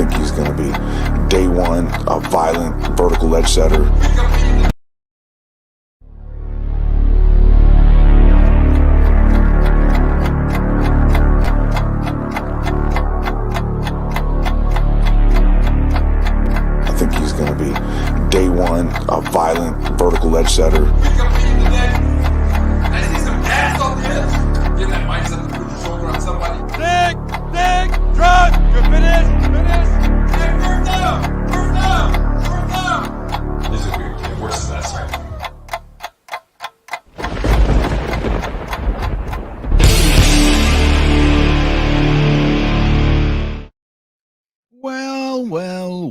think he's going to be day one, a violent vertical edge setter. I think he's going to be day one, a violent vertical edge setter. I see some gas on this. Get that mic up and put your shoulder on somebody. Dig, drop. You're finished. Hey, burn down. This is a weird kid. Worse than that side.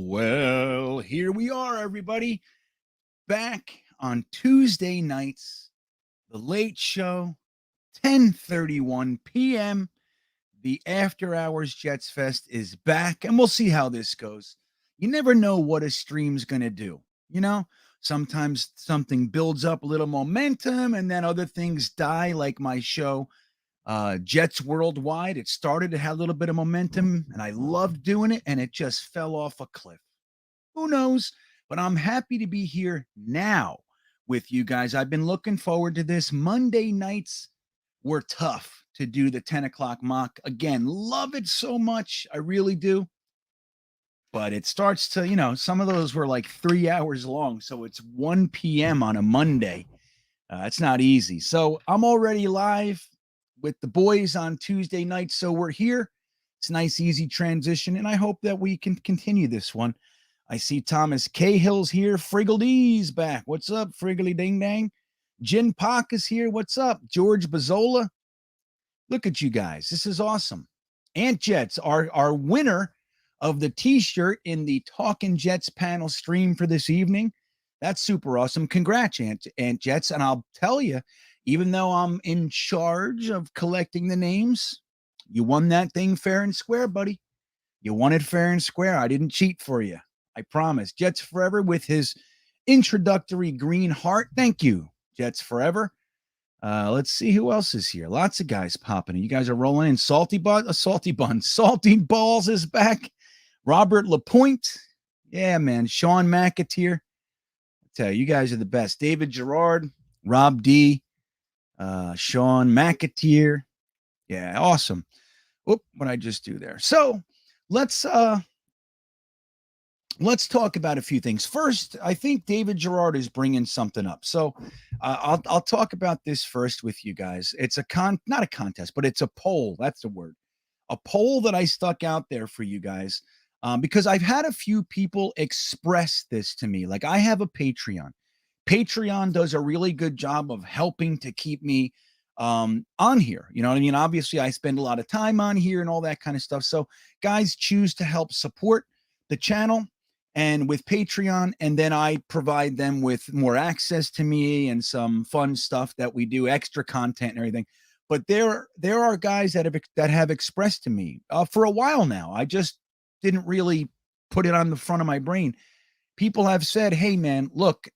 Well, here we are, everybody, back on Tuesday nights, the late show, 10:31 p.m. The After Hours Jets Fest is back, and we'll see how this goes. You never know what a stream's going to do. You know, sometimes something builds up a little momentum, and then other things die, like my show, Jets Worldwide. It started to have a little bit of momentum, and I loved doing it, and it just fell off a cliff. Who knows? But I'm happy to be here now with you guys. I've been looking forward to this. Monday nights were tough to do the 10 o'clock mock. Again, love it so much. I really do. But it starts to, some of those were like 3 hours long. So it's 1 p.m. on a Monday. It's not easy. So I'm already live with the boys on Tuesday night. So we're here. It's a nice, easy transition. And I hope that we can continue this one. I see Thomas Cahill's here. Friggledy back. What's up, Friggly Ding Dang? Jin Pak is here. What's up? George Bazzola. Look at you guys. This is awesome. Ant Jets, our winner of the t-shirt in the Talking Jets panel stream for this evening. That's super awesome. Congrats, Ant Jets. And I'll tell you, even though I'm in charge of collecting the names, you won that thing fair and square, buddy. You won it fair and square. I didn't cheat for you. I promise. Jets Forever with his introductory green heart. Thank you, Jets Forever. Let's see who else is here. Lots of guys popping in. You guys are rolling in. Salty Balls is back. Robert Lapointe. Yeah, man. Sean McAteer. I tell you, you guys are the best. David Gerard, Rob D, Sean McAteer. Yeah, awesome. What did I just do there? So let's talk about a few things. First, I think David Gerard is bringing something up. So I'll talk about this first with you guys. It's not a contest, but it's a poll. That's the word. A poll that I stuck out there for you guys because I've had a few people express this to me. Like, I have a Patreon. Patreon does a really good job of helping to keep me on here. You know what I mean? Obviously, I spend a lot of time on here and all that kind of stuff. So guys choose to help support the channel and with Patreon, and then I provide them with more access to me and some fun stuff that we do, extra content and everything. But there are guys that have expressed to me for a while now. I just didn't really put it on the front of my brain. People have said, hey, man, look,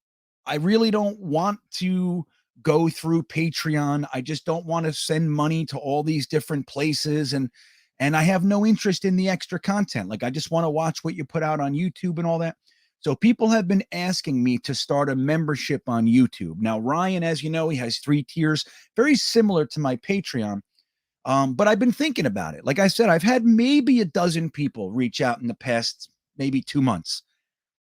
I really don't want to go through Patreon. I just don't want to send money to all these different places. And I have no interest in the extra content. Like, I just want to watch what you put out on YouTube and all that. So people have been asking me to start a membership on YouTube. Now, Ryan, as you know, he has 3 tiers, very similar to my Patreon. But I've been thinking about it. Like I said, I've had maybe a dozen people reach out in the past, maybe 2 months.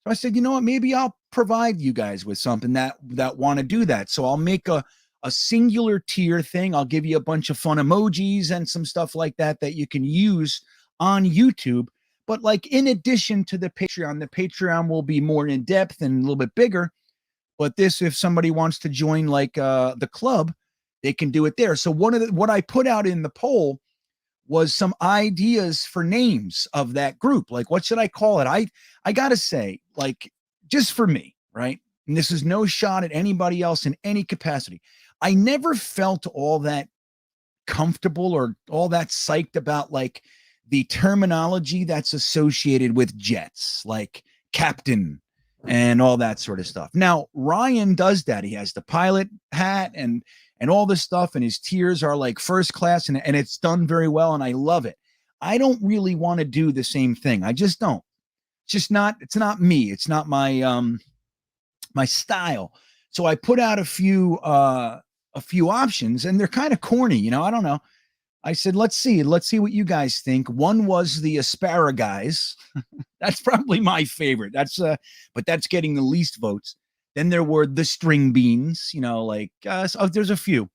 So I said, you know what, maybe I'll provide you guys with something that want to do that. So I'll make a singular tier thing. I'll give you a bunch of fun emojis and some stuff like that you can use on YouTube. But like, in addition to the Patreon will be more in depth and a little bit bigger. But this, if somebody wants to join like the club, they can do it there. So what I put out in the poll was some ideas for names of that group. Like, what should I call it? I gotta say, like, just for me, right? And this is no shot at anybody else in any capacity. I never felt all that comfortable or all that psyched about like the terminology that's associated with Jets, like captain and all that sort of stuff. Now, Ryan does that. He has the pilot hat and all this stuff, and his tiers are like first class, and it's done very well, and I love it. I don't really want to do the same thing. I just don't. it's not me. It's not my my style. So I put out a few options, and they're kind of corny, you know. I don't know. I said, let's see what you guys think. One was the asparagus. That's probably my favorite. But that's getting the least votes. Then there were the string beans, you know, like so there's a few.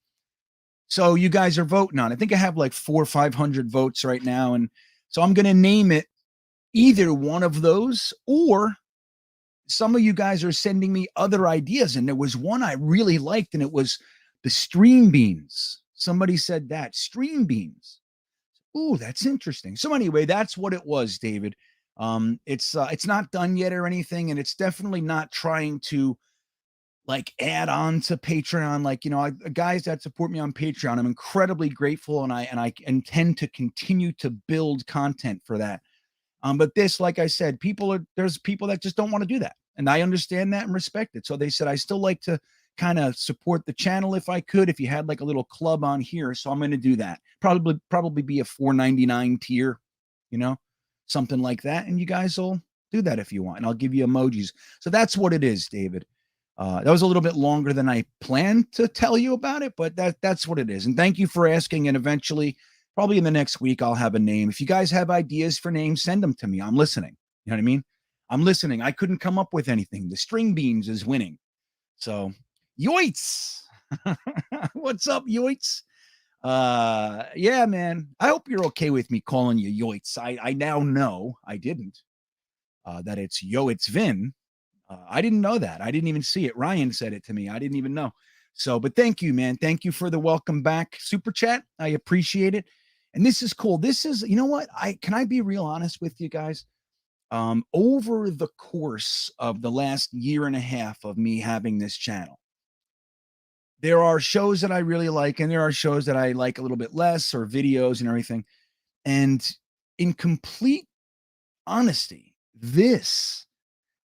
So you guys are voting on. I think I have like 400 or 500 votes right now, and so I'm going to name it either one of those, or some of you guys are sending me other ideas. And there was one I really liked, and it was the stream beans. Somebody said that stream beans. Ooh, that's interesting. So anyway, that's what it was, David. It's not done yet or anything, and it's definitely not trying to like add on to Patreon. Like, you know, guys that support me on Patreon, I'm incredibly grateful, and I intend to continue to build content for that. But this, like I said, there's people that just don't want to do that, and I understand that and respect it. So they said I still like to kind of support the channel if I could, if you had like a little club on here. So I'm going to do that. Probably be a $4.99 tier, you know, something like that. And you guys will do that if you want, and I'll give you emojis. So that's what it is, David. That was a little bit longer than I planned to tell you about it, but that's what it is. And thank you for asking. And eventually, probably in the next week, I'll have a name. If you guys have ideas for names, send them to me. I'm listening. You know what I mean? I'm listening. I couldn't come up with anything. The string beans is winning. So, yoits. What's up, yoits? Yeah, man. I hope you're okay with me calling you yoits. I now know I didn't. That it's Yoits Vin. I didn't know that. I didn't even see it. Ryan said it to me. I didn't even know. So, but thank you, man. Thank you for the welcome back super chat. I appreciate it. And this is cool. This is, you know what? Can I be real honest with you guys? Over the course of the last year and a half of me having this channel, there are shows that I really like, and there are shows that I like a little bit less, or videos and everything. And in complete honesty, this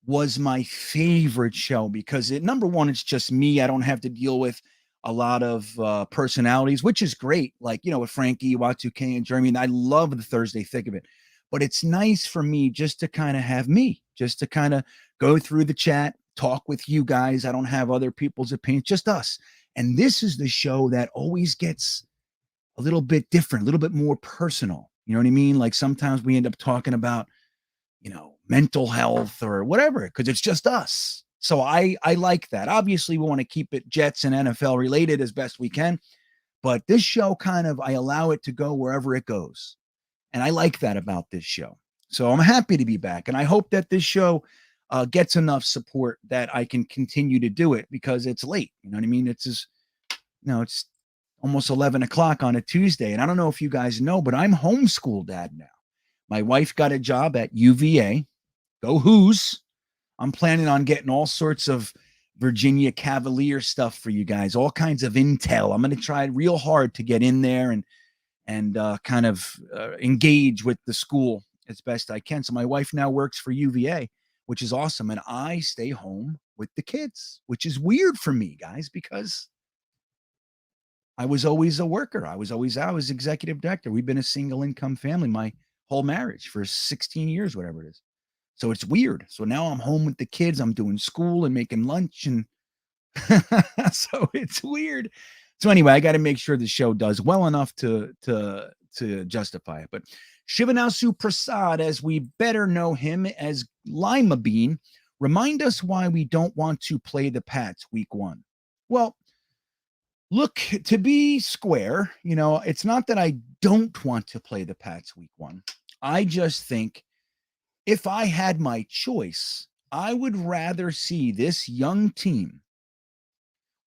was my favorite show because number one, it's just me. I don't have to deal with a lot of personalities, which is great. Like, you know, with Frankie, Y2K, and Jeremy, and I love the Thursday thick of it. But it's nice for me just to kind of have me, just to kind of go through the chat, talk with you guys. I don't have other people's opinions, just us. And this is the show that always gets a little bit different, a little bit more personal. You know what I mean? Like sometimes we end up talking about, you know, mental health or whatever, because it's just us. So I like that. Obviously, we want to keep it Jets and NFL related as best we can. But this show I allow it to go wherever it goes. And I like that about this show. So I'm happy to be back. And I hope that this show gets enough support that I can continue to do it, because it's late. You know what I mean? It's almost 11 o'clock on a Tuesday. And I don't know if you guys know, but I'm homeschool dad now. My wife got a job at UVA. Go Who's. I'm planning on getting all sorts of Virginia Cavalier stuff for you guys, all kinds of intel. I'm going to try real hard to get in there and kind of engage with the school as best I can. So my wife now works for UVA, which is awesome. And I stay home with the kids, which is weird for me, guys, because I was always a worker. I was executive director. We've been a single income family my whole marriage for 16 years, whatever it is. So it's weird. So now I'm home with the kids. I'm doing school and making lunch. And so it's weird. So anyway, I got to make sure the show does well enough to justify it. But Shivanasu Prasad, as we better know him as Lima Bean, remind us why we don't want to play the Pats week 1. Well, look, to be square, you know, it's not that I don't want to play the Pats week 1. I just think if I had my choice, I would rather see this young team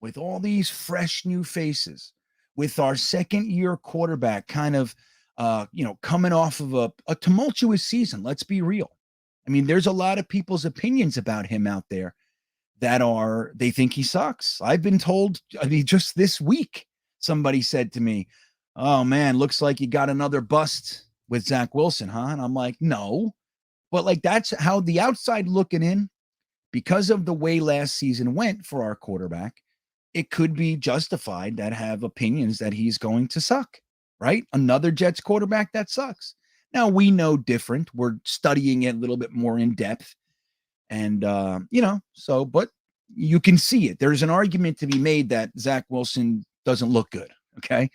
with all these fresh new faces, with our second-year quarterback kind of, coming off of a tumultuous season. Let's be real. I mean, there's a lot of people's opinions about him out there that they think he sucks. I've been told, just this week, somebody said to me, "Oh man, looks like you got another bust with Zach Wilson, huh?" And I'm like, no. But like, that's how the outside looking in, because of the way last season went for our quarterback, it could be justified that have opinions that he's going to suck, right? Another Jets quarterback that sucks. Now we know different. We're studying it a little bit more in depth. And, but you can see it. There's an argument to be made that Zach Wilson doesn't look good. Okay.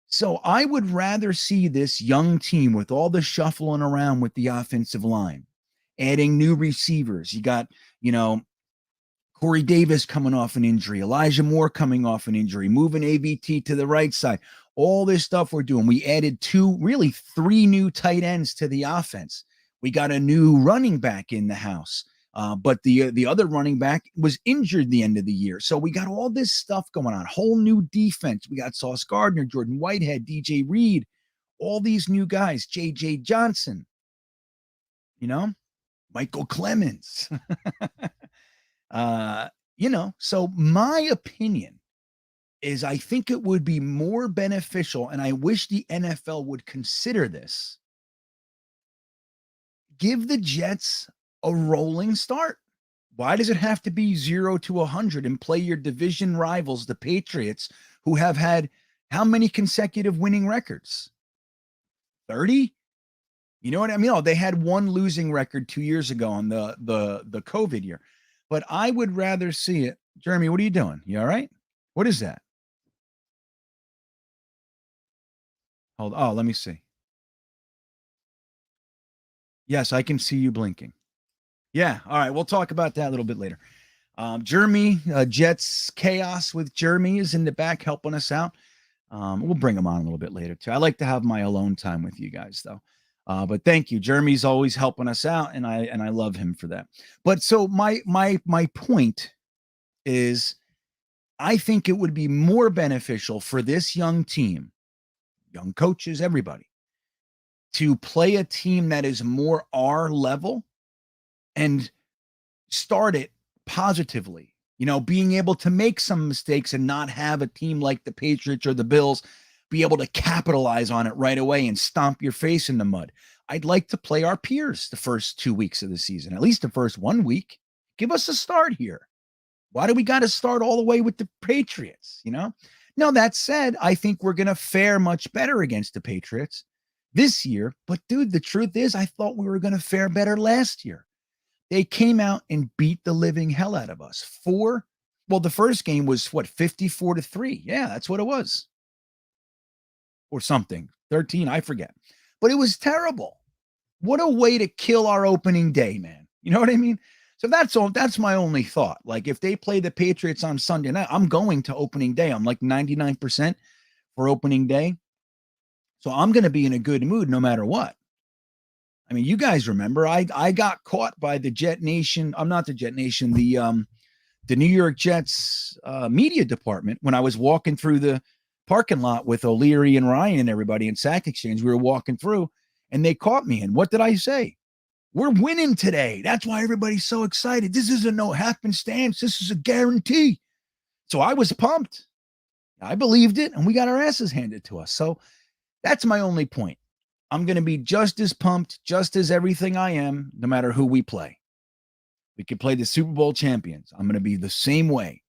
So I would rather see this young team with all the shuffling around with the offensive line, adding new receivers. You got, Corey Davis coming off an injury, Elijah Moore coming off an injury, moving AVT to the right side. All this stuff we're doing. We added three new tight ends to the offense. We got a new running back in the house. But the other running back was injured the end of the year. So we got all this stuff going on. Whole new defense. We got Sauce Gardner, Jordan Whitehead, DJ Reed, all these new guys, JJ Johnson, Michael Clemens. So my opinion is I think it would be more beneficial, and I wish the NFL would consider this. Give the Jets a rolling start. Why does it have to be 0 to 100 and play your division rivals, the Patriots, who have had how many consecutive winning records? 30? You know what I mean? Oh, they had one losing record 2 years ago on the COVID year. But I would rather see it. Jeremy, what are you doing? You all right? What is that? Let me see. Yes, I can see you blinking. Yeah. All right. We'll talk about that a little bit later. Jeremy, Jets Chaos with Jeremy is in the back helping us out. We'll bring him on a little bit later too. I like to have my alone time with you guys though. But thank you. Jeremy's always helping us out, and I love him for that. But so my point is, I think it would be more beneficial for this young team, young coaches, everybody, to play a team that is more our level and start it positively, being able to make some mistakes and not have a team like the Patriots or the Bills be able to capitalize on it right away and stomp your face in the mud. I'd like to play our peers the first 2 weeks of the season, at least the first 1 week. Give us a start here. Why do we got to start all the way with the Patriots? Now, that said, I think we're going to fare much better against the Patriots this year. But dude, the truth is, I thought we were going to fare better last year. They came out and beat the living hell out of us. The first game was 54-3. Yeah, that's what it was. Or something. 13, I forget. But it was terrible. What a way to kill our opening day, man. You know what I mean? So that's my only thought. Like, if they play the Patriots on Sunday night, I'm going to opening day. I'm like 99% for opening day. So I'm going to be in a good mood no matter what. I mean, you guys remember I got caught by the Jetnation. I'm not the Jetnation, the New York Jets media department when I was walking through the parking lot with O'Leary and Ryan and everybody in Sack Exchange. We were walking through and they caught me. And what did I say? We're winning today. That's why everybody's so excited. This isn't no happenstance. This is a guarantee. So I was pumped. I believed it, and we got our asses handed to us. So that's my only point. I'm going to be just as pumped, just as everything I am, no matter who we play. We could play the Super Bowl champions. I'm going to be the same way.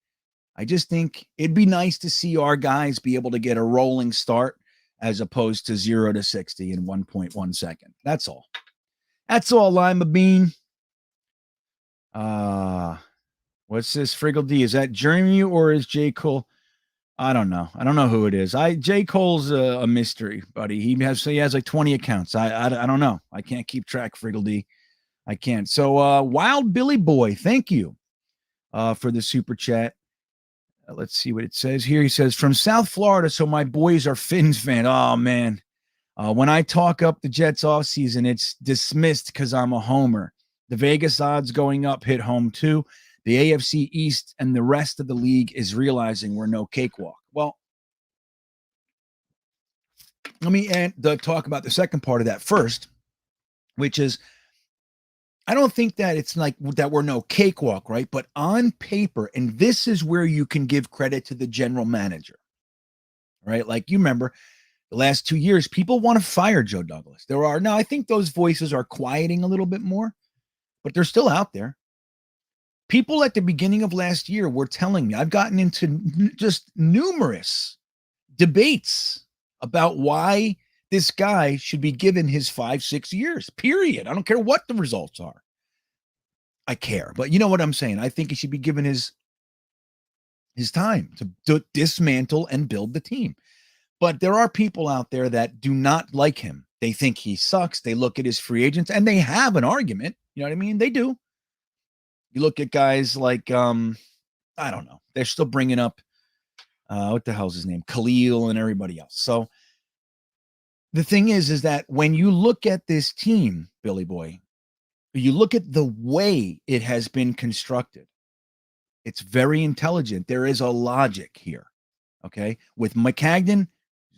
I just think it'd be nice to see our guys be able to get a rolling start as opposed to 0 to 60 in 1.1 second. That's all. That's all, Lima Bean. What's this? Friggle D. Is that Jeremy or is J. Cole? I don't know. I don't know who it is. J. Cole's a mystery, buddy. He has like 20 accounts. I don't know. I can't keep track, Friggle D. I can't. So Wild Billy Boy, thank you for the super chat. Let's see what it says here. He says, from South Florida, so my boys are Finns fan. Oh, man. When I talk up the Jets offseason, it's dismissed because I'm a homer. The Vegas odds going up hit home too. The AFC East and the rest of the league is realizing we're no cakewalk. Well, let me talk about the second part of that first, which is I don't think that it's like that we're no cakewalk, right? But on paper, and this is where you can give credit to the general manager, right? Like you remember the last 2 years, people want to fire Joe Douglas. Now I think those voices are quieting a little bit more, but they're still out there. People at the beginning of last year were telling me, I've gotten into just numerous debates about why This guy should be given his 5-6 years, period. I don't care what the results are. I care, but you know what I'm saying? I think he should be given his time to dismantle and build the team. But there are people out there that do not like him. They think he sucks. They look at his free agents and they have an argument. You know what I mean? They do. You look at guys like, I don't know. They're still bringing up, what the hell's his name? Khalil and everybody else. So the thing is that when you look at this team, Billy Boy, you look at the way it has been constructed. It's very intelligent. There is a logic here. Okay. With McCagnon,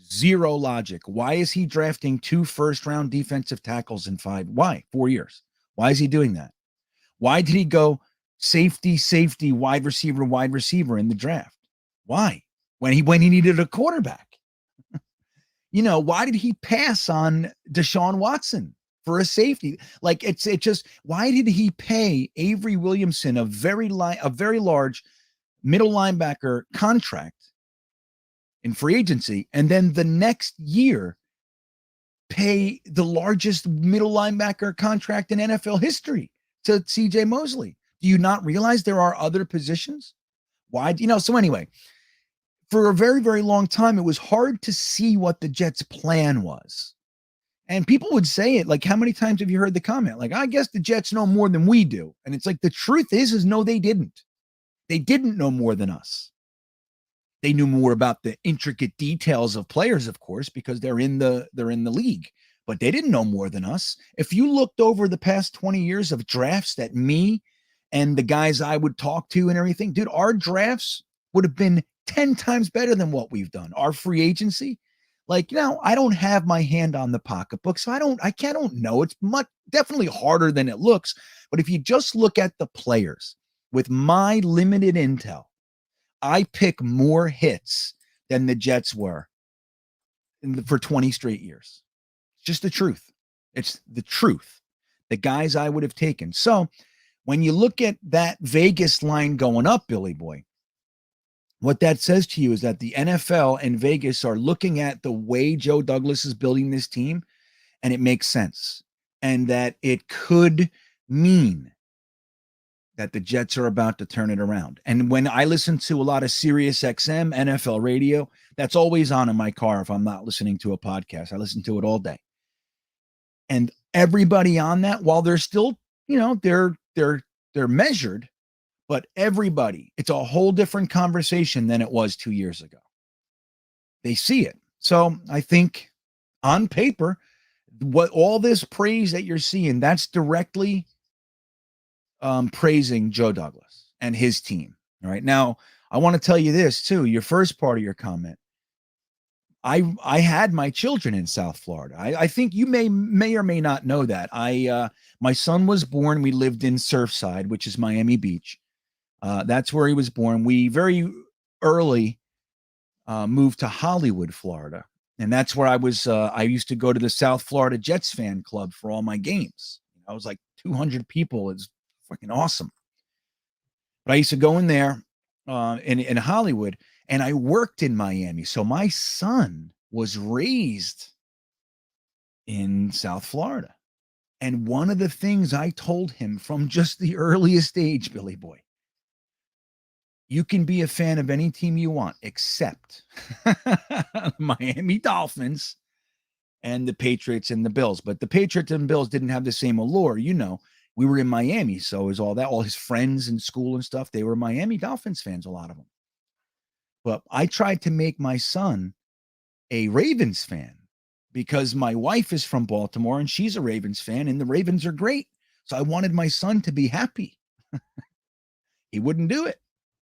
zero logic. Why is he drafting 2 first-round defensive tackles in 4 years? Why is he doing that? Why did he go safety, wide receiver in the draft? Why? When he needed a quarterback. Why did he pass on Deshaun Watson for a safety? Like why did he pay Avery Williamson a very large middle linebacker contract in free agency, and then the next year pay the largest middle linebacker contract in NFL history to CJ Mosley? Do you not realize there are other positions? Why? So anyway, for a very, very long time, it was hard to see what the Jets' plan was. And people would say it, like, how many times have you heard the comment? Like, I guess the Jets know more than we do. And it's like, the truth is no, they didn't. They didn't know more than us. They knew more about the intricate details of players, of course, because they're in the league, but they didn't know more than us. If you looked over the past 20 years of drafts that me and the guys I would talk to and everything, dude, our drafts would have been 10 times better than what we've done. Our free agency, like, I don't have my hand on the pocketbook, so I don't know. It's definitely harder than it looks. But if you just look at the players with my limited intel, I pick more hits than the Jets were for 20 straight years. It's just the truth. It's the truth. The guys I would have taken. So when you look at that Vegas line going up, Billy Boy, what that says to you is that the NFL and Vegas are looking at the way Joe Douglas is building this team, and it makes sense. And that it could mean that the Jets are about to turn it around. And when I listen to a lot of Sirius XM, NFL radio, that's always on in my car if I'm not listening to a podcast. I listen to it all day. And everybody on that, while they're still, they're measured, but everybody, it's a whole different conversation than it was 2 years ago. They see it. So I think on paper, what all this praise that you're seeing, that's directly praising Joe Douglas and his team. All right. Now, I want to tell you this too. Your first part of your comment. I had my children in South Florida. I think you may or may not know that. My son was born. We lived in Surfside, which is Miami Beach. That's where he was born. We very early moved to Hollywood, Florida. And that's where I was. I used to go to the South Florida Jetsfan club for all my games. I was like 200 people. It's fucking awesome. But I used to go in there in Hollywood, and I worked in Miami. So my son was raised in South Florida. And one of the things I told him from just the earliest age, Billy Boy, you can be a fan of any team you want, except Miami Dolphins and the Patriots and the Bills. But the Patriots and Bills didn't have the same allure. We were in Miami, so is all that. All his friends in school and stuff, they were Miami Dolphins fans, a lot of them. But I tried to make my son a Ravens fan because my wife is from Baltimore and she's a Ravens fan, and the Ravens are great. So I wanted my son to be happy. He wouldn't do it.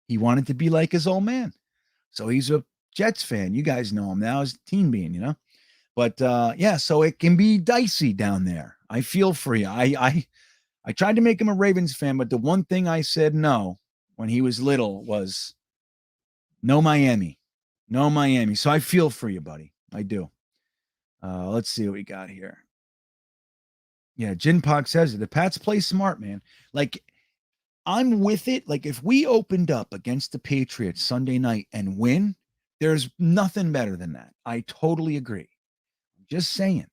He wanted to be like his old man. So he's a Jets fan. You guys know him now as Teen Bean, But yeah, so it can be dicey down there. I feel for you. I tried to make him a Ravens fan, but the one thing I said no when he was little was no Miami. No Miami. So I feel for you, buddy. I do. Let's see what we got here. Yeah, Jin Pog says it. The Pats play smart, man. Like, I'm with it. Like, if we opened up against the Patriots Sunday night and win, there's nothing better than that. I totally agree. I'm Just saying.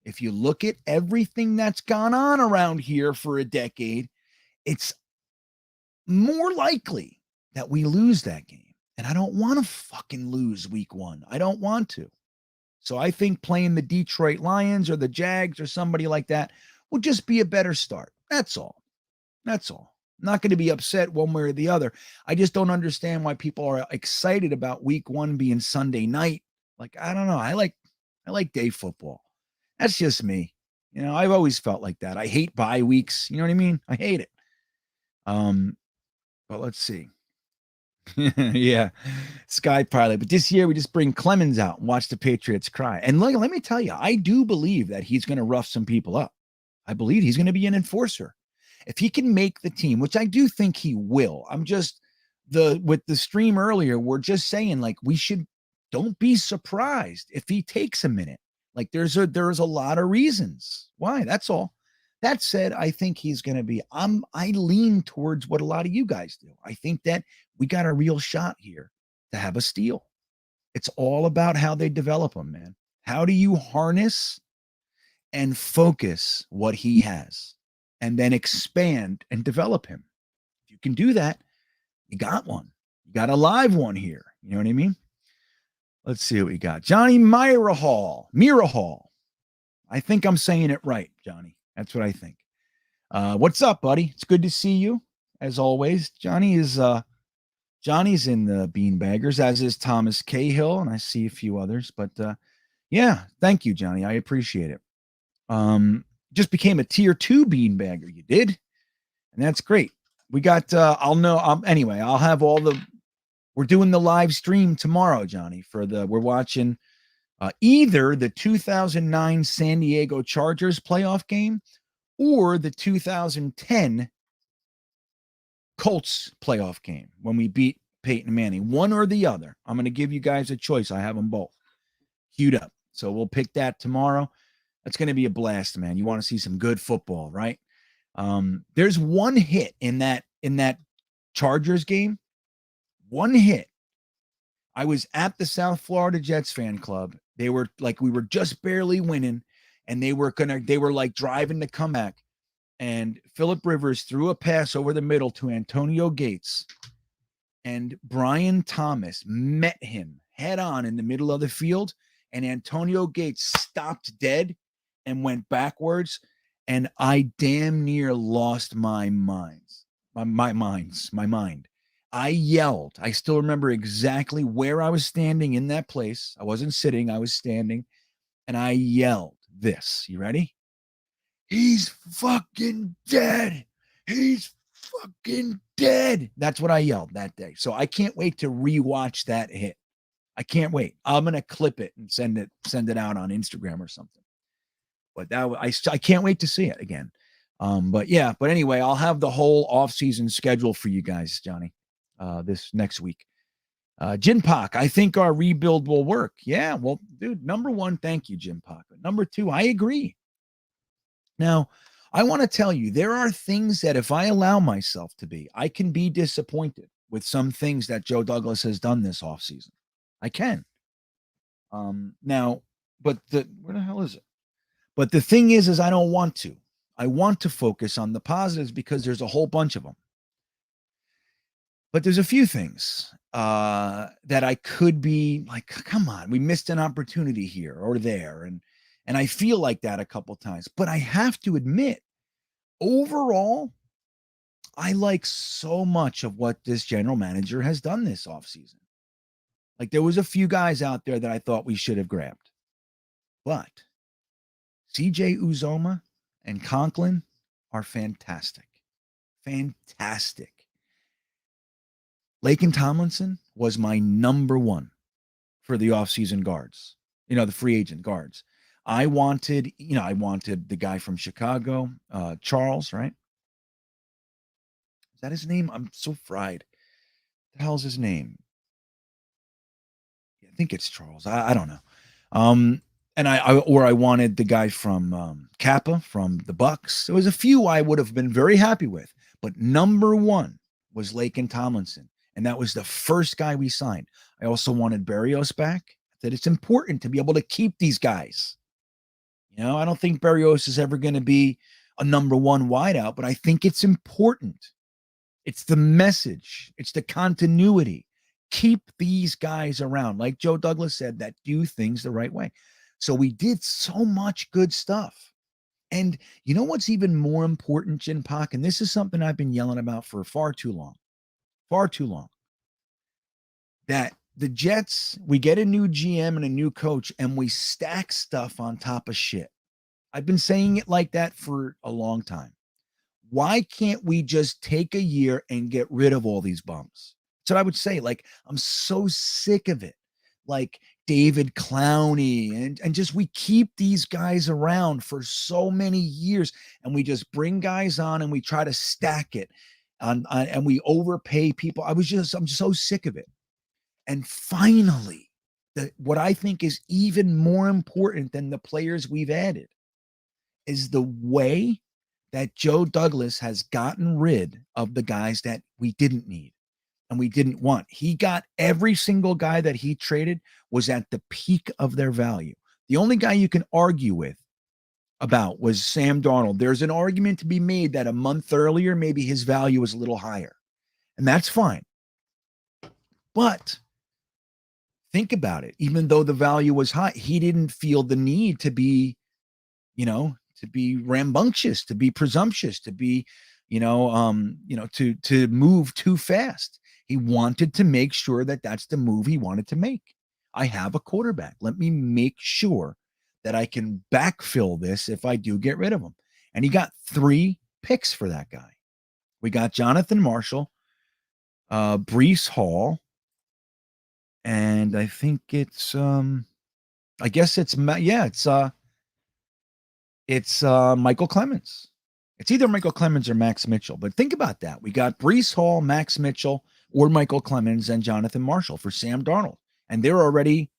If you look at everything that's gone on around here for a decade, it's more likely that we lose that game. And I don't want to fucking lose week 1. I don't want to. So I think playing the Detroit Lions or the Jags or somebody like that will just be a better start. That's all. That's all. I'm not going to be upset one way or the other. I just don't understand why people are excited about week 1 being Sunday night. Like, I don't know. I like day football. That's just me. I've always felt like that. I hate bye weeks. You know what I mean? I hate it. But let's see. Yeah, Sky Pilot. But this year we just bring Clemens out and watch the Patriots cry. And let me tell you, I do believe that he's going to rough some people up. I believe he's going to be an enforcer. If he can make the team, which I do think he will. I'm just with the stream earlier, we're just saying like don't be surprised if he takes a minute. Like there's a lot of reasons why. That's all. That said, I think he's going to be, I lean towards what a lot of you guys do. I think that we got a real shot here to have a steal. It's all about how they develop him, man. How do you harness and focus what he has and then expand and develop him? If you can do that, you got one. You got a live one here. You know what I mean? Let's see what we got. Johnny Mirahall. I think I'm saying it right, Johnny. That's what I think. What's up, buddy? It's good to see you, as always. Johnny's in the Beanbaggers, as is Thomas Cahill, and I see a few others. But yeah, thank you, Johnny. I appreciate it. Just became a tier 2 Beanbagger. You did, and that's great. We got. Anyway, I'll have all the. We're doing the live stream tomorrow, Johnny. We're watching. Either the 2009 San Diego Chargers playoff game or the 2010 Colts playoff game when we beat Peyton Manning. One or the other. I'm going to give you guys a choice. I have them both queued up. So we'll pick that tomorrow. That's going to be a blast, man. You want to see some good football, right? There's one hit in that Chargers game. One hit. I was at the South Florida Jets fan club. They were like, we were just barely winning, and they were like driving to come back. And Phillip Rivers threw a pass over the middle to Antonio Gates, and Brian Thomas met him head on in the middle of the field, and Antonio Gates stopped dead and went backwards, and I damn near lost my mind. I yelled. I still remember exactly where I was standing in that place. I wasn't sitting, I was standing, and I yelled this. You ready? He's fucking dead. He's fucking dead. That's what I yelled that day. So I can't wait to rewatch that hit. I can't wait. I'm going to clip it and send it out on Instagram or something. But I can't wait to see it again. But anyway, I'll have the whole offseason schedule for you guys, Johnny. This next week. Jin Pak, I think our rebuild will work. Yeah, well, dude, number 1, thank you, Jin Pak. Number 2, I agree. Now, I want to tell you, there are things that if I allow myself to be, I can be disappointed with some things that Joe Douglas has done this offseason. I can. Now, but where the hell is it? But the thing is I don't want to. I want to focus on the positives because there's a whole bunch of them. But there's a few things that I could be like, come on, we missed an opportunity here or there. And I feel like that a couple times. But I have to admit, overall, I like so much of what this general manager has done this offseason. Like there was a few guys out there that I thought we should have grabbed. But CJ Uzoma and Conklin are fantastic. Fantastic. Laken Tomlinson was my number 1 for the offseason guards, the free agent guards. I wanted the guy from Chicago, Charles, right? Is that his name? I'm so fried. What the hell's his name? I think it's Charles. I don't know. And I wanted the guy from Kappa from the Bucks. There was a few I would have been very happy with, but number 1 was Laken Tomlinson. And that was the first guy we signed. I also wanted Berrios back. that it's important to be able to keep these guys. You know, I don't think Berrios is ever going to be a number one wideout, but I think it's important. It's the message. It's the continuity. Keep these guys around, like Joe Douglas said, that do things the right way. So we did so much good stuff. And you know what's even more important, Jin Pak? And this is something I've been yelling about for far too long. That the Jets, we get a new GM and a new coach, and we stack stuff on top of shit. I've been saying it like that for a long time. Why can't we just take a year and get rid of all these bums? So I would say, like, I'm so sick of it. Like David Clowney and just we keep these guys around for so many years, and we just bring guys on and we try to stack it on and we overpay people. I'm so sick of it. And finally, what I think is even more important than the players we've added is the way that Joe Douglas has gotten rid of the guys that we didn't need and we didn't want. He got every single guy that he traded was at the peak of their value. The only guy you can argue with about was Sam Darnold. There's an argument to be made that a month earlier, maybe his value was a little higher, and that's fine. But think about it. Even though the value was high, he didn't feel the need to be, to be rambunctious, to be presumptuous, to be, to move too fast. He wanted to make sure that that's the move he wanted to make. I have a quarterback. Let me make sure that I can backfill this if I do get rid of him. And he got 3 picks for that guy. We got Jonathan Marshall, Breece Hall, and I think it's Michael Clemens. It's either Michael Clemens or Max Mitchell. But think about that. We got Breece Hall, Max Mitchell, or Michael Clemens and Jonathan Marshall for Sam Darnold. And they're already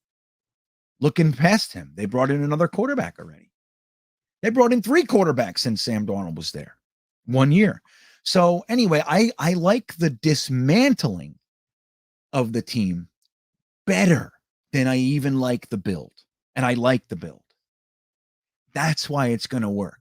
looking past him. They brought in another quarterback already. They brought in 3 quarterbacks since Sam Darnold was there 1 year. So anyway, I like the dismantling of the team better than I even like the build. And I like the build. That's why it's going to work.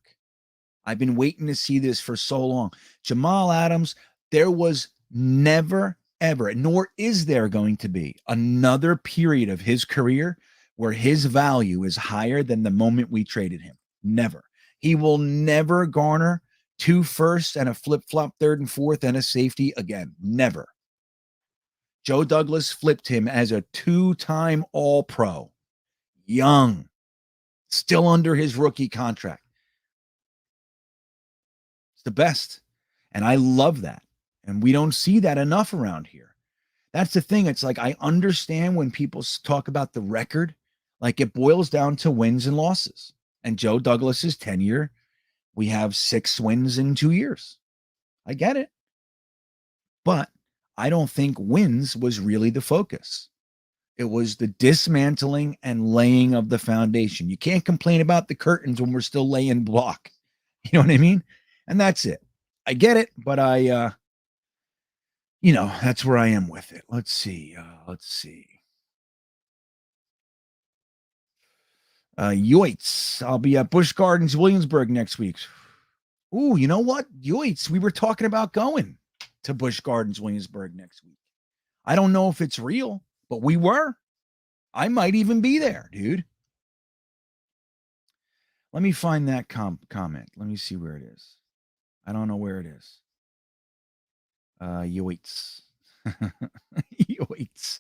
I've been waiting to see this for so long. Jamal Adams, there was never, ever, nor is there going to be another period of his career where his value is higher than the moment we traded him. Never. He will never garner 2 firsts and a flip-flop 3rd and 4th and a safety again. Never. Joe Douglas flipped him as a 2-time All-Pro. Young. Still under his rookie contract. It's the best. And I love that. And we don't see that enough around here. That's the thing. It's like I understand when people talk about the record, like it boils down to wins and losses. And Joe Douglas's tenure, we have 6 wins in 2 years. I get it. But I don't think wins was really the focus. It was the dismantling and laying of the foundation. You can't complain about the curtains when we're still laying block. You know what I mean? And that's it. I get it, but that's where I am with it. Let's see. Yoitz. I'll be at Busch Gardens, Williamsburg next week. Ooh, you know what? Yoitz, we were talking about going to Busch Gardens, Williamsburg next week. I don't know if it's real, but we were. I might even be there, dude. Let me find that comment. Let me see where it is. I don't know where it is. Yoitz. Yoitz.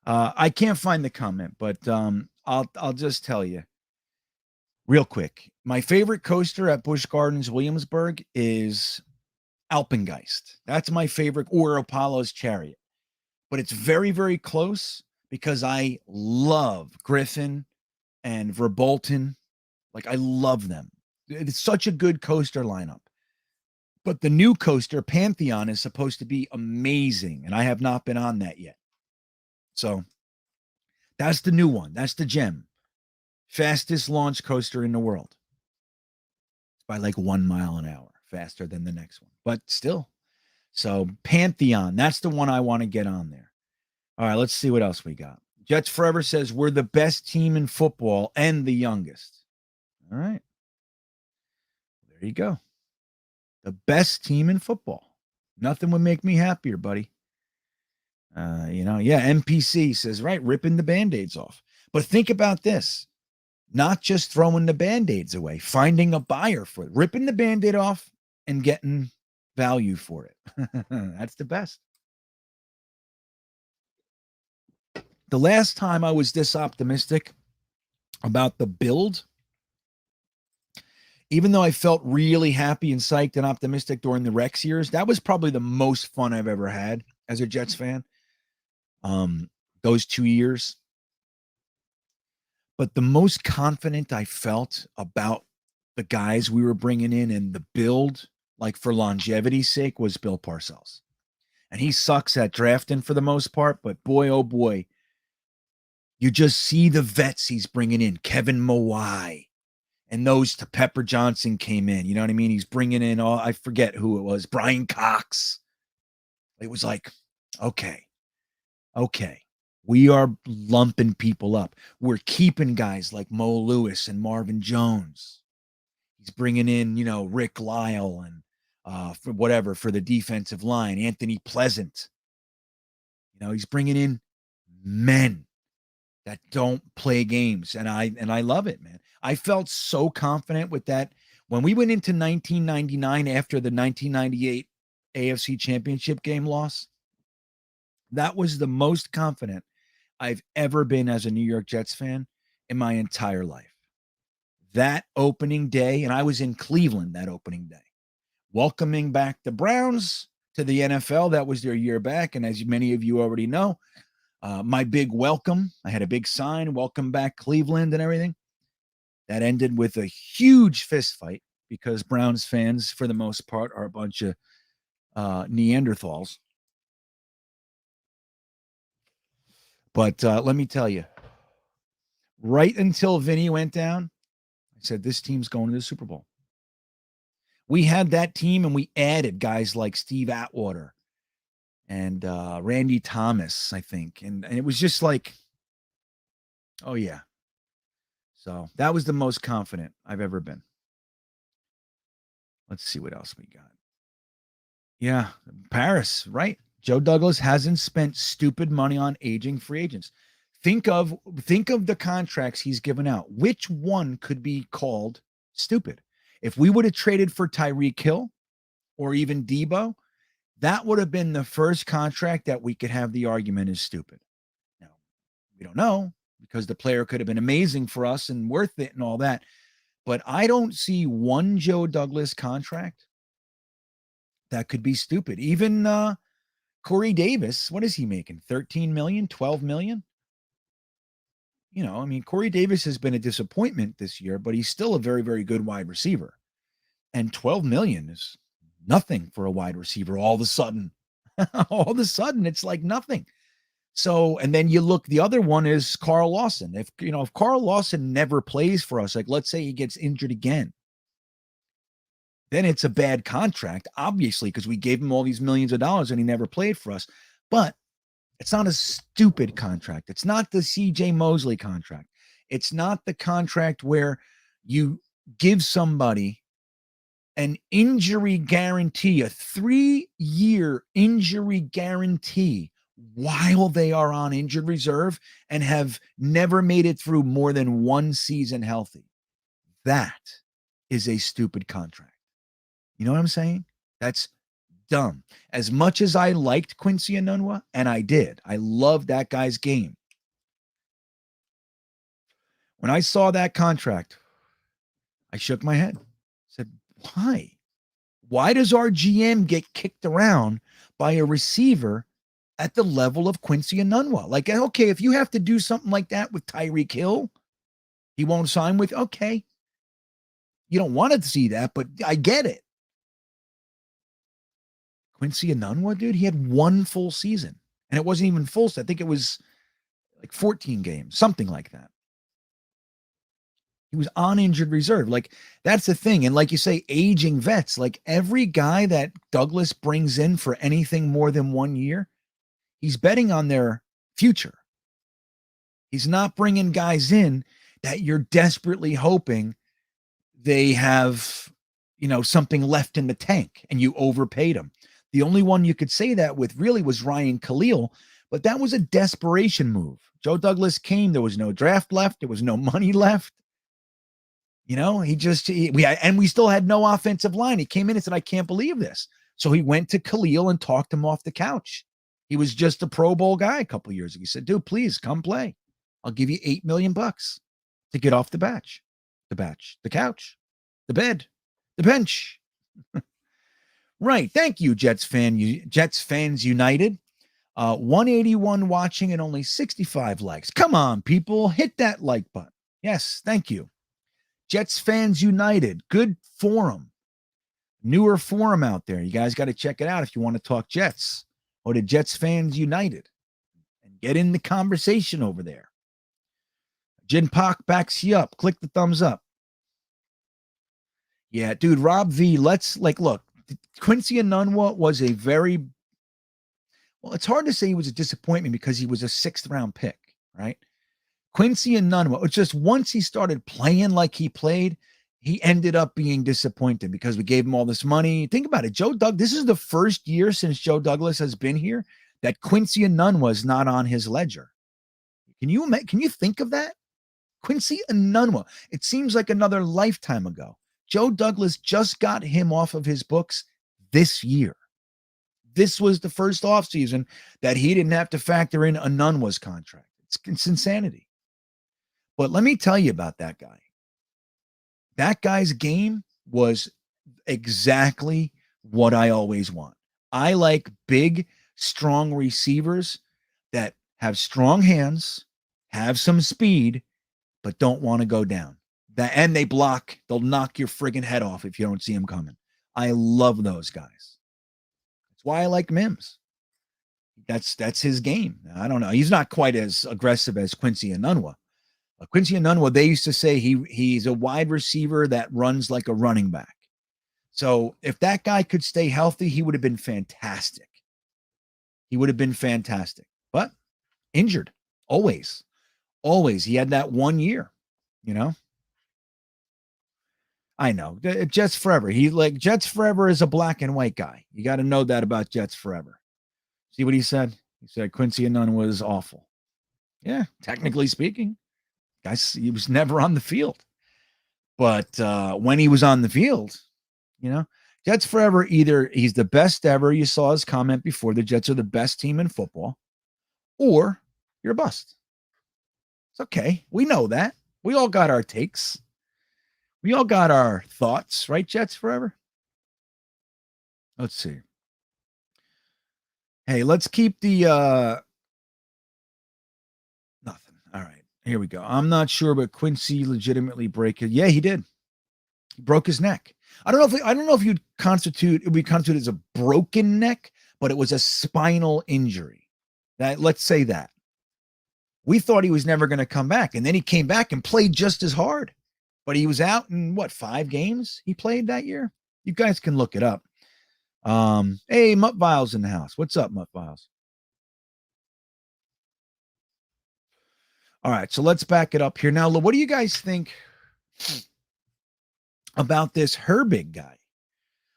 I can't find the comment, but I'll just tell you real quick. My favorite coaster at Busch Gardens, Williamsburg is Alpengeist. That's my favorite, or Apollo's Chariot. But it's very, very close because I love Griffin and Verbolten. Like, I love them. It's such a good coaster lineup. But the new coaster, Pantheon, is supposed to be amazing, and I have not been on that yet. So that's the new one. That's the gem. Fastest launch coaster in the world. By like 1 mile an hour, faster than the next one. But still. So Pantheon, that's the one I want to get on there. All right, let's see what else we got. Jets Forever says we're the best team in football and the youngest. All right. There you go. The best team in football. Nothing would make me happier, buddy. MPC says, right, ripping the Band-Aids off. But think about this. Not just throwing the Band-Aids away, finding a buyer for it, ripping the Band-Aid off and getting value for it. That's the best. The last time I was this optimistic about the build, even though I felt really happy and psyched and optimistic during the Rex years, that was probably the most fun I've ever had as a Jets fan. Those 2 years. But the most confident I felt about the guys we were bringing in and the build, like for longevity's sake, was Bill Parcells. And he sucks at drafting for the most part, but boy, oh boy, you just see the vets he's bringing in. Kevin Mawai and those to Pepper Johnson came in. You know what I mean? He's bringing in, I forget who it was, Brian Cox. It was like, okay. We are lumping people up. We're keeping guys like Mo Lewis and Marvin Jones. He's bringing in, Rick Lyle and for the defensive line, Anthony Pleasant. He's bringing in men that don't play games, and I love it, man. I felt so confident with that when we went into 1999 after the 1998 AFC Championship game loss. That was the most confident I've ever been as a New York Jets fan in my entire life. That opening day, and I was in Cleveland that opening day, welcoming back the Browns to the NFL. That was their year back, and as many of you already know, my big welcome, I had a big sign, welcome back Cleveland and everything. That ended with a huge fist fight because Browns fans, for the most part, are a bunch of Neanderthals. But let me tell you, right until Vinny went down, I said, this team's going to the Super Bowl. We had that team, and we added guys like Steve Atwater and Randy Thomas, I think. And it was just like, oh, yeah. So that was the most confident I've ever been. Let's see what else we got. Yeah, Paris, right? Joe Douglas hasn't spent stupid money on aging free agents. Think of the contracts he's given out. Which one could be called stupid? If we would have traded for Tyreek Hill or even Debo, that would have been the first contract that we could have the argument is stupid. Now, we don't know because the player could have been amazing for us and worth it and all that. But I don't see one Joe Douglas contract that could be stupid. Even Corey Davis, what is he making? 13 million, 12 million? Corey Davis has been a disappointment this year, but he's still a very, very good wide receiver. And 12 million is nothing for a wide receiver all of a sudden. All of a sudden, it's like nothing. So, and then you look, the other one is Carl Lawson. If Carl Lawson never plays for us, like let's say he gets injured again, then it's a bad contract, obviously, because we gave him all these millions of dollars and he never played for us. But it's not a stupid contract. It's not the CJ Mosley contract. It's not the contract where you give somebody an injury guarantee, a 3-year injury guarantee while they are on injured reserve and have never made it through more than one season healthy. That is a stupid contract. You know what I'm saying? That's dumb. As much as I liked Quincy Enunwa, and I did, I loved that guy's game. When I saw that contract, I shook my head. I said, why? Why does our GM get kicked around by a receiver at the level of Quincy Enunwa? Like, okay, if you have to do something like that with Tyreek Hill, he won't sign with, okay. You don't want to see that, but I get it. Quincy Enunwa, dude, he had one full season. And it wasn't even full. I think it was like 14 games, something like that. He was on injured reserve. Like, that's the thing. And like you say, aging vets, like every guy that Douglas brings in for anything more than 1 year, he's betting on their future. He's not bringing guys in that you're desperately hoping they have, something left in the tank and you overpaid them. The only one you could say that with really was Ryan Khalil, but that was a desperation move. Joe Douglas came, there was no draft left, there was no money left. We still had no offensive line. He came in and said, I can't believe this. So he went to Khalil and talked him off the couch. He was just a Pro Bowl guy a couple of years ago. He said, dude, please come play. I'll give you $8 million to get off the couch, the bed, the bench. Right. Thank you, Jets fans United. 181 watching and only 65 likes. Come on, people. Hit that like button. Yes, thank you. Jets Fans United. Good forum. Newer forum out there. You guys got to check it out if you want to talk Jets. Or to Jets Fans United. And get in the conversation over there. Jin Pak backs you up. Click the thumbs up. Yeah, dude, Rob V, look, Quincy Enunwa was a very, well, it's hard to say he was a disappointment because he was a 6th round pick, right? Quincy Enunwa, it's just once he started playing like he played, he ended up being disappointed because we gave him all this money. Think about it. This is the first year since Joe Douglas has been here that Quincy Enunwa is not on his ledger. Can you think of that? Quincy Enunwa. It seems like another lifetime ago. Joe Douglas just got him off of his books this year. This was the first offseason that he didn't have to factor in Enunwa's contract. It's insanity. But let me tell you about that guy. That guy's game was exactly what I always want. I like big, strong receivers that have strong hands, have some speed, but don't want to go down. And they block. They'll knock your friggin' head off if you don't see them coming. I love those guys. That's why I like Mims. That's his game. I don't know. He's not quite as aggressive as Quincy Enunwa. Quincy Enunwa, they used to say he's a wide receiver that runs like a running back. So if that guy could stay healthy, he would have been fantastic. But injured. Always. He had that 1 year, I know. Jets Forever. Jets Forever is a black and white guy. You got to know that about Jets Forever. See what he said? He said Quincy Enunwa was awful. Yeah, technically speaking. Guys, he was never on the field. But when he was on the field, Jets Forever, either he's the best ever. You saw his comment before. The Jets are the best team in football. Or you're a bust. It's okay. We know that. We all got our takes. We all got our thoughts, right, Jets Forever? Let's see. Hey, let's keep the nothing. All right, here we go. I'm not sure, but Quincy legitimately break it. Yeah, he did. He broke his neck. I don't know if it would constitute as a broken neck, but it was a spinal injury. Let's say that. We thought he was never going to come back, and then he came back and played just as hard. But he was out in 5 games he played that year? You guys can look it up. Hey, Mutt Viles in the house. What's up, Mutt Viles? All right, so let's back it up here. Now, what do you guys think about this Herbig guy?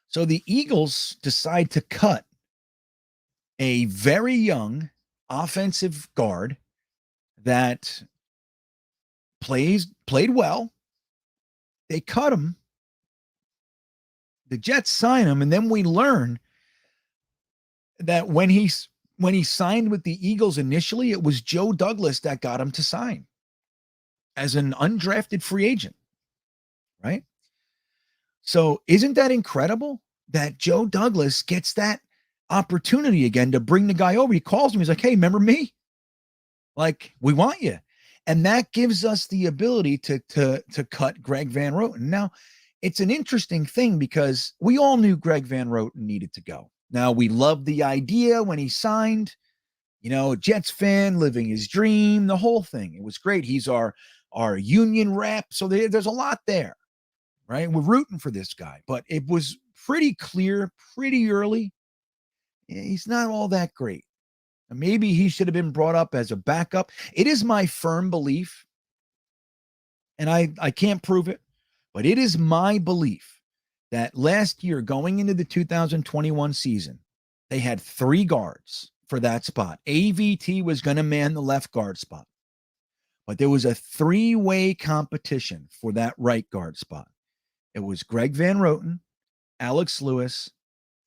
So the Eagles decide to cut a very young offensive guard that played well. They cut him. The Jets sign him, and then we learn that when he signed with the Eagles initially, it was Joe Douglas that got him to sign as an undrafted free agent, right? So isn't that incredible that Joe Douglas gets that opportunity again to bring the guy over? He calls him. He's like, hey, remember me? Like, we want you. And that gives us the ability to cut Greg Van Roten. Now, it's an interesting thing because we all knew Greg Van Roten needed to go. Now, we loved the idea when he signed, Jets fan, living his dream, the whole thing. It was great. He's our union rep. So there's a lot there, right? We're rooting for this guy. But it was pretty clear, pretty early. He's not all that great. Maybe he should have been brought up as a backup. It is my firm belief, and I can't prove it, but it is my belief that last year, going into the 2021 season, they had 3 guards for that spot. AVT was going to man the left guard spot, but there was a 3-way competition for that right guard spot. It was Greg Van Roten, Alex Lewis,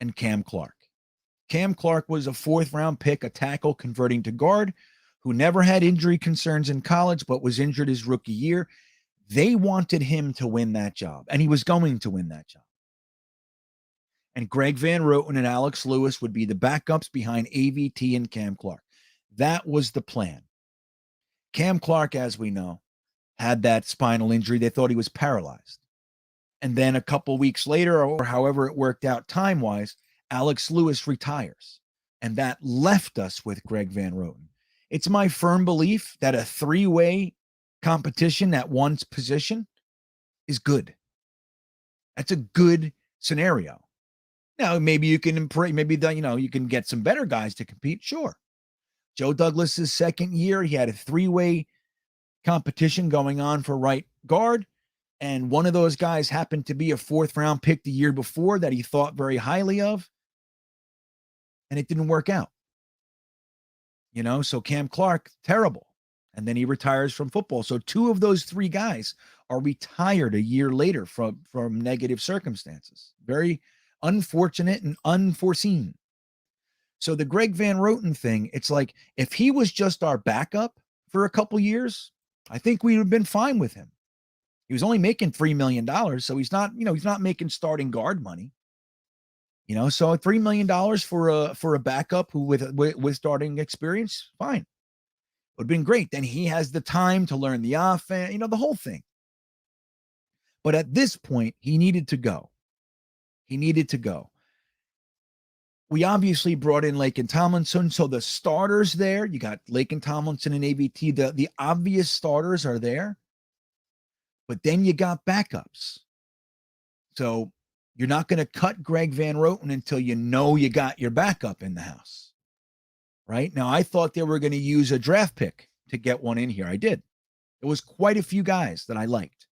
and Cam Clark. Cam Clark was a 4th-round pick, a tackle converting to guard, who never had injury concerns in college, but was injured his rookie year. They wanted him to win that job, and he was going to win that job. And Greg Van Roten and Alex Lewis would be the backups behind AVT and Cam Clark. That was the plan. Cam Clark, as we know, had that spinal injury. They thought he was paralyzed. And then a couple weeks later, or however it worked out time-wise, Alex Lewis retires. And that left us with Greg Van Roten. It's my firm belief that a 3-way competition at one's position is good. That's a good scenario. Now, maybe you can improve, maybe you can get some better guys to compete. Sure. Joe Douglas's second year, he had a 3-way competition going on for right guard. And one of those guys happened to be a 4th-round pick the year before that he thought very highly of. And it didn't work out. So Cam Clark, terrible. And then he retires from football. So 2 of those 3 guys are retired a year later from negative circumstances. Very unfortunate and unforeseen. So the Greg Van Roten thing, it's like, if he was just our backup for a couple years, I think we would have been fine with him. He was only making $3 million. So he's not making starting guard money. So $3 million for a backup who with starting experience, fine. It would have been great. Then he has the time to learn the offense, the whole thing. But at this point, he needed to go. We obviously brought in Laken Tomlinson. So the starters there, you got Laken Tomlinson and AVT. The obvious starters are there. But then you got backups. So you're not going to cut Greg Van Roten until you know you got your backup in the house. Right? Now, I thought they were going to use a draft pick to get one in here. I did. It was quite a few guys that I liked.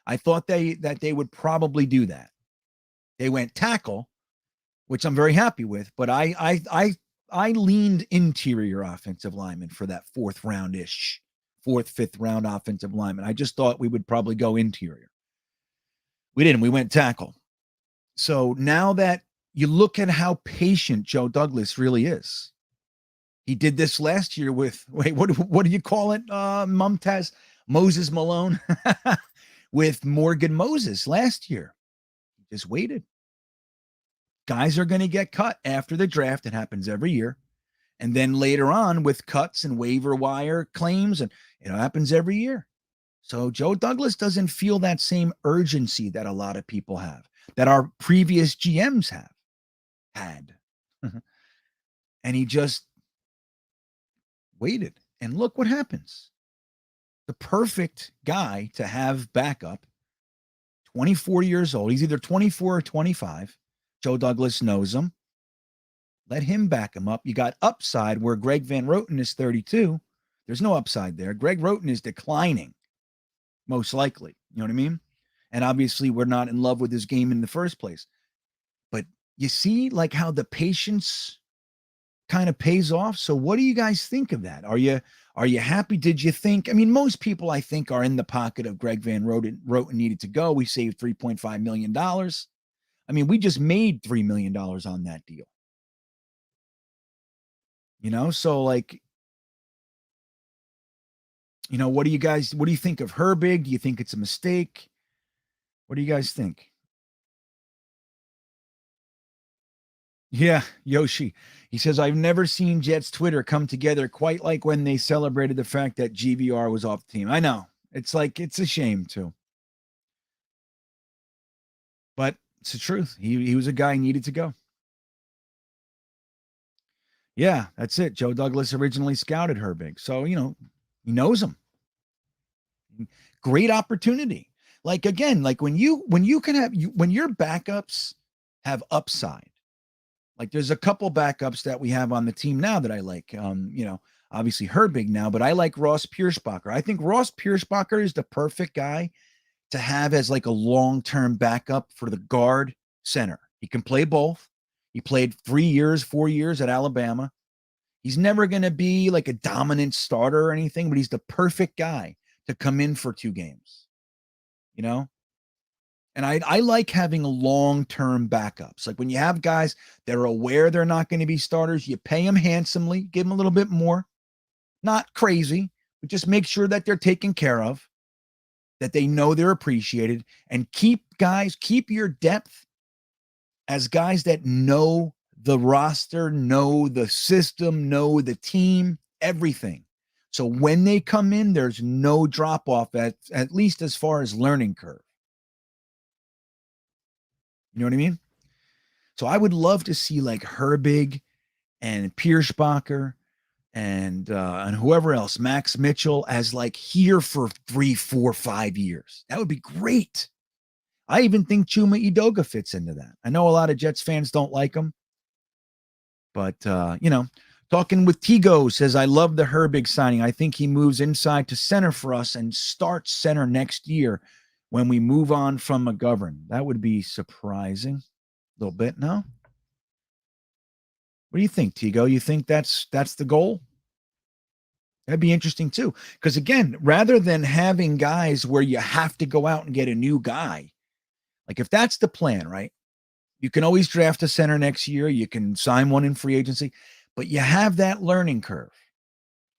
I thought that they would probably do that. They went tackle, which I'm very happy with, but I leaned interior offensive lineman for that 4th round-ish, 4th, 5th round offensive lineman. I just thought we would probably go interior. We didn't. We went tackle. So now that you look at how patient Joe Douglas really is, he did this last year with, what do you call it, Mumtaz? Moses Malone with Morgan Moses last year. He just waited. Guys are going to get cut after the draft. It happens every year. And then later on with cuts and waiver wire claims, and it happens every year. So Joe Douglas doesn't feel that same urgency that a lot of people have, that our previous GMs have had. And he just waited. And look what happens. The perfect guy to have backup, 24 years old. He's either 24 or 25. Joe Douglas knows him. Let him back him up. You got upside where Greg Van Roten is 32. There's no upside there. Greg Roten is declining, most likely. You know what I mean? And obviously, we're not in love with his game in the first place. But you see, like, how the patience kind of pays off. So what do you guys think of that? Are you happy? Did you think? I mean, most people, I think, are in the pocket of Greg Van Roten needed to go. We saved $3.5 million. I mean, we just made $3 million on that deal. So like, what do you think of Herbig? Do you think it's a mistake? What do you guys think? Yeah, Yoshi. He says, I've never seen Jets Twitter come together quite like when they celebrated the fact that GVR was off the team. I know. It's like, it's a shame too. But it's the truth. He was a guy who needed to go. Yeah, that's it. Joe Douglas originally scouted Herbig. So, he knows him. Great opportunity. Like, again, like when your backups have upside, Like there's a couple backups that we have on the team now that I like. Obviously Herbig now, but I like Ross Pierschbacher. I think Ross Pierschbacher is the perfect guy to have as like a long-term backup for the guard center. He can play both. He played 3 years, 4 years at Alabama. He's never going to be like a dominant starter or anything, but he's the perfect guy to come in for 2 games, you know? And I like having long-term backups. Like when you have guys that are aware they're not going to be starters, you pay them handsomely, give them a little bit more. Not crazy, but just make sure that they're taken care of, that they know they're appreciated, and keep your depth as guys that know the roster, know the system, know the team, everything. So when they come in, there's no drop off at least as far as learning curve. You know what I mean? So I would love to see like Herbig and Pierschbacher and whoever else, Max Mitchell, as like here for 3, 4, 5 years. That would be great. I even think Chuma Edoga fits into that. I know a lot of Jets fans don't like him, but talking with Tigo says, I love the Herbig signing. I think he moves inside to center for us and starts center next year when we move on from McGovern. That would be surprising. A little bit, no? What do you think, Tigo? You think that's the goal? That'd be interesting too. Because again, rather than having guys where you have to go out and get a new guy, like if that's the plan, right? You can always draft a center next year. You can sign one in free agency, but you have that learning curve.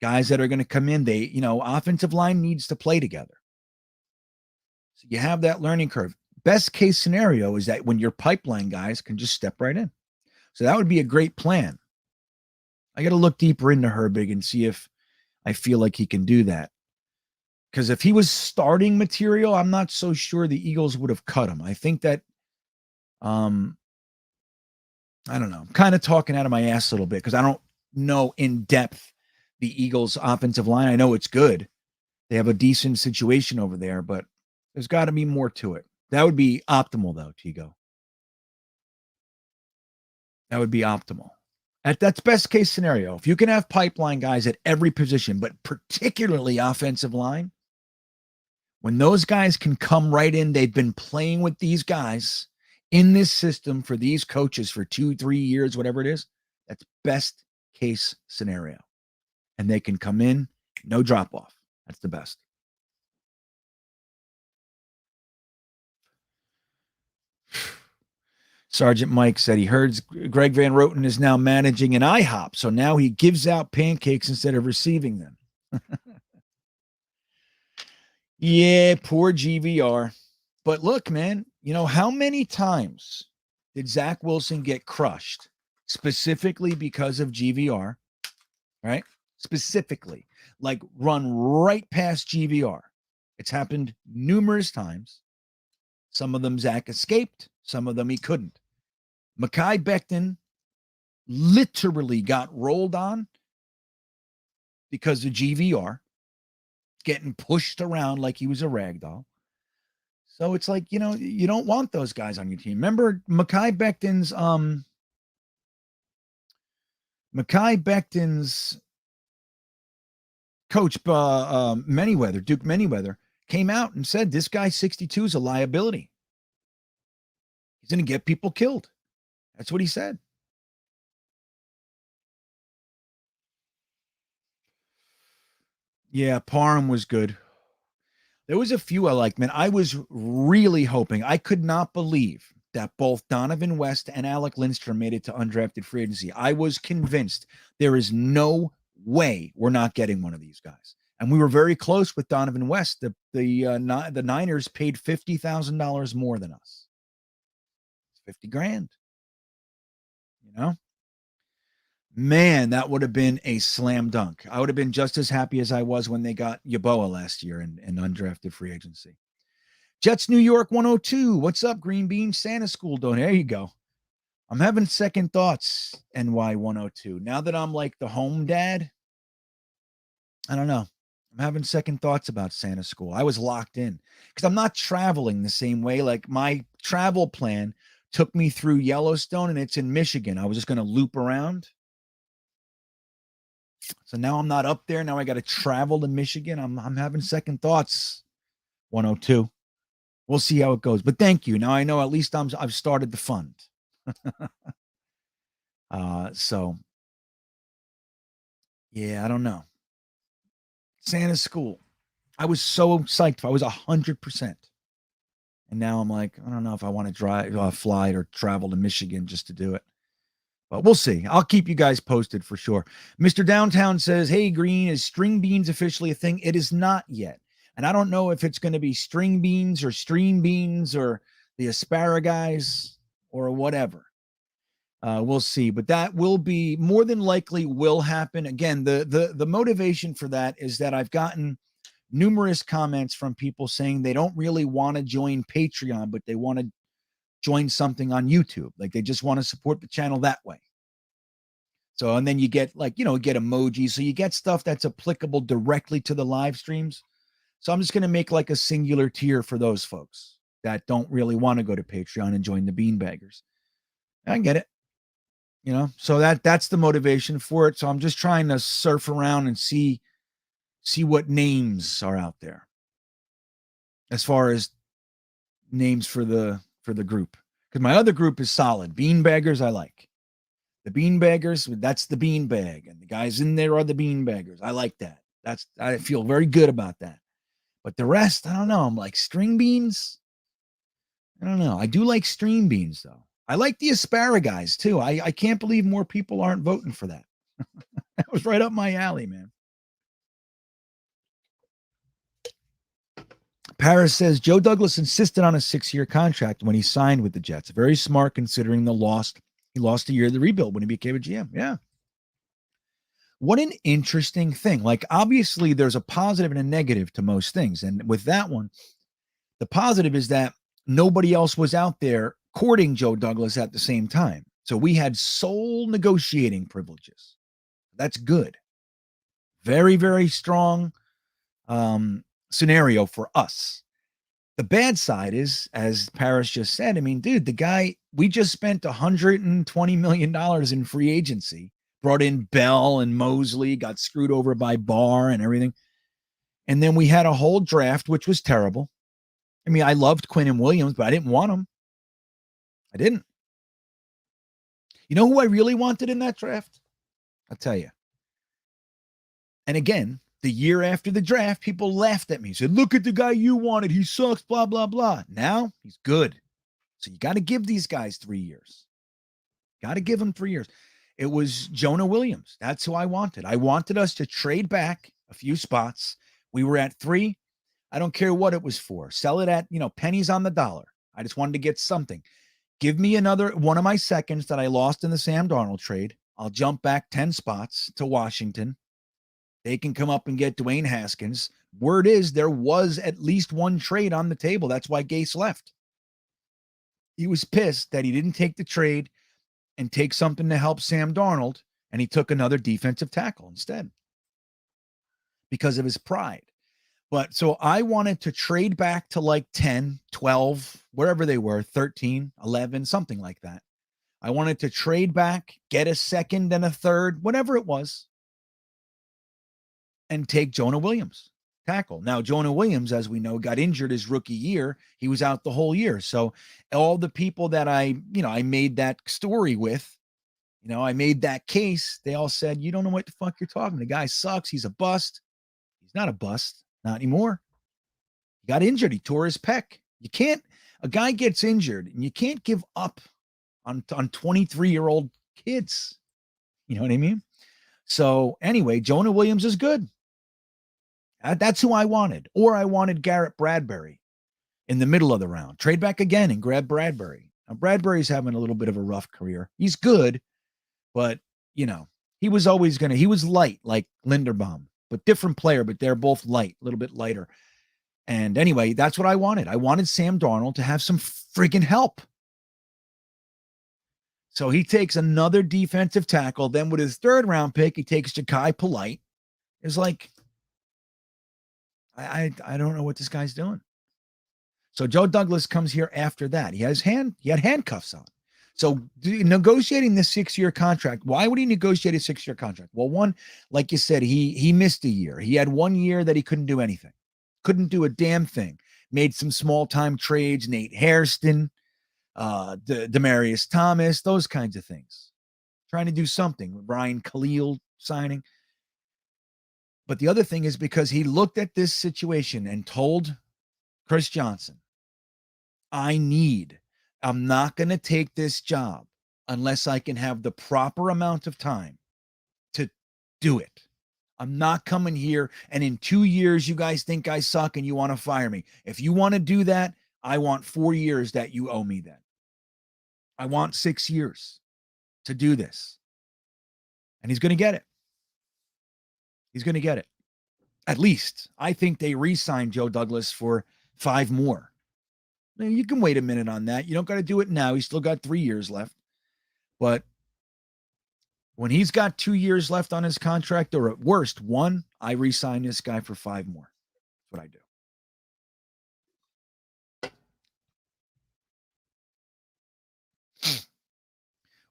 Guys that are going to come in, offensive line needs to play together. So you have that learning curve. Best case scenario is that when your pipeline guys can just step right in. So that would be a great plan. I got to look deeper into Herbig and see if I feel like he can do that. Because if he was starting material, I'm not so sure the Eagles would have cut him. I think that, I don't know. I'm kind of talking out of my ass a little bit because I don't know in depth the Eagles' offensive line. I know it's good. They have a decent situation over there, but there's got to be more to it. That would be optimal, though, Tigo. That would be optimal. That's best case scenario. If you can have pipeline guys at every position, but particularly offensive line, when those guys can come right in, they've been playing with these guys in this system for these coaches for 2, 3 years, whatever it is, that's best case scenario. And they can come in, no drop off. That's the best. Sergeant Mike said he heard Greg Van Roten is now managing an IHOP, so now he gives out pancakes instead of receiving them. Yeah, poor GVR. But look, man, how many times did Zach Wilson get crushed specifically because of GVR, right? Specifically, like run right past GVR. It's happened numerous times. Some of them Zach escaped. Some of them he couldn't. Mekhi Becton literally got rolled on because of GVR, getting pushed around like he was a rag doll. So it's like, you don't want those guys on your team. Remember Mekhi Becton's coach, Duke Manyweather, came out and said, this guy 62 is a liability. He's going to get people killed. That's what he said. Yeah, Parham was good. There was a few I liked, man. I was really hoping. I could not believe that both Donovan West and Alec Lindstrom made it to undrafted free agency. I was convinced there is no way we're not getting one of these guys. And we were very close with Donovan West. The Niners paid $50,000 more than us. It's $50,000. Man, that would have been a slam dunk. I would have been just as happy as I was when they got Yeboah last year in undrafted free agency. Jets New York 102. What's up, GreenBean? Santa School donate. There you go. I'm having second thoughts, NY 102. Now that I'm like the home dad, I don't know. I'm having second thoughts about Santa School. I was locked in because I'm not traveling the same way. Like my travel plan took me through Yellowstone, and it's in Michigan. I was just going to loop around. So now I'm not up there. Now I got to travel to Michigan. I'm having second thoughts. 102. We'll see how it goes. But thank you. Now I know at least I've started the fund. So yeah, I don't know. Santa's school. I was so psyched. I was 100%. And now I'm like, I don't know if I want to drive, fly or travel to Michigan just to do it. But we'll see. I'll keep you guys posted for sure. Mr. Downtown says, hey, Green, is string beans officially a thing? It is not yet. And I don't know if it's going to be string beans or stream beans or the asparagus or whatever. We'll see. But that will be more than likely will happen. Again, the motivation for that is that I've gotten numerous comments from people saying they don't really want to join Patreon, but they want to join something on YouTube. Like they just want to support the channel that way. So, and then you get get emojis. So you get stuff that's applicable directly to the live streams. So I'm just going to make like a singular tier for those folks that don't really want to go to Patreon and join the beanbaggers. I get it. So that's the motivation for it. So I'm just trying to surf around and see what names are out there as far as names for the group. Because my other group is solid. Beanbaggers, I like. The beanbaggers, that's the beanbag. And the guys in there are the beanbaggers. I like that. I feel very good about that. But the rest, I don't know. I'm like string beans. I don't know. I do like string beans, though. I like the asparagus, too. I can't believe more people aren't voting for that. That was right up my alley, man. Paris says, Joe Douglas insisted on a 6-year contract when he signed with the Jets. Very smart considering he lost a year of the rebuild when he became a GM. Yeah. What an interesting thing. Like, obviously, there's a positive and a negative to most things. And with that one, the positive is that nobody else was out there courting Joe Douglas at the same time. So we had sole negotiating privileges. That's good. Very, very strong scenario for us. The bad side is, as Paris just said, I mean, dude, the guy, we just spent $120 million in free agency, brought in Bell and Mosley, got screwed over by Barr and everything. And then we had a whole draft, which was terrible. I mean, I loved Quinn and Williams, but I didn't want them. I didn't. You know who I really wanted in that draft? I'll tell you. And again, the year after the draft, people laughed at me. Said, look at the guy you wanted. He sucks, blah, blah, blah. Now he's good. So you got to give these guys 3 years. Got to give them 3 years. It was Jonah Williams. That's who I wanted. I wanted us to trade back a few spots. We were at 3. I don't care what it was for. Sell it at, pennies on the dollar. I just wanted to get something. Give me another one of my seconds that I lost in the Sam Darnold trade. I'll jump back 10 spots to Washington. They can come up and get Dwayne Haskins. Word is there was at least one trade on the table. That's why Gase left. He was pissed that he didn't take the trade and take something to help Sam Darnold, and he took another defensive tackle instead because of his pride. But so I wanted to trade back to like 10, 12, wherever they were, 13, 11, something like that. I wanted to trade back, get a second and a third, whatever it was, and take Jonah Williams, tackle. Now, Jonah Williams, as we know, got injured his rookie year. He was out the whole year. So all the people that I made that story with, I made that case, they all said, you don't know what the fuck you're talking. The guy sucks. He's a bust. He's not a bust. Not anymore. He got injured. He tore his pec. A guy gets injured and you can't give up on 23-year-old kids. You know what I mean? So anyway, Jonah Williams is good. That's who I wanted. Or I wanted Garrett Bradbury in the middle of the round. Trade back again and grab Bradbury. Now, Bradbury's having a little bit of a rough career. He's good, but, he was he was light like Linderbaum, but different player, but they're both light, a little bit lighter. And anyway, that's what I wanted. I wanted Sam Darnold to have some friggin' help. So he takes another defensive tackle. Then with his 3rd round pick, he takes Ja'Kai Polite. It's like, I don't know what this guy's doing. So Joe Douglas comes here after that. He had handcuffs on. So negotiating this 6-year contract, why would he negotiate a 6-year contract? Well, one, like you said, he missed a year. He had 1 year that he couldn't do anything. Couldn't do a damn thing. Made some small-time trades, Nate Hairston, Demarius Thomas, those kinds of things. Trying to do something with Ryan Khalil signing. But the other thing is because he looked at this situation and told Chris Johnson, I'm not going to take this job unless I can have the proper amount of time to do it. I'm not coming here and in 2 years you guys think I suck and you want to fire me. If you want to do that, I want 4 years that you owe me then. I want 6 years to do this. And he's going to get it. He's going to get it. At least. I think they re-signed Joe Douglas for 5 more. Now, you can wait a minute on that. You don't got to do it now. He's still got 3 years left. But when he's got 2 years left on his contract, or at worst 1, I re-sign this guy for 5 more. That's what I do.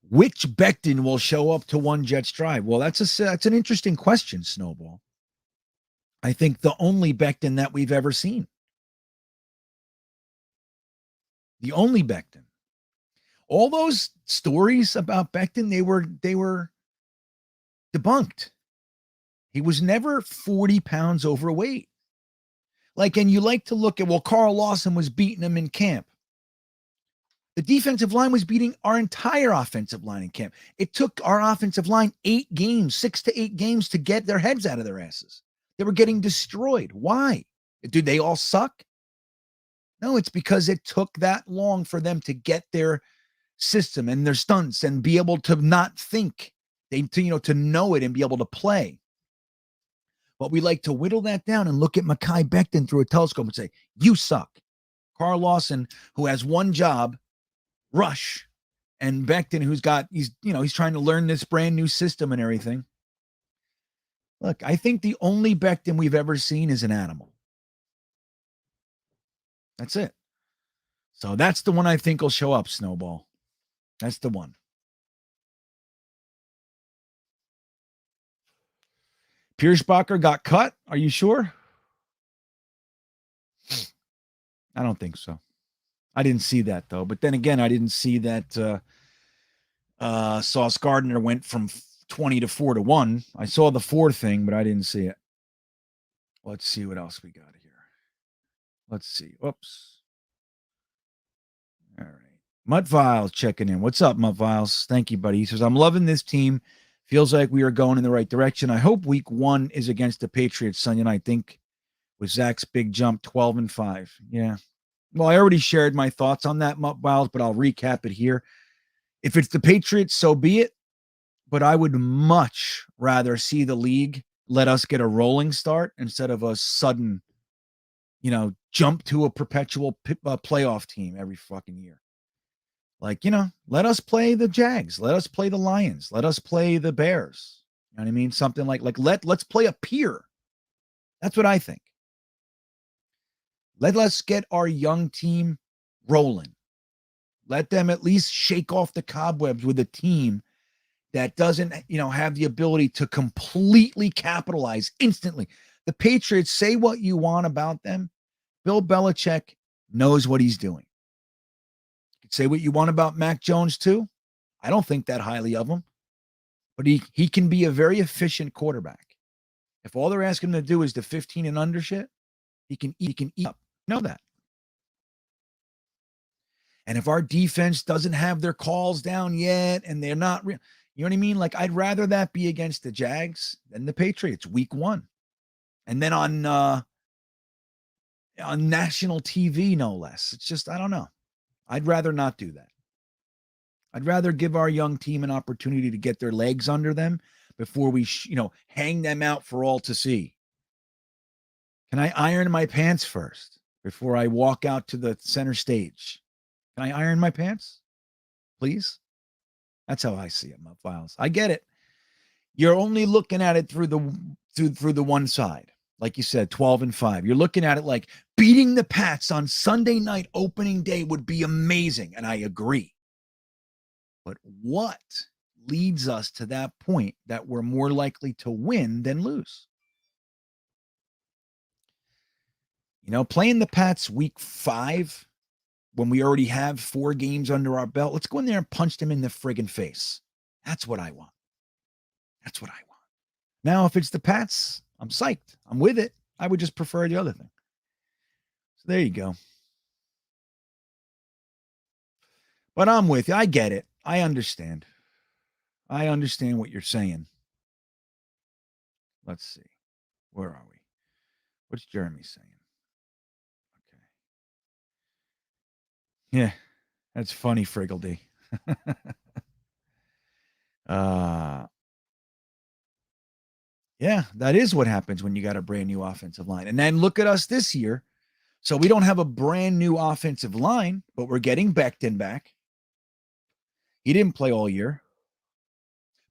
Which Becton will show up to one Jets drive? Well, that's an interesting question, Snowball. I think the only Becton that we've ever seen. The only Becton. All those stories about Becton, they were debunked. He was never 40 pounds overweight. And you like to look at, well, Carl Lawson was beating him in camp. The defensive line was beating our entire offensive line in camp. It took our offensive line 6 to 8 games to get their heads out of their asses. They were getting destroyed. Why? Did they all suck? No, it's because it took that long for them to get their system and their stunts and be able to not think, to know it and be able to play. But we like to whittle that down and look at Mekhi Becton through a telescope and say, you suck. Carl Lawson, who has one job, rush, and Becton, he's trying to learn this brand new system and everything. Look, I think the only Becton we've ever seen is an animal. That's it. So that's the one I think will show up, Snowball. That's the one. Pierschbacher got cut. Are you sure? I don't think so. I didn't see that, though. But then again, I didn't see that Sauce Gardner went from 20 to 4 to 1. I saw the 4 thing, but I didn't see it. Let's see what else we got here. Let's see. Oops. All right. Mutt Viles checking in. What's up, Mutt Viles? Thank you, buddy. He says, I'm loving this team. Feels like we are going in the right direction. I hope week 1 is against the Patriots Sunday night. I think with Zach's big jump, 12-5. Yeah. Well, I already shared my thoughts on that, Mutt Viles, but I'll recap it here. If it's the Patriots, so be it. But I would much rather see the league let us get a rolling start instead of a sudden, jump to a perpetual playoff team every fucking year. Let us play the Jags. Let us play the Lions. Let us play the Bears. You know what I mean? Something like let's play a peer. That's what I think. Let us get our young team rolling. Let them at least shake off the cobwebs with a team that doesn't, have the ability to completely capitalize instantly. The Patriots, say what you want about them. Bill Belichick knows what he's doing. You can say what you want about Mac Jones too. I don't think that highly of him, but he can be a very efficient quarterback. If all they're asking him to do is the 15 and under shit, he can eat up. Know that. And if our defense doesn't have their calls down yet and they're not real, you know what I mean? I'd rather that be against the Jags than the Patriots week 1. And then on national TV, no less. It's just, I don't know. I'd rather not do that. I'd rather give our young team an opportunity to get their legs under them before we, hang them out for all to see. Can I iron my pants first before I walk out to the center stage? Can I iron my pants? Please? That's how I see it, Mutt Viles. I get it. You're only looking at it through the one side. Like you said, 12-5. You're looking at it like beating the Pats on Sunday night opening day would be amazing. And I agree. But what leads us to that point that we're more likely to win than lose? Playing the Pats week 5 when we already have 4 games under our belt, let's go in there and punch them in the friggin' face. That's what I want. That's what I want. Now, if it's the Pats, I'm psyched. I'm with it. I would just prefer the other thing. So there you go. But I'm with you. I get it. I understand. I understand what you're saying. Let's see. Where are we? What's Jeremy saying? Okay. Yeah, that's funny, Friggledy. Yeah, that is what happens when you got a brand new offensive line. And then look at us this year. So we don't have a brand new offensive line, but we're getting Becton back. He didn't play all year.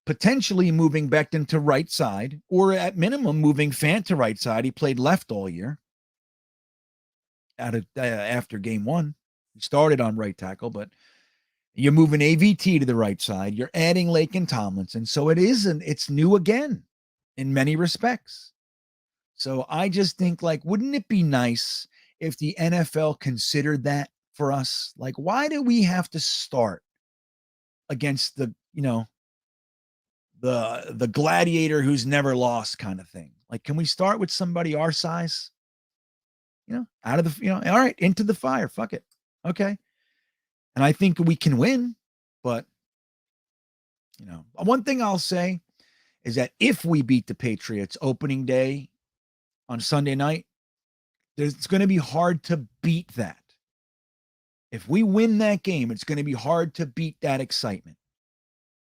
Potentially moving Becton to right side, or at minimum moving Fant to right side. He played left all year. After game 1, he started on right tackle, but you're moving AVT to the right side. You're adding Lake and Tomlinson, so it's new again in many respects. So I just think, like, wouldn't it be nice if the NFL considered that for us? Like, why do we have to start against the gladiator who's never lost kind of thing? Like, can we start with somebody our size? Out of the, all right, into the fire. Fuck it. Okay. And I think we can win, but one thing I'll say is that if we beat the Patriots opening day on Sunday night, it's going to be hard to beat that. If we win that game, it's going to be hard to beat that excitement.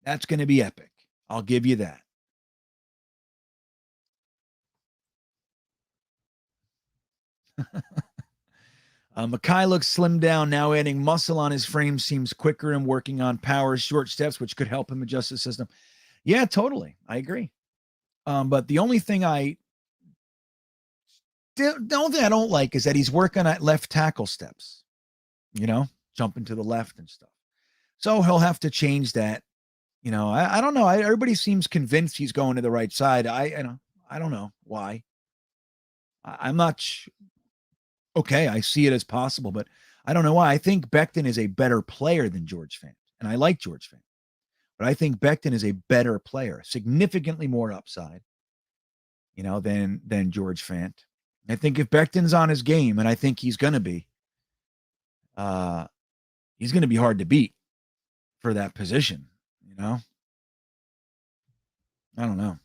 That's going to be epic. I'll give you that. Makai looks slimmed down, now adding muscle on his frame seems quicker and working on power, short steps, which could help him adjust the system. Yeah, totally. I agree. But the only thing I don't like is that he's working at left tackle steps, jumping to the left and stuff. So he'll have to change that. I don't know. Everybody seems convinced he's going to the right side. I don't know why. I'm not okay, I see it as possible, but I don't know why. I think Becton is a better player than George Fant, and I like George Fant, but I think Becton is a better player, significantly more upside, than George Fant. I think if Becton's on his game, and I think he's going to be hard to beat for that position. I don't know.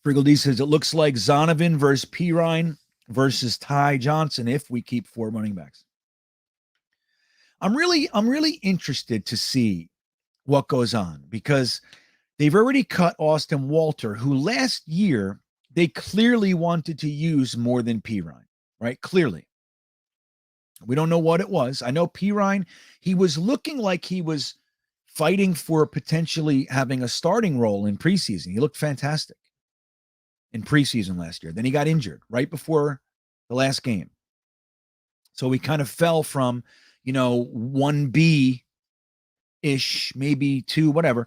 Friggledy says it looks like Zonovan versus Pirine versus Ty Johnson if we keep 4 running backs. I'm really interested to see what goes on because they've already cut Austin Walter, who last year they clearly wanted to use more than Pirine, right? Clearly. We don't know what it was. I know Pirine, he was looking like he was fighting for potentially having a starting role in preseason. He looked fantastic in preseason last year. Then he got injured right before the last game. So we kind of fell from, 1B-ish, maybe 2, whatever,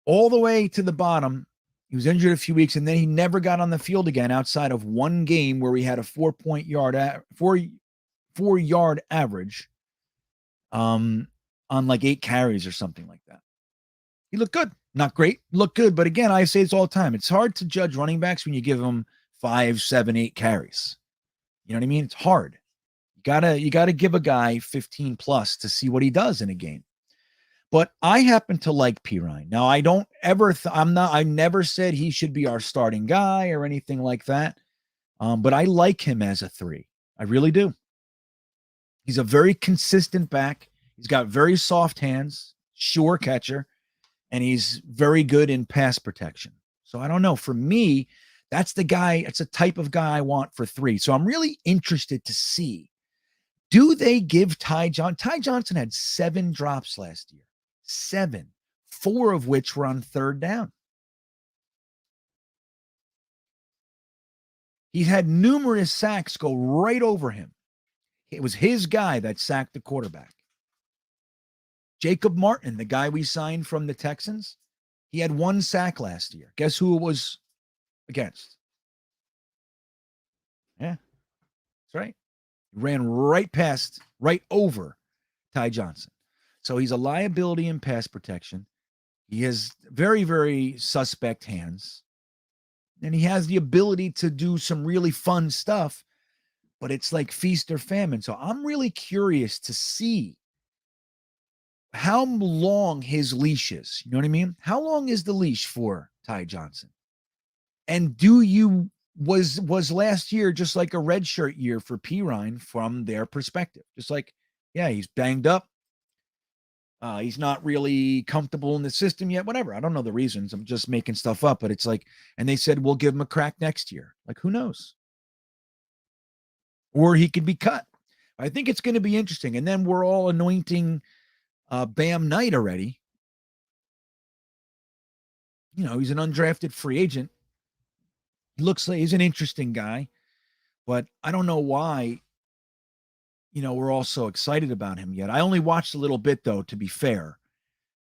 all the way to the bottom. He was injured a few weeks, and then he never got on the field again outside of one game where we had a 4-yard average on like 8 carries or something like that. He looked good. Not great, looked good. But again, I say this all the time. It's hard to judge running backs when you give them 5, 7, 8 carries. You know what I mean? It's hard. You gotta give a guy 15 plus to see what he does in a game. But I happen to like Pirine. Now, I don't ever, I never said he should be our starting guy or anything like that. But I like him as a 3. I really do. He's a very consistent back. He's got very soft hands, sure catcher, and he's very good in pass protection. So I don't know. For me, that's the guy, it's a type of guy I want for 3. So I'm really interested to see, do they give Ty Johnson had 7 drops last year. 7, 4 of which were on 3rd down. He had numerous sacks go right over him. It was his guy that sacked the quarterback. Jacob Martin, the guy we signed from the Texans, he had 1 sack last year. Guess who it was against? Yeah, that's right. He ran right over Ty Johnson. So he's a liability in pass protection. He has very, very suspect hands. And he has the ability to do some really fun stuff, but it's like feast or famine. So I'm really curious to see how long his leash is. You know what I mean? How long is the leash for Ty Johnson? And was last year just like a redshirt year for Pirine from their perspective? Just like, yeah, he's banged up. He's not really comfortable in the system yet, whatever. I don't know the reasons. I'm just making stuff up, but it's like, and they said, we'll give him a crack next year. Like, who knows? Or he could be cut. I think it's going to be interesting. And then we're all anointing Bam Knight already. You know, he's an undrafted free agent. He looks like he's an interesting guy, but I don't know why, we're all so excited about him yet. I only watched a little bit though, to be fair.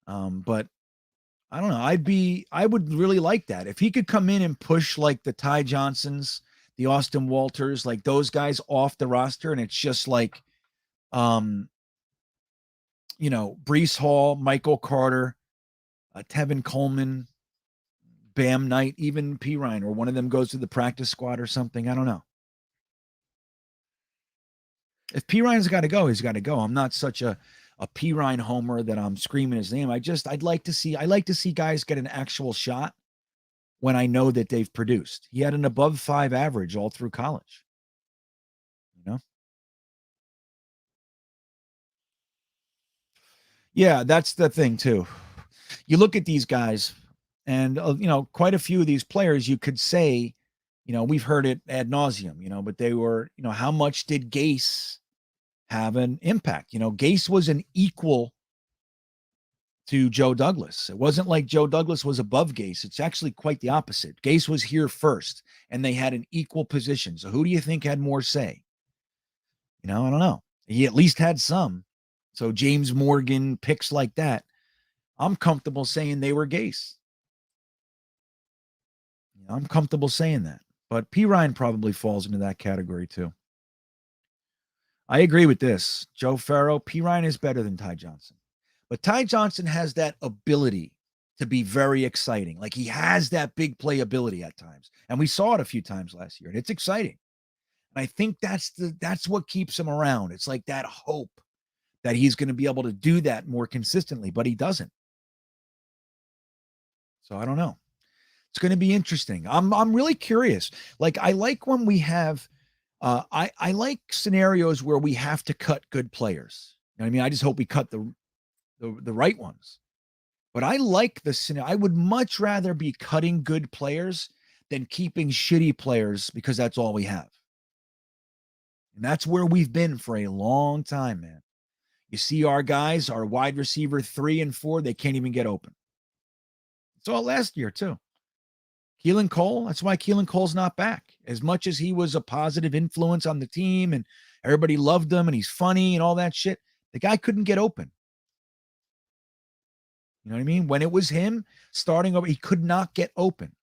But I don't know. I would really like that. If he could come in and push like the Ty Johnsons, the Austin Walters, like those guys off the roster. And it's just like, Brees Hall, Michael Carter, Tevin Coleman, Bam Knight, even Pirine, or one of them goes to the practice squad or something. I don't know. If Pirine's got to go, he's got to go. I'm not such a Pirine homer that I'm screaming his name. I like to see guys get an actual shot when I know that they've produced. He had an above 5 average all through college. Yeah, that's the thing too. You look at these guys and, quite a few of these players, you could say, we've heard it ad nauseum, but they were, how much did Gase have an impact? Gase was an equal to Joe Douglas. It wasn't like Joe Douglas was above Gase. It's actually quite the opposite. Gase was here first and they had an equal position. So who do you think had more say? I don't know. He at least had some. So James Morgan, picks like that. I'm comfortable saying they were Gase. I'm comfortable saying that. But Pirine probably falls into that category too. I agree with this. Joe Farrow, Pirine is better than Ty Johnson. But Ty Johnson has that ability to be very exciting. Like he has that big play ability at times. And we saw it a few times last year. And it's exciting. And I think that's what keeps him around. It's like that hope that he's going to be able to do that more consistently, but he doesn't. So I don't know. It's going to be interesting. I'm really curious. Like I like when we have I like scenarios where we have to cut good players. You know what I mean? I just hope we cut the right ones. But I like the scenario. I would much rather be cutting good players than keeping shitty players because that's all we have. And that's where we've been for a long time, man. You see our guys, our wide receiver 3 and 4, they can't even get open. Saw it last year too. Keelan Cole, that's why Keelan Cole's not back. As much as he was a positive influence on the team and everybody loved him and he's funny and all that shit, the guy couldn't get open. You know what I mean? When it was him starting over, he could not get open.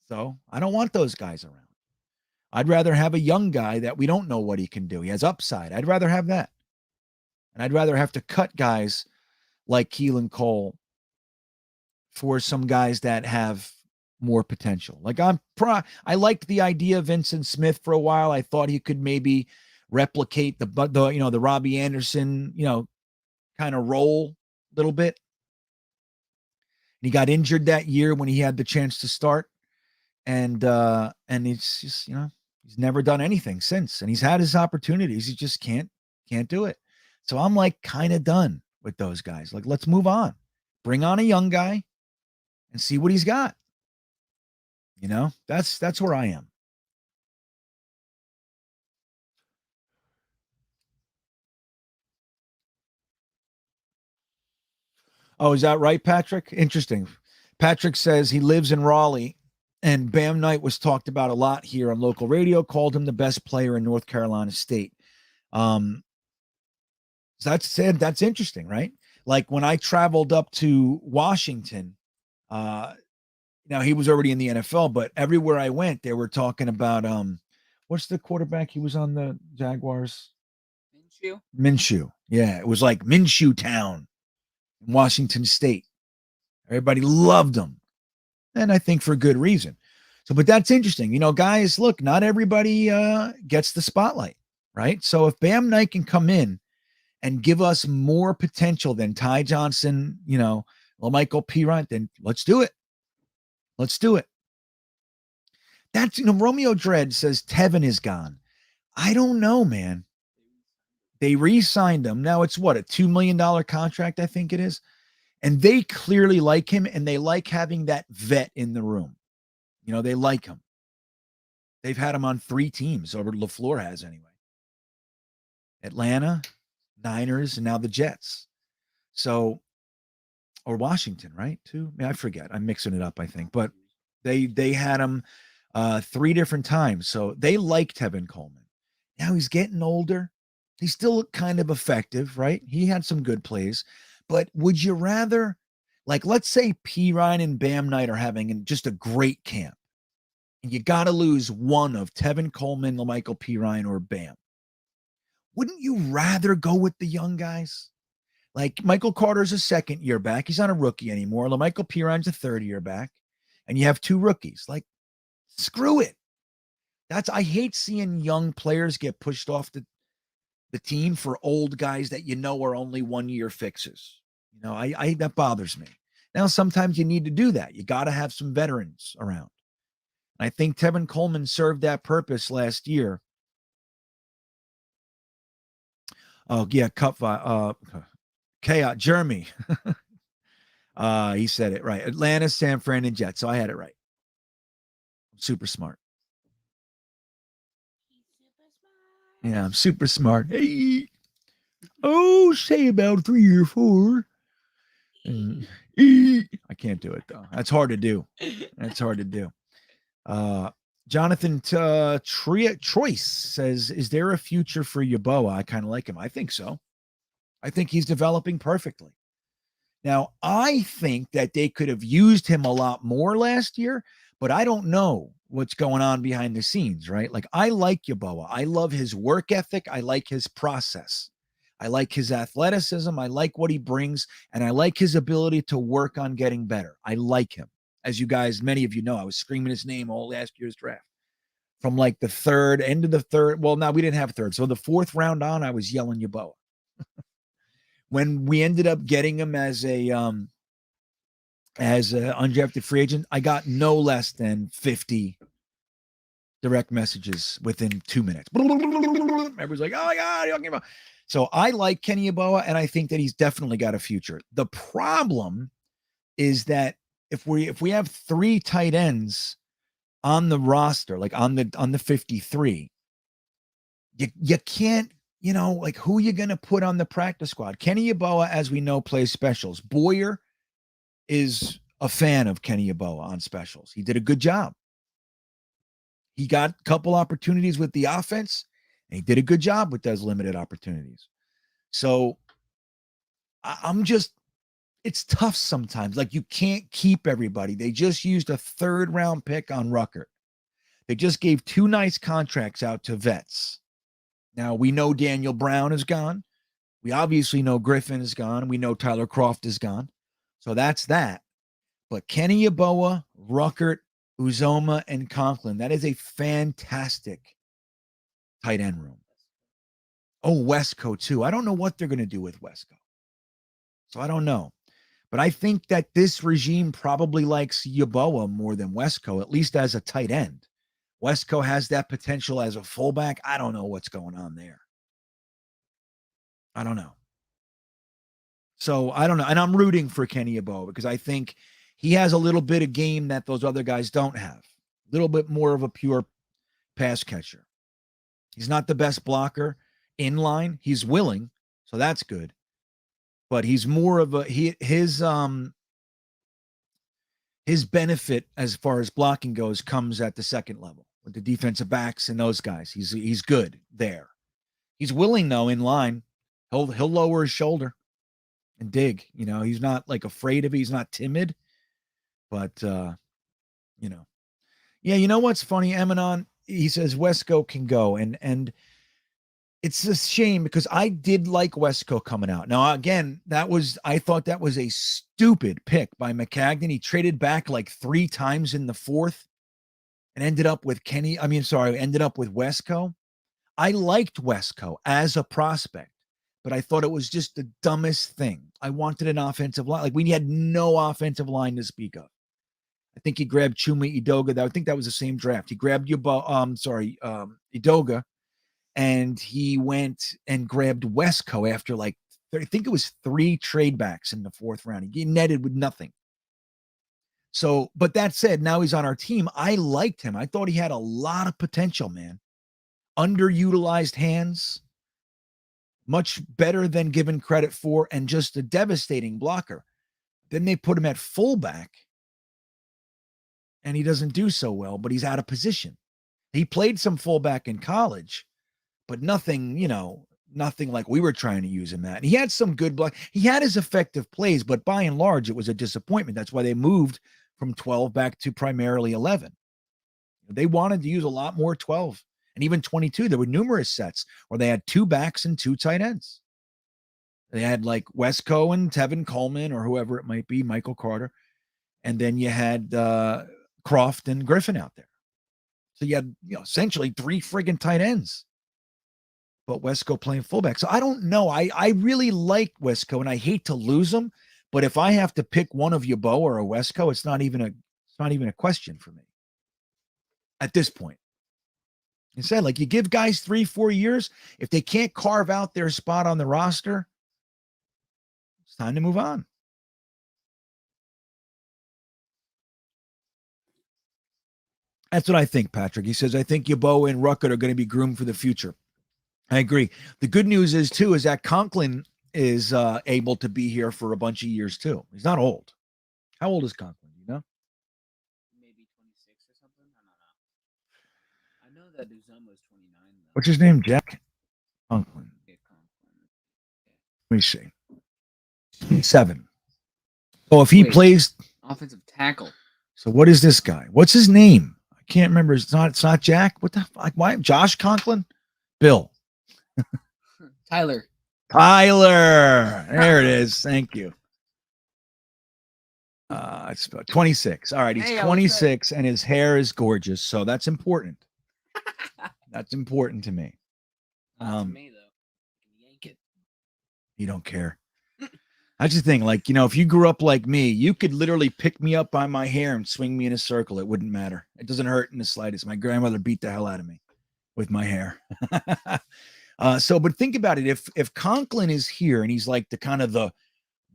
So I don't want those guys around. I'd rather have a young guy that we don't know what he can do. He has upside. I'd rather have that. And I'd rather have to cut guys like Keelan Cole for some guys that have more potential. Like I liked the idea of Vincent Smith for a while. I thought he could maybe replicate the Robbie Anderson, kind of role a little bit. And he got injured that year when he had the chance to start. And it's just, he's never done anything since. And he's had his opportunities. He just can't do it. So I'm like kind of done with those guys. Like, let's move on. Bring on a young guy and see what he's got. That's where I am. Oh, is that right, Patrick? Interesting. Patrick says he lives in Raleigh And Bam Knight was talked about a lot here on local radio, called him the best player in North Carolina State. So that's interesting, right? Like when I traveled up to Washington, now he was already in the NFL, but everywhere I went, they were talking about what's the quarterback? He was on the Jaguars. Minshew. Yeah, it was like Minshew Town in Washington State. Everybody loved him. And I think for good reason. So, but that's interesting. Guys, look, not everybody gets the spotlight, right? So if Bam Knight can come in and give us more potential than Ty Johnson, LaMichael Pirant, then let's do it. Let's do it. That's, Romeo Dredd says Tevin is gone. I don't know, man. They re-signed him. Now it's what, a $2 million contract, I think it is. And they clearly like him, and they like having that vet in the room. They like him. They've had him on 3 teams, over LaFleur has anyway. Atlanta, Niners, and now the Jets. So, or Washington, right? Too? I forget. I'm mixing it up, I think. But they had him 3 different times. So they like Tevin Coleman. Now he's getting older. He's still kind of effective, right? He had some good plays. But would you rather, like, let's say P. Ryan and Bam Knight are having just a great camp, and you got to lose one of Tevin Coleman, LaMichael P. Ryan, or Bam. Wouldn't you rather go with the young guys? Like Michael Carter's a 2nd-year back. He's not a rookie anymore. LaMichael P. Ryan's a 3rd-year back. And you have 2 rookies. Like, screw it. I hate seeing young players get pushed off the team for old guys that are only 1-year fixes. I that bothers me. Now, sometimes you need to do that. You got to have some veterans around. And I think Tevin Coleman served that purpose last year. Oh, yeah, Chaos, Jeremy. He said it right. Atlanta, San Fran, and Jets. So I had it right. Super smart. Yeah, I'm super smart. Hey. Oh, say about 3 or 4. I can't do it, though. That's hard to do. Jonathan Troyce says, is there a future for Yeboah? I kind of like him. I think so. I think he's developing perfectly. Now, I think that they could have used him a lot more last year, but I don't know what's going on behind the scenes, right? Like, I like Yeboah. I love his work ethic. I like his process. I like his athleticism. I like what he brings, and I like his ability to work on getting better. I like him. As you guys, many of you know, I was screaming his name all last year's draft. From like the end of the 3rd. Well, no, we didn't have 3rd. So the 4th round on, I was yelling Yeboah. When we ended up getting him as a undrafted free agent, I got no less than 50 direct messages within 2 minutes. Everybody's like, oh my God, you're talking about. So I like Kenny Yeboah, and I think that he's definitely got a future. The problem is that if we have 3 tight ends on the roster, like on the 53, you can't, like, who are you going to put on the practice squad? Kenny Yeboah, as we know, plays specials. Boyer is a fan of Kenny Yeboah on specials. He did a good job. He got a couple opportunities with the offense, and he did a good job with those limited opportunities. So it's tough sometimes. Like, you can't keep everybody. They just used a 3rd round pick on Ruckert. They just gave 2 nice contracts out to vets. Now, we know Daniel Brown is gone. We obviously know Griffin is gone. We know Tyler Croft is gone. So that's that. But Kenny Yeboah, Ruckert, Uzoma, and Conklin, that is a fantastic tight end room. Oh, Wesco too. I don't know what they're going to do with Wesco. So I don't know. But I think that this regime probably likes Yeboah more than Wesco, at least as a tight end. Wesco has that potential as a fullback. I don't know what's going on there. I don't know. So I don't know. And I'm rooting for Kenny Yeboah because I think he has a little bit of game that those other guys don't have. A little bit more of a pure pass catcher. He's not the best blocker in line. He's willing, so that's good. But he's more of a his his benefit as far as blocking goes comes at the second level with the defensive backs and those guys. He's good there. He's willing though in line. He'll lower his shoulder and dig. You know, he's not like afraid of it. He's not timid. But you know. Yeah, you know what's funny, Emanon? He says Wesco can go, and it's a shame because I did like Wesco coming out. Now, again, I thought that was a stupid pick by McCagnon. He traded back like 3 times in the 4th and ended up with Wesco. I liked Wesco as a prospect, but I thought it was just the dumbest thing. I wanted an offensive line. Like, we had no offensive line to speak of. I think he grabbed Chuma Edoga. I think that was the same draft. He grabbed Edoga, and he went and grabbed Wesco after I think it was 3 trade backs in the 4th round. He netted with nothing. So, but that said, now he's on our team. I liked him. I thought he had a lot of potential, man. Underutilized hands, much better than given credit for, and just a devastating blocker. Then they put him at fullback, and he doesn't do so well, but he's out of position. He played some fullback in college, but nothing like we were trying to use him at. And he had some good block. He had his effective plays, but by and large, it was a disappointment. That's why they moved from 12 back to primarily 11. They wanted to use a lot more 12 and even 22. There were numerous sets where they had 2 backs and 2 tight ends. They had like Wesco and Tevin Coleman or whoever it might be, Michael Carter. And then you had Croft and Griffin out there. So you had essentially 3 friggin' tight ends. But Wesco playing fullback. So I don't know. I really like Wesco, and I hate to lose him. But if I have to pick one of Yeboah or a Wesco, it's not even a question for me at this point. You said, like, you give guys 3-4 years, if they can't carve out their spot on the roster, it's time to move on. That's what I think, Patrick. He says, I think Yeboah and Ruckert are going to be groomed for the future. I agree. The good news is that Conklin is able to be here for a bunch of years, too. He's not old. How old is Conklin? You know? Maybe 26 or something. I don't know. I know that Uzoma was 29, though. What's his name? Jack Conklin. Yeah, Conklin. Let me see. 7. So if he plays offensive tackle. So what is this guy? What's his name? I can't remember. It's not Jack. What the fuck? Why? Josh Conklin? Bill. Tyler. There it is. Thank you. It's about 26. All right. He's 26 and his hair is gorgeous. So that's important. That's important to me. To me, though. Yank it. You don't care. That's the thing. Like, if you grew up like me, you could literally pick me up by my hair and swing me in a circle. It wouldn't matter. It doesn't hurt in the slightest. My grandmother beat the hell out of me with my hair. But think about it. If Conklin is here and he's like the kind of the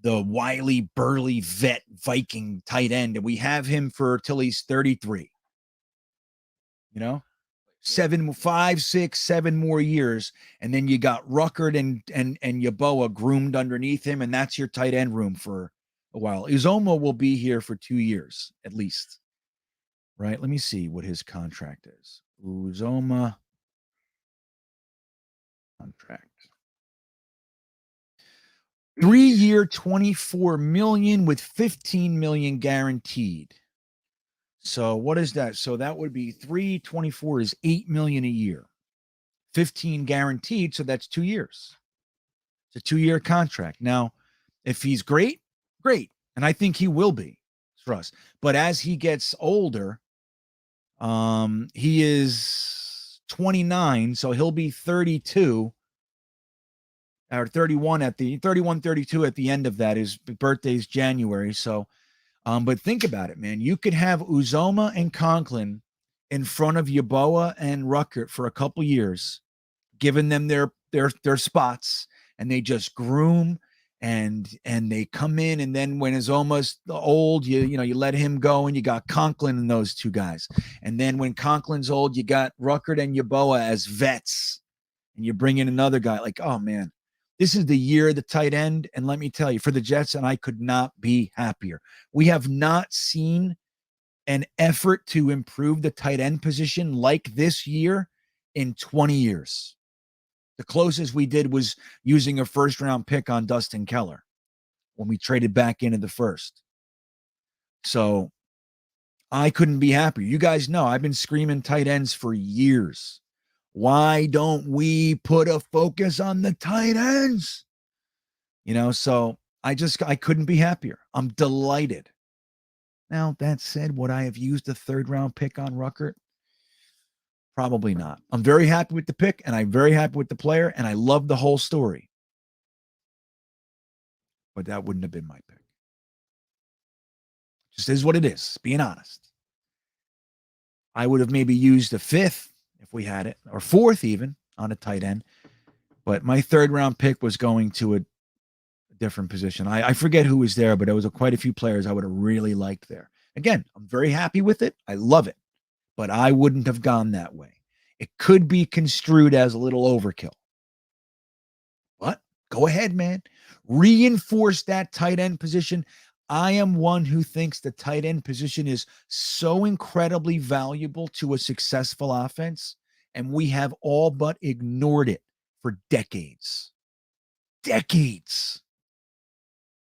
wily, burly vet Viking tight end, and we have him till he's 33, 5, 6, 7 more years, and then you got Ruckert and Yeboah groomed underneath him, and that's your tight end room for a while. Uzoma will be here for 2 years at least, right? Let me see what his contract is. Uzoma contract. 3-year, $24 million with $15 million guaranteed. So what is that? So that would be 324 is $8 million a year, 15 guaranteed. So that's 2 years. It's a 2-year contract. Now, if he's great. And I think he will be for us. But as he gets older, he is 29. So he'll be 32 or 31 32 at the end of that. His birthday's January. So, but think about it, man. You could have Uzoma and Conklin in front of Yeboah and Ruckert for a couple years, giving them their spots, and they just groom and they come in. And then when Uzoma's old, you let him go, and you got Conklin and those 2 guys. And then when Conklin's old, you got Ruckert and Yeboah as vets, and you bring in another guy. Like, oh man, this is the year of the tight end. And let me tell you, for the Jets, and I could not be happier. We have not seen an effort to improve the tight end position like this year in 20 years. The closest we did was using a first-round pick on Dustin Keller when we traded back into the first. So I couldn't be happier. You guys know I've been screaming tight ends for years. Why don't we put a focus on the tight ends? So I couldn't be happier. I'm delighted. Now, that said, would I have used a third-round pick on Ruckert? Probably not. I'm very happy with the pick, and I'm very happy with the player, and I love the whole story. But that wouldn't have been my pick. Just is what it is, being honest. I would have maybe used a fifth if we had it, or fourth even, on a tight end. But my third-round pick was going to a different position. I forget who was there, but there was quite a few players I would have really liked there. Again, I'm very happy with it. I love it. But I wouldn't have gone that way. It could be construed as a little overkill. But go ahead, man. Reinforce that tight end position. I am one who thinks the tight end position is so incredibly valuable to a successful offense, and we have all but ignored it for decades. Decades.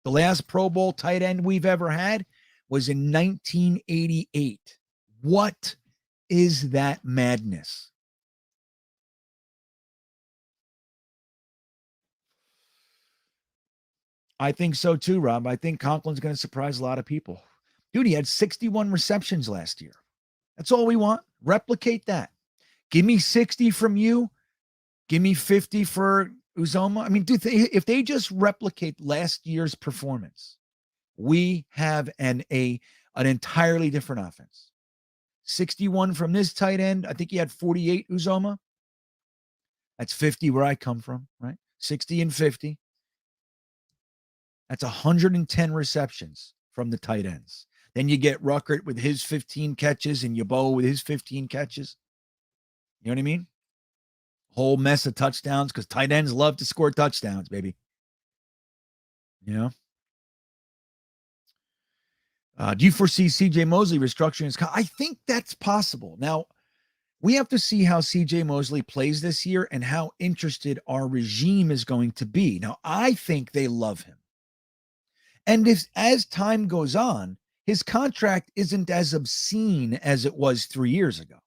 The last Pro Bowl tight end we've ever had was in 1988. What is that madness? I think so too, Rob. I think Conklin's going to surprise a lot of people. Dude, he had 61 receptions last year. That's all we want. Replicate that. Give me 60 from you. Give me 50 for Uzomah. I mean, dude, if they just replicate last year's performance, we have an entirely different offense. 61 from this tight end. I think he had 48, Uzomah. That's 50 where I come from, right? 60 and 50. That's 110 receptions from the tight ends. Then you get Ruckert with his 15 catches and Yeboah with his 15 catches. You know what I mean? Whole mess of touchdowns because tight ends love to score touchdowns, baby. Do you foresee C.J. Mosley restructuring his I think that's possible. Now, we have to see how C.J. Mosley plays this year and how interested our regime is going to be. Now, I think they love him. And as time goes on, his contract isn't as obscene as it was 3 years ago.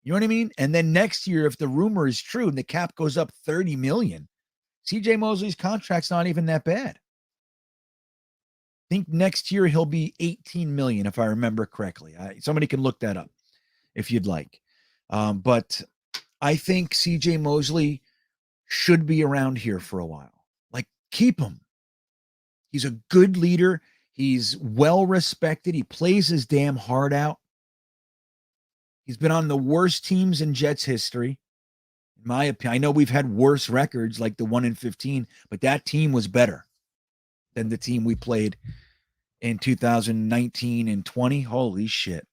You know what I mean? And then next year, if the rumor is true and the cap goes up $30 million, C.J. Mosley's contract's not even that bad. I think next year he'll be $18 million, if I remember correctly. Somebody can look that up if you'd like. But I think C.J. Mosley should be around here for a while. Like, keep him. He's a good leader. He's well respected. He plays his damn heart out. He's been on the worst teams in Jets history. In my opinion, I know we've had worse records like the 1-15, but that team was better than the team we played in 2019 and 20. Holy shit.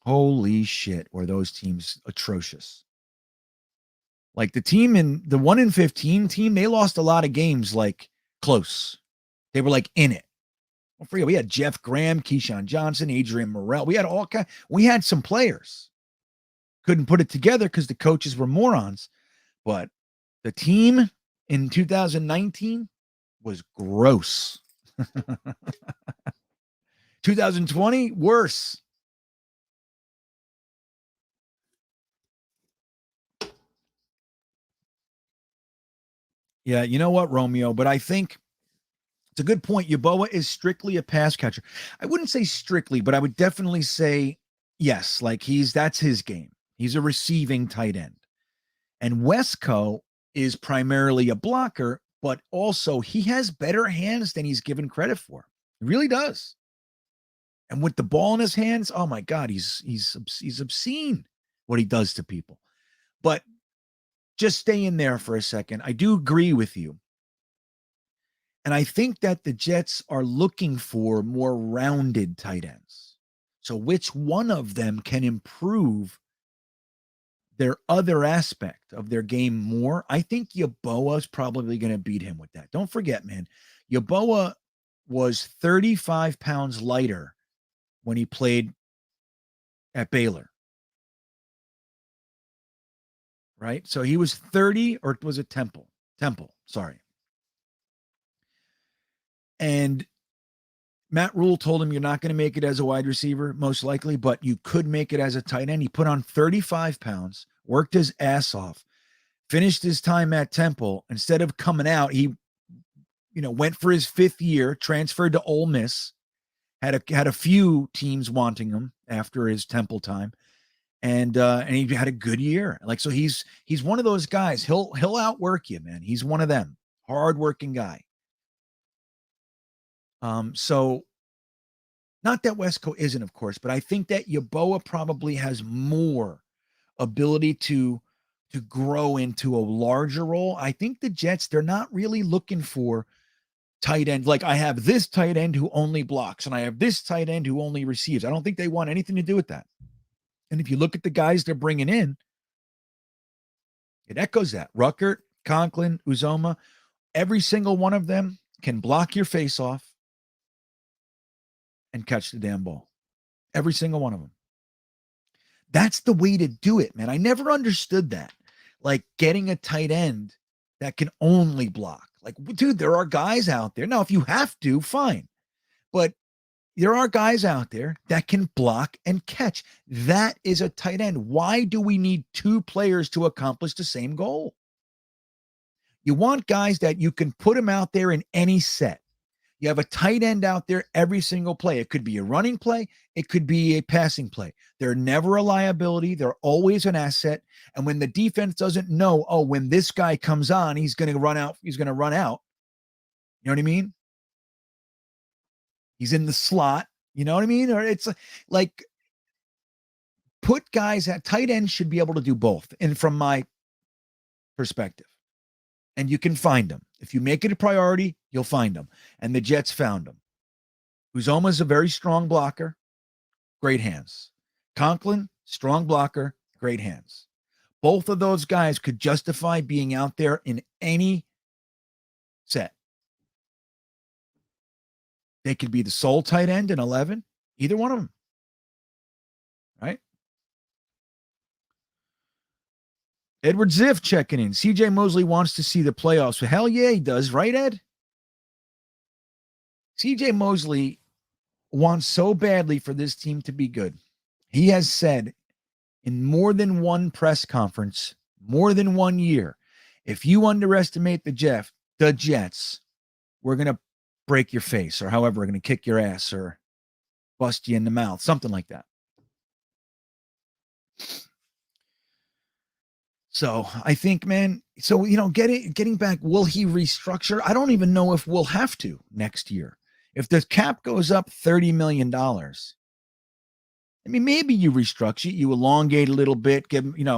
Holy shit, were those teams atrocious. Like the team in the 1-15 team, they lost a lot of games like close. They were like in it. Don't forget, we had Jeff Graham, Keyshawn Johnson, Adrian Morrell. We had some players. Couldn't put it together because the coaches were morons. But the team in 2019 was gross. 2020, worse. Yeah, you know what, Romeo? But I think it's a good point. Yeboah is strictly a pass catcher. I wouldn't say strictly, but I would definitely say yes. Like that's his game. He's a receiving tight end. And Wesco is primarily a blocker, but also he has better hands than he's given credit for. He really does. And with the ball in his hands, oh my God, he's obscene what he does to people. But just stay in there for a second. I do agree with you. And I think that the Jets are looking for more rounded tight ends. So which one of them can improve their other aspect of their game more? I think Yeboah is probably going to beat him with that. Don't forget, man, Yeboah was 35 pounds lighter when he played at Baylor. Right? So he was 30, or was it Temple? Temple, sorry. And Matt Rule told him, you're not going to make it as a wide receiver, most likely, but you could make it as a tight end. He put on 35 pounds, worked his ass off, finished his time at Temple. Instead of coming out, he, went for his 5th year, transferred to Ole Miss, had a few teams wanting him after his Temple time. And he had a good year. Like, so he's one of those guys. He'll outwork you, man. He's one of them. Hardworking guy. So not that Wesco isn't, of course, but I think that Yeboah probably has more ability to grow into a larger role. I think the Jets, they're not really looking for tight end. Like, I have this tight end who only blocks, and I have this tight end who only receives. I don't think they want anything to do with that. And if you look at the guys they're bringing in, it echoes that. Ruckert, Conklin, Uzoma, every single one of them can block your face off and catch the damn ball. Every single one of them. That's the way to do it, man. I never understood that. Like, getting a tight end that can only block. Like, dude, there are guys out there. Now, if you have to, fine. But there are guys out there that can block and catch. That is a tight end. Why do we need 2 players to accomplish the same goal? You want guys that you can put them out there in any set. You have a tight end out there every single play. It could be a running play. It could be a passing play. They're never a liability. They're always an asset. And when the defense doesn't know, oh, when this guy comes on, he's going to run out. He's going to run out. You know what I mean? He's in the slot. You know what I mean? Or it's like, put guys at tight end should be able to do both. And from my perspective, and you can find them. If you make it a priority, you'll find them. And the Jets found them. Uzoma's a very strong blocker, great hands. Conklin, strong blocker, great hands. Both of those guys could justify being out there in any set. They could be the sole tight end in 11, either one of them. Right? Edward Ziff checking in. CJ Mosley wants to see the playoffs. Well, hell yeah, he does. Right, Ed? CJ Mosley wants so badly for this team to be good. He has said in more than one press conference, more than 1 year, if you underestimate the Jets, we're going to break your face, or however, we're going to kick your ass or bust you in the mouth, something like that. So I think, man, getting back, will he restructure? I don't even know if we'll have to next year. If the cap goes up $30 million, I mean, maybe you restructure it, you elongate a little bit,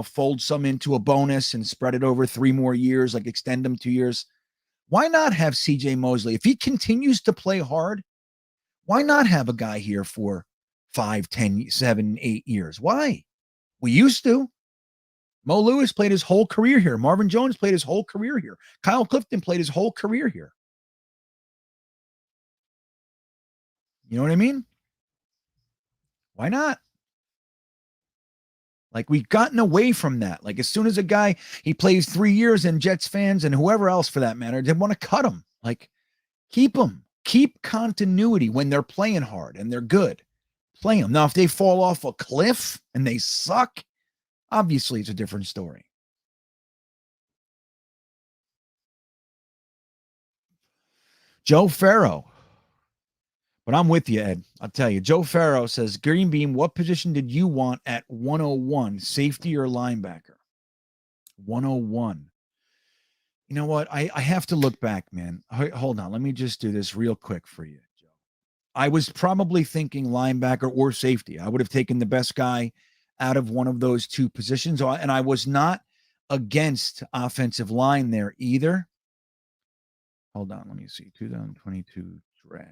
fold some into a bonus and spread it over 3 more years, like extend them 2 years. Why not have CJ Mosley? If he continues to play hard, why not have a guy here for 5, 10, 7, 8 years? Why? We used to. Mo Lewis played his whole career here. Marvin Jones played his whole career here. Kyle Clifton played his whole career here. You know what I mean? Why not? Like, we've gotten away from that. Like, as soon as a guy, he plays 3 years, and Jets fans and whoever else for that matter, they want to cut him. Like, keep him. Keep continuity when they're playing hard and they're good. Play them. Now, if they fall off a cliff and they suck, obviously it's a different story. Joe Farrow. But I'm with you, Ed. I'll tell you. Joe Farrow says, GreenBean, what position did you want at 101, safety or linebacker? 101. You know what? I have to look back, man. Hold on. Let me just do this real quick for you, Joe. I was probably thinking linebacker or safety. I would have taken the best guy out of one of those 2 positions. And I was not against offensive line there either. Hold on. Let me see. 2022 draft.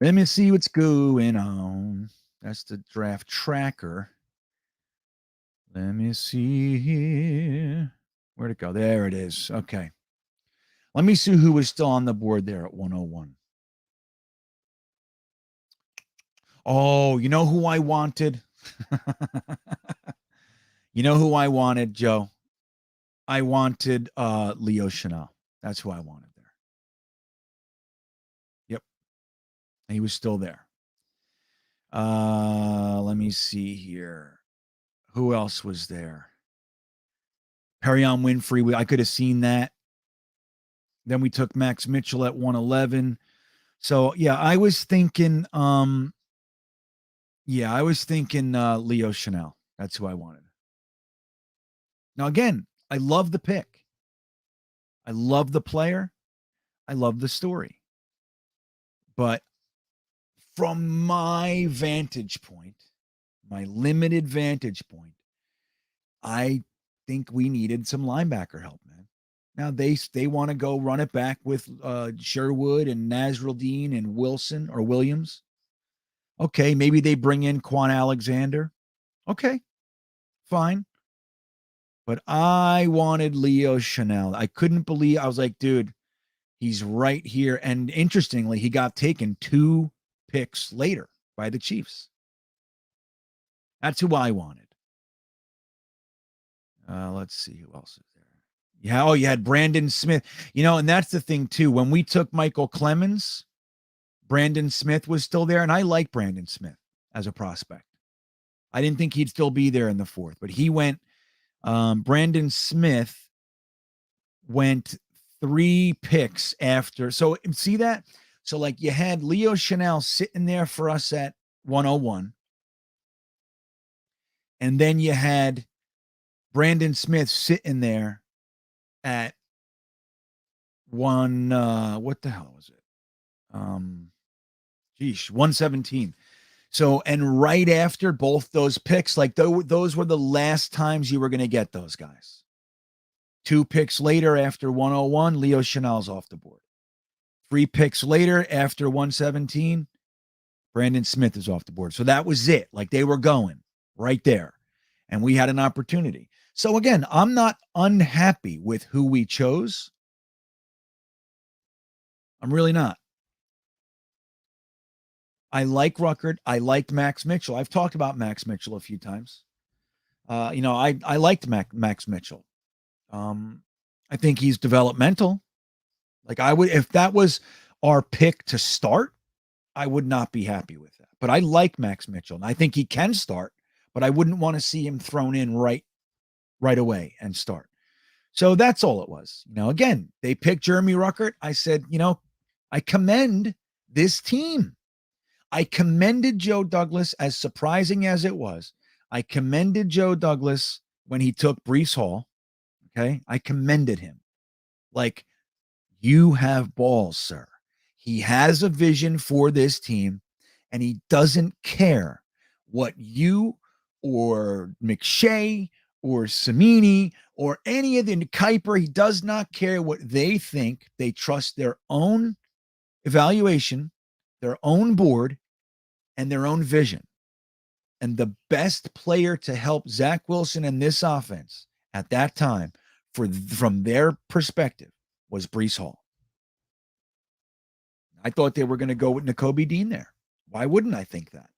Let me see what's going on. That's the draft tracker. Let me see here. Where'd it go? There it is. Okay. Let me see who was still on the board there at 101. Oh, you know who I wanted? You know who I wanted, Joe? I wanted Leo Chanel. That's who I wanted there. Yep. He was still there. Let me see here. Who else was there? Perrion Winfrey. I could have seen that. Then we took Max Mitchell at 111. So yeah, I was thinking Leo Chanel. That's who I wanted. Now again, I love the pick. I love the player. I love the story. But from my vantage point, my limited vantage point, I think we needed some linebacker help, man. Now they want to go run it back with Sherwood and Nasruddin and Wilson or Williams. Okay, maybe they bring in Quan Alexander. Okay, fine. But I wanted Leo Chanel. I couldn't believe, I was like, dude, he's right here. And interestingly, he got taken 2 picks later by the Chiefs. That's who I wanted. Let's see who else is there. Yeah, oh, you had Brandon Smith. You know, and that's the thing too. When we took Michael Clemens, Brandon Smith was still there, and I like Brandon Smith as a prospect. I didn't think he'd still be there in the 4th, but he went. Brandon Smith went 3 picks after. So see that? So like you had Leo Chanel sitting there for us at 101, and then you had Brandon Smith sitting there at what the hell was it? 117. So, and right after both those picks, like those were the last times you were going to get those guys. 2 picks later after 101, Leo Chanel's off the board. 3 picks later after 117, Brandon Smith is off the board. So that was it. Like they were going right there. And we had an opportunity. So again, I'm not unhappy with who we chose. I'm really not. I like Ruckert. I liked Max Mitchell. I've talked about Max Mitchell a few times. I liked Max Mitchell. I think he's developmental. Like I would, if that was our pick to start, I would not be happy with that. But I like Max Mitchell, and I think he can start, but I wouldn't want to see him thrown in right away and start. So that's all it was. You know, again, they picked Jeremy Ruckert. I said, you know, I commend this team. I commended Joe Douglas, as surprising as it was. I commended Joe Douglas when he took Breece Hall. Okay. I commended him. Like, you have balls, sir. He has a vision for this team, and he doesn't care what you or McShay or Samini or any of the Kuiper. He does not care what they think. They trust their own evaluation, their own board, and their own vision. And the best player to help Zach Wilson in this offense at that time, from their perspective, was Breece Hall. I thought they were going to go with Nakobe Dean there. Why wouldn't I think that?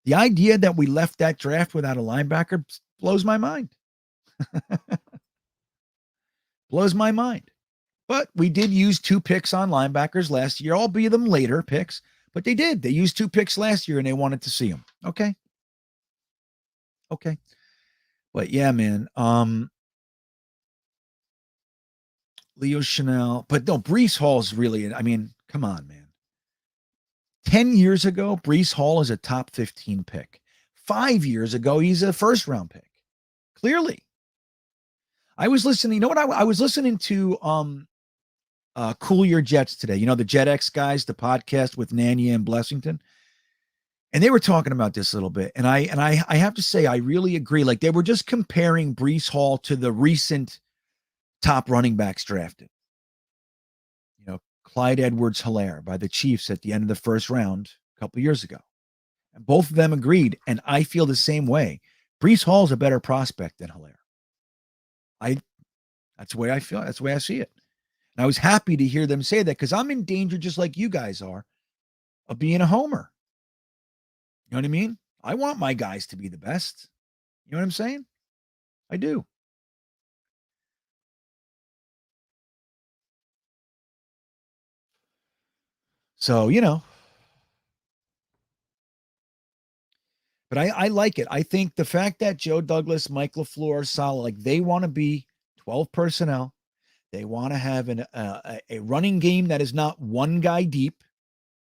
The idea that we left that draft without a linebacker blows my mind. Blows my mind. But we did use 2 picks on linebackers last year, albeit them later picks. But they did. They used 2 picks last year, and they wanted to see them. Okay. But yeah, man. Leo Chanel. But no, Breece Hall's really, I mean, come on, man. 10 years ago, Breece Hall is a top 15 pick. 5 years ago, he's a first-round pick. Clearly. I was listening. You know what? I was listening to Cool Your Jets today. You know, the JetX guys, the podcast with Nania and Blessington. And they were talking about this a little bit. And I have to say, I really agree. Like, they were just comparing Breece Hall to the recent top running backs drafted. You know, Clyde Edwards-Helaire by the Chiefs at the end of the first round a couple years ago. And both of them agreed. And I feel the same way. Breece Hall's a better prospect than Helaire. That's the way I feel. That's the way I see it. And I was happy to hear them say that because I'm in danger, just like you guys are, of being a homer. You know what I mean? I want my guys to be the best. You know what I'm saying? I do. So, but I like it. I think the fact that Joe Douglas, Mike LaFleur are solid, like they want to be 12 personnel. They want to have a running game that is not one guy deep.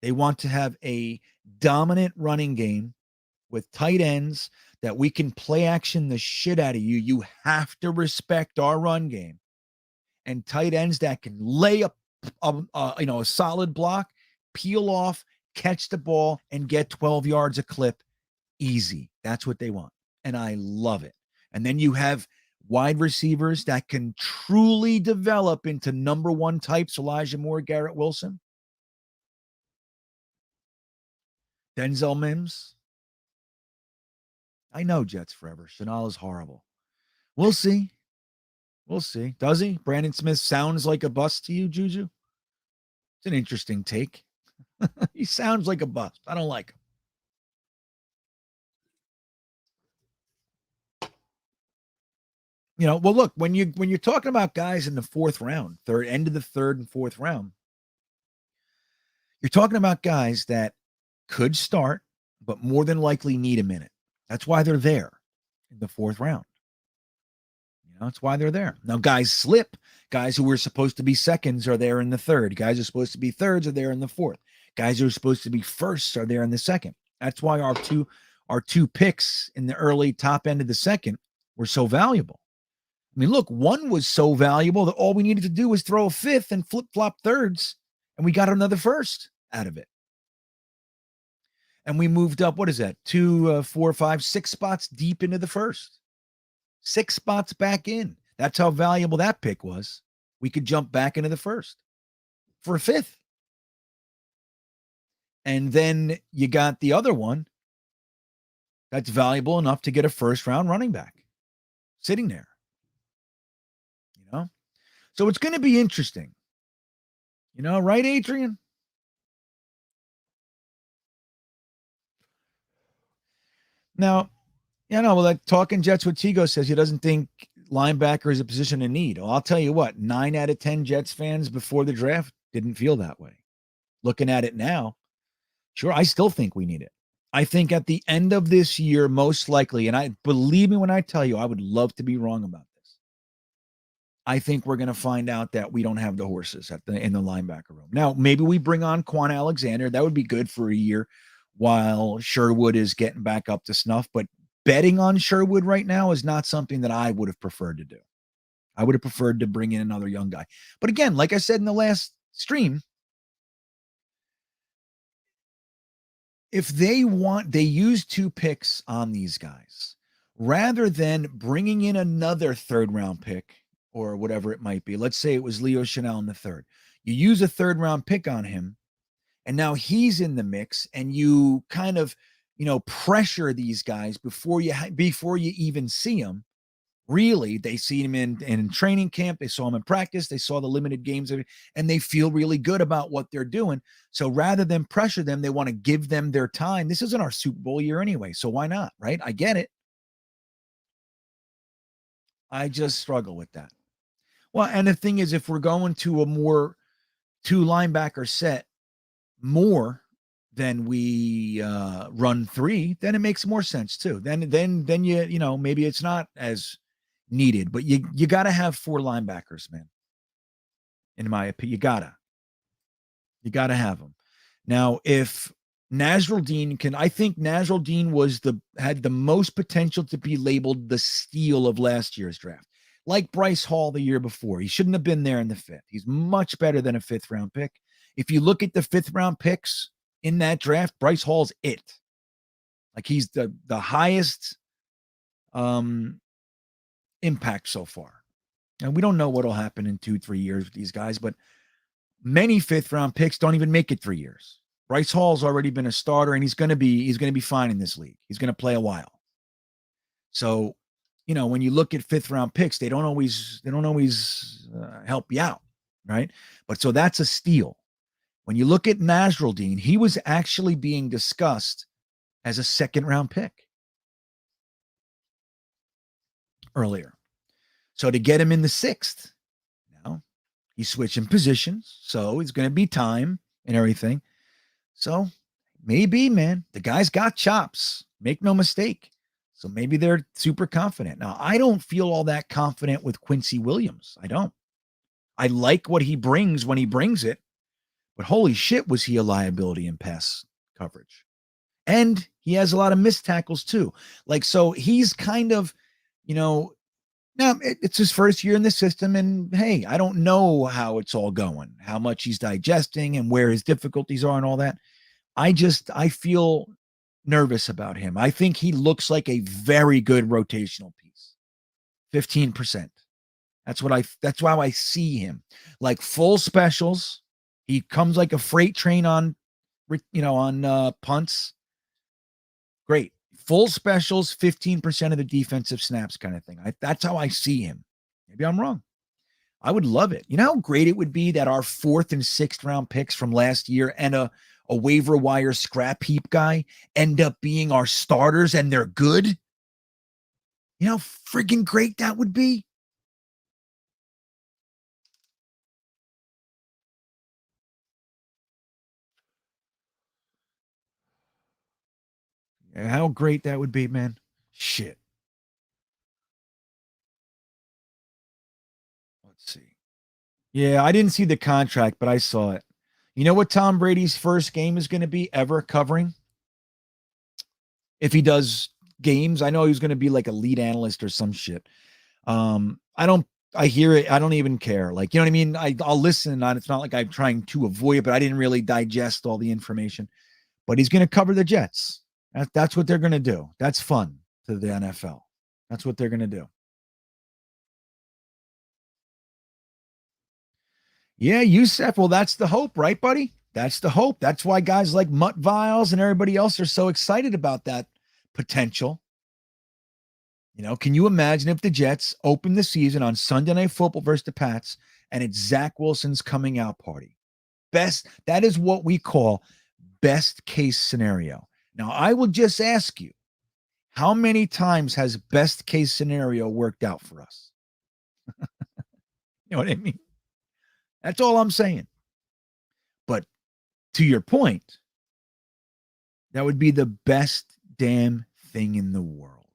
They want to have a dominant running game with tight ends that we can play action the shit out of you. You have to respect our run game and tight ends that can lay a solid block, peel off, catch the ball, and get 12 yards a clip easy. That's what they want. And I love it. And then you have wide receivers that can truly develop into number one types, Elijah Moore, Garrett Wilson, Denzel Mims. I know Jets forever. Chanel is horrible. We'll see. We'll see. Does he? Brandon Smith sounds like a bust to you, Juju? It's an interesting take. He sounds like a bust. I don't like him. Well, look, when you're talking about guys in the fourth round, end of the third and fourth round, you're talking about guys that could start, but more than likely need a minute. That's why they're there in the fourth round. That's why they're there. Now, guys slip. Guys who were supposed to be seconds are there in the third. Guys who are supposed to be thirds are there in the fourth. Guys who are supposed to be firsts are there in the second. That's why our two picks in the early top end of the second were so valuable. I mean, look, one was so valuable that all we needed to do was throw a fifth and flip-flop thirds, and we got another first out of it. And we moved up, what is that, 2, 4, 5, 6 spots deep into the first. 6 spots back in. That's how valuable that pick was. We could jump back into the first for a fifth. And then you got the other one that's valuable enough to get a first-round running back sitting there. So it's going to be interesting. Right, Adrian? Now, like Talking Jets with Tigo says he doesn't think linebacker is a position in need. Well, I'll tell you what, 9 out of 10 Jets fans before the draft didn't feel that way. Looking at it now, sure, I still think we need it. I think at the end of this year, most likely, and I believe me when I tell you, I would love to be wrong about this. I think we're going to find out that we don't have the horses in the linebacker room. Now, maybe we bring on Quan Alexander. That would be good for a year while Sherwood is getting back up to snuff. But betting on Sherwood right now is not something that I would have preferred to do. I would have preferred to bring in another young guy. But again, like I said in the last stream, if they use 2 picks on these guys rather than bringing in another third-round pick or whatever it might be. Let's say it was Leo Chanel in the third. You use a third-round pick on him, and now he's in the mix, and you kind of, pressure these guys before you even see them. Really, they see him in training camp. They saw him in practice. They saw the limited games, and they feel really good about what they're doing. So rather than pressure them, they want to give them their time. This isn't our Super Bowl year anyway, so why not, right? I get it. I just struggle with that. Well, and the thing is, if we're going to a more 2 linebacker set more than we run 3, then it makes more sense too. Then you maybe it's not as needed, but you got to have 4 linebackers, man. In my opinion, you gotta have them. Now, if Nasruddin I think Nasruddin had the most potential to be labeled the steal of last year's draft. Like Bryce Hall the year before. He shouldn't have been there in the 5th. He's much better than a 5th round pick. If you look at the 5th round picks in that draft, Bryce Hall's it. Like he's the highest impact so far. And we don't know what'll happen in 2-3 years with these guys, but many 5th round picks don't even make it 3 years. Bryce Hall's already been a starter, and he's going to be fine in this league. He's going to play a while. So, when you look at 5th round picks, they don't always help you out. right? But so that's a steal. When you look at Nasruddin, he was actually being discussed as a second-round pick earlier. So to get him in the sixth, now he's switching positions, so it's going to be time and everything. So maybe, man, the guy's got chops. Make no mistake. So maybe they're super confident. Now, I don't feel all that confident with Quincy Williams. I don't. I like what he brings when he brings it, but holy shit, was he a liability in pass coverage. And he has a lot of missed tackles too. Like, so he's kind of, now it's his first year in the system. And hey, I don't know how it's all going, how much he's digesting and where his difficulties are and all that. I feel nervous about him. I think he looks like a very good rotational piece. 15%. That's why I see him. Like full specials. He comes like a freight train on punts. Great. Full specials, 15% of the defensive snaps kind of thing. That's how I see him. Maybe I'm wrong. I would love it. You know how great it would be that our 4th and 6th round picks from last year and a waiver wire scrap heap guy end up being our starters and they're good? You know how freaking great that would be? How great that would be, man. Shit. Let's see. Yeah, I didn't see the contract, but I saw it. You know what Tom Brady's first game is going to be ever covering? If he does games, I know he's going to be like a lead analyst or some shit. I hear it. I don't even care. Like, you know what I mean? I'll listen on. It's not like I'm trying to avoid it, but I didn't really digest all the information. But he's going to cover the Jets. That's what they're going to do. That's fun to the NFL. That's what they're going to do. Yeah, Youssef. Well, that's the hope, right, buddy? That's the hope. That's why guys like Mutt Viles and everybody else are so excited about that potential. Can you imagine if the Jets open the season on Sunday Night Football versus the Pats and it's Zach Wilson's coming out party? That is what we call best case scenario. Now, I will just ask you, how many times has best case scenario worked out for us? You know what I mean? That's all I'm saying. But to your point, that would be the best damn thing in the world.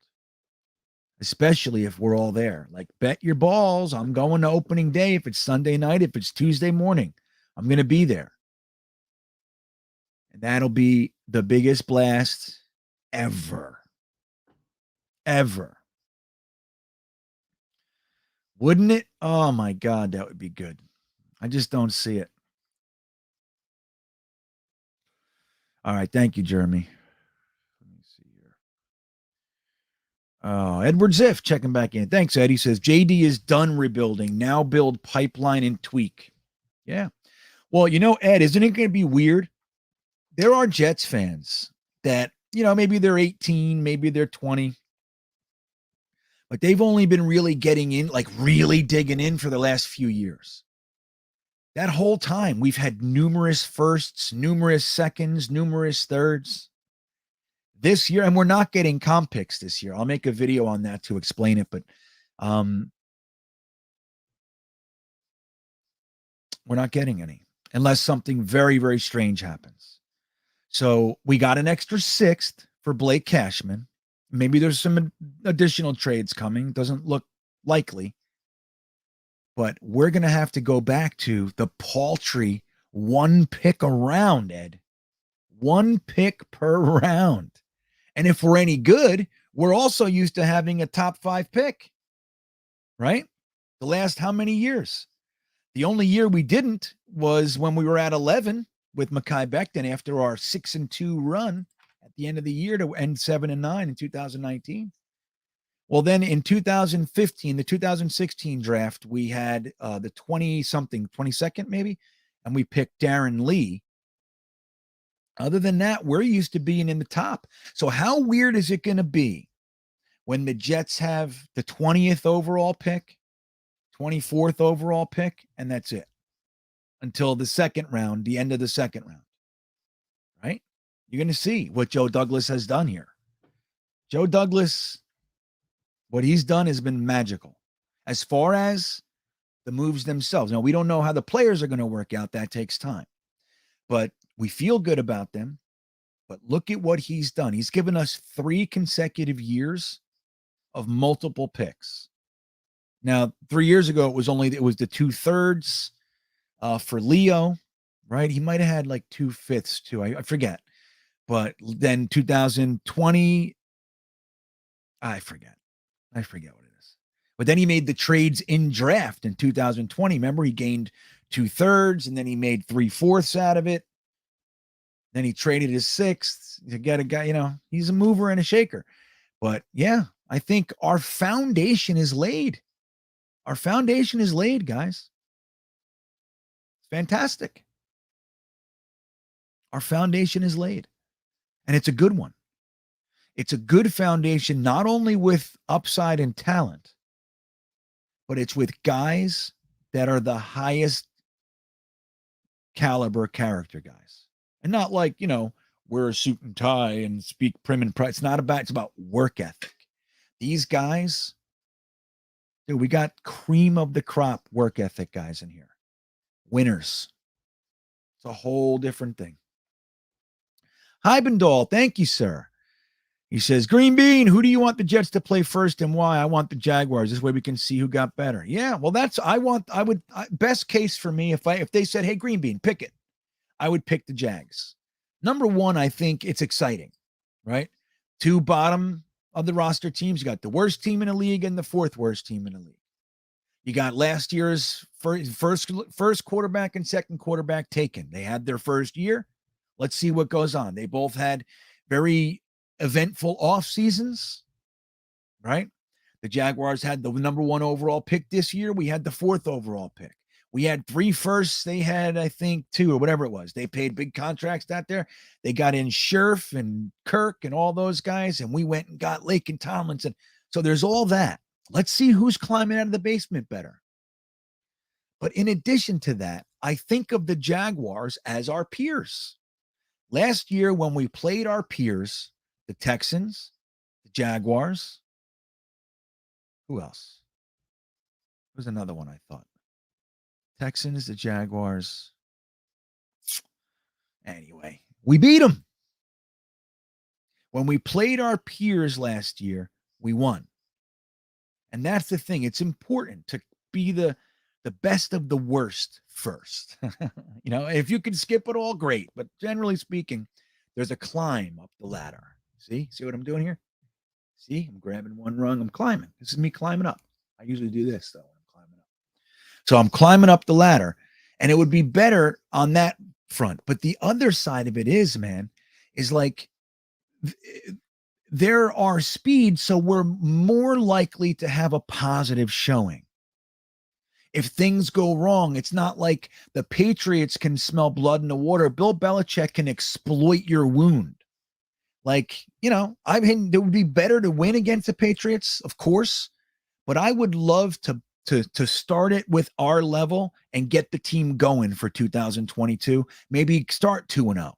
Especially if we're all there. Like, bet your balls. I'm going to opening day. If it's Sunday night, if it's Tuesday morning, I'm going to be there. And that'll be the biggest blast ever. Ever. Wouldn't it? Oh my God, that would be good. I just don't see it. All right. Thank you, Jeremy. Let me see here. Edward Ziff checking back in. Thanks, Ed. He says, JD is done rebuilding. Now build pipeline and tweak. Yeah. Well, Ed, isn't it going to be weird? There are Jets fans that, maybe they're 18, maybe they're 20, but they've only been really getting in, like really digging in for the last few years. That whole time, we've had numerous firsts, numerous seconds, numerous thirds. This year, and we're not getting comp picks this year. I'll make a video on that to explain it, but we're not getting any unless something very, very strange happens. So we got an extra 6th for Blake Cashman. Maybe there's some additional trades coming. Doesn't look likely. But we're going to have to go back to the paltry 1 pick a round, Ed. 1 pick per round. And if we're any good, we're also used to having a top 5 pick, right? The last how many years? The only year we didn't was when we were at 11 with Mekhi Becton after our 6-2 run at the end of the year to end 7-9 in 2019. Well, then in 2015, the 2016 draft, we had the 22nd maybe, and we picked Darren Lee. Other than that, we're used to being in the top. So how weird is it going to be when the Jets have the 20th overall pick, 24th overall pick, and that's it? until the second round, the end of the second round, right? You're going to see what Joe Douglas has done here. Joe Douglas, what he's done has been magical. As far as the moves themselves, now we don't know how the players are going to work out. That takes time. But we feel good about them. But look at what he's done. He's given us 3 consecutive years of multiple picks. Now, 3 years ago, it was the 2/3 for Leo, right? He might have had like 2/5 too. I forget. But then 2020, I forget what it is. But then he made the trades in draft in 2020. Remember, he gained 2/3 and then he made 3/4 out of it. Then he traded his 6th to get a guy, he's a mover and a shaker. But yeah, I think our foundation is laid. Our foundation is laid, guys. It's fantastic. Our foundation is laid. And it's a good one. It's a good foundation, not only with upside and talent, but it's with guys that are the highest caliber character guys. And not like, wear a suit and tie and speak prim and proper. It's about work ethic. These guys, dude, we got cream of the crop work ethic guys in here. Winners. It's a whole different thing. Heibendal, thank you, sir. He says, Green Bean, who do you want the Jets to play first and why? I want the Jaguars. This way we can see who got better. Yeah, well, best case for me, if they said, hey, Green Bean, pick it, I would pick the Jags. Number one, I think it's exciting, right? 2 bottom of the roster teams. You got the worst team in the league and the 4th worst team in the league. You got last year's first quarterback and second quarterback taken. They had their first year. Let's see what goes on. They both had very eventful off seasons, right? The Jaguars had the number 1 overall pick this year. We had the 4th overall pick. We had 3 firsts. They had, I think, 2 or whatever it was. They paid big contracts out there. They got in Scherf and Kirk and all those guys, and we went and got Lake and Tomlinson. So there's all that. Let's see who's climbing out of the basement better. But in addition to that, I think of the Jaguars as our peers. Last year, when we played our peers, the Texans, the Jaguars, who else? There's another one I thought. Texans, the Jaguars. Anyway, we beat them. When we played our peers last year, we won. And that's the thing. It's important to be the best of the worst first. If you can skip it all, great. But generally speaking, there's a climb up the ladder. See what I'm doing here? See, I'm grabbing one rung. I'm climbing. This is me climbing up. I usually do this, though, when I'm climbing up. So I'm climbing up the ladder, and it would be better on that front. But the other side of it is like there are speeds, so we're more likely to have a positive showing. If things go wrong, it's not like the Patriots can smell blood in the water. Bill Belichick can exploit your wound. I mean, it would be better to win against the Patriots, of course, but I would love to start it with our level and get the team going for 2022. Maybe start 2-0.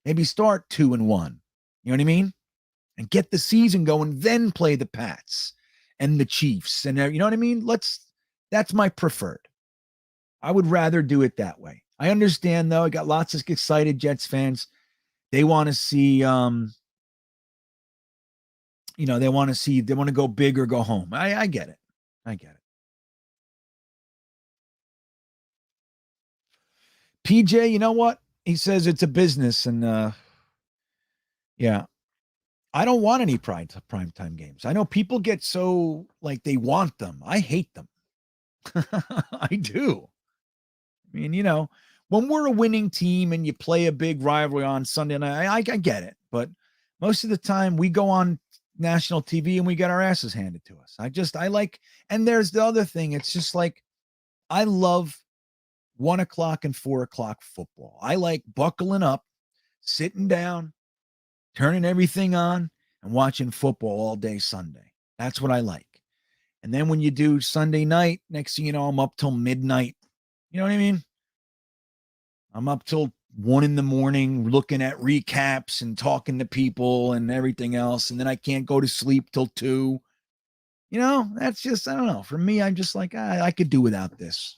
Maybe start 2-1. You know what I mean? And get the season going, then play the Pats and the Chiefs. And you know what I mean? That's my preferred. I would rather do it that way. I understand, though. I got lots of excited Jets fans. They want to see, they want to go big or go home. I get it. PJ, you know what? He says it's a business. And yeah, I don't want any primetime games. I know people get so like they want them. I hate them. I do. I mean, when we're a winning team and you play a big rivalry on Sunday night, I get it. But most of the time we go on national TV and we get our asses handed to us. And there's the other thing. It's just like, I love 1 o'clock and 4 o'clock football. I like buckling up, sitting down, turning everything on and watching football all day Sunday. That's what I like. And then when you do Sunday night, next thing you know, I'm up till midnight. You know what I mean? I'm up till 1 a.m. looking at recaps and talking to people and everything else. And then I can't go to sleep till 2. That's just, I don't know. For me, I'm just like, I could do without this.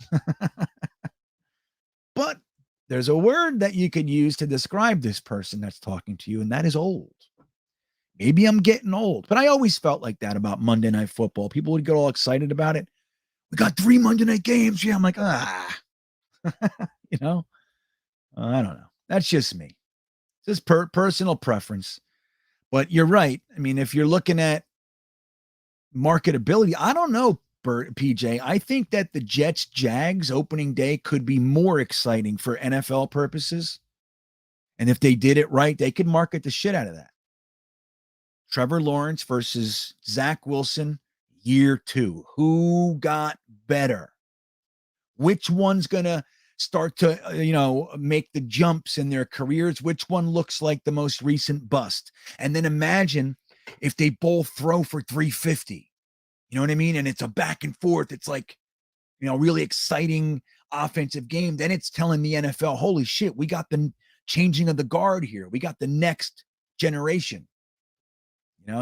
But there's a word that you could use to describe this person that's talking to you, and that is old. Maybe I'm getting old, but I always felt like that about Monday Night Football. People would get all excited about it. We got 3 Monday night games. Yeah, I'm like, I don't know. That's just me. It's just personal preference. But you're right. I mean, if you're looking at marketability, I don't know, PJ. I think that the Jets-Jags opening day could be more exciting for NFL purposes. And if they did it right, they could market the shit out of that. Trevor Lawrence versus Zach Wilson, year 2. Who got better? Which one's going to start to, make the jumps in their careers? Which one looks like the most recent bust? And then imagine if they both throw for 350. You know what I mean? And it's a back and forth. It's like, really exciting offensive game. Then it's telling the NFL, holy shit, we got the changing of the guard here. We got the next generation.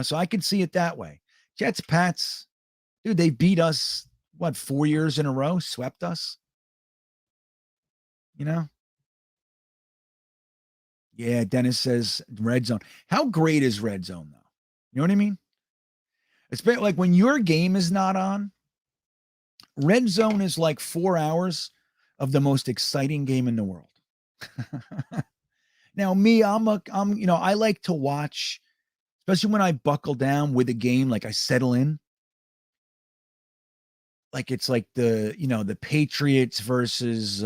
So I could see it that way. Jets, Pats, dude, they beat us, 4 years in a row? Swept us? Yeah, Dennis says red zone. How great is red zone, though? You know what I mean? It's like when your game is not on, red zone is like 4 hours of the most exciting game in the world. Now, me, I like to watch, especially when I buckle down with a game, like I settle in. Like it's like the Patriots versus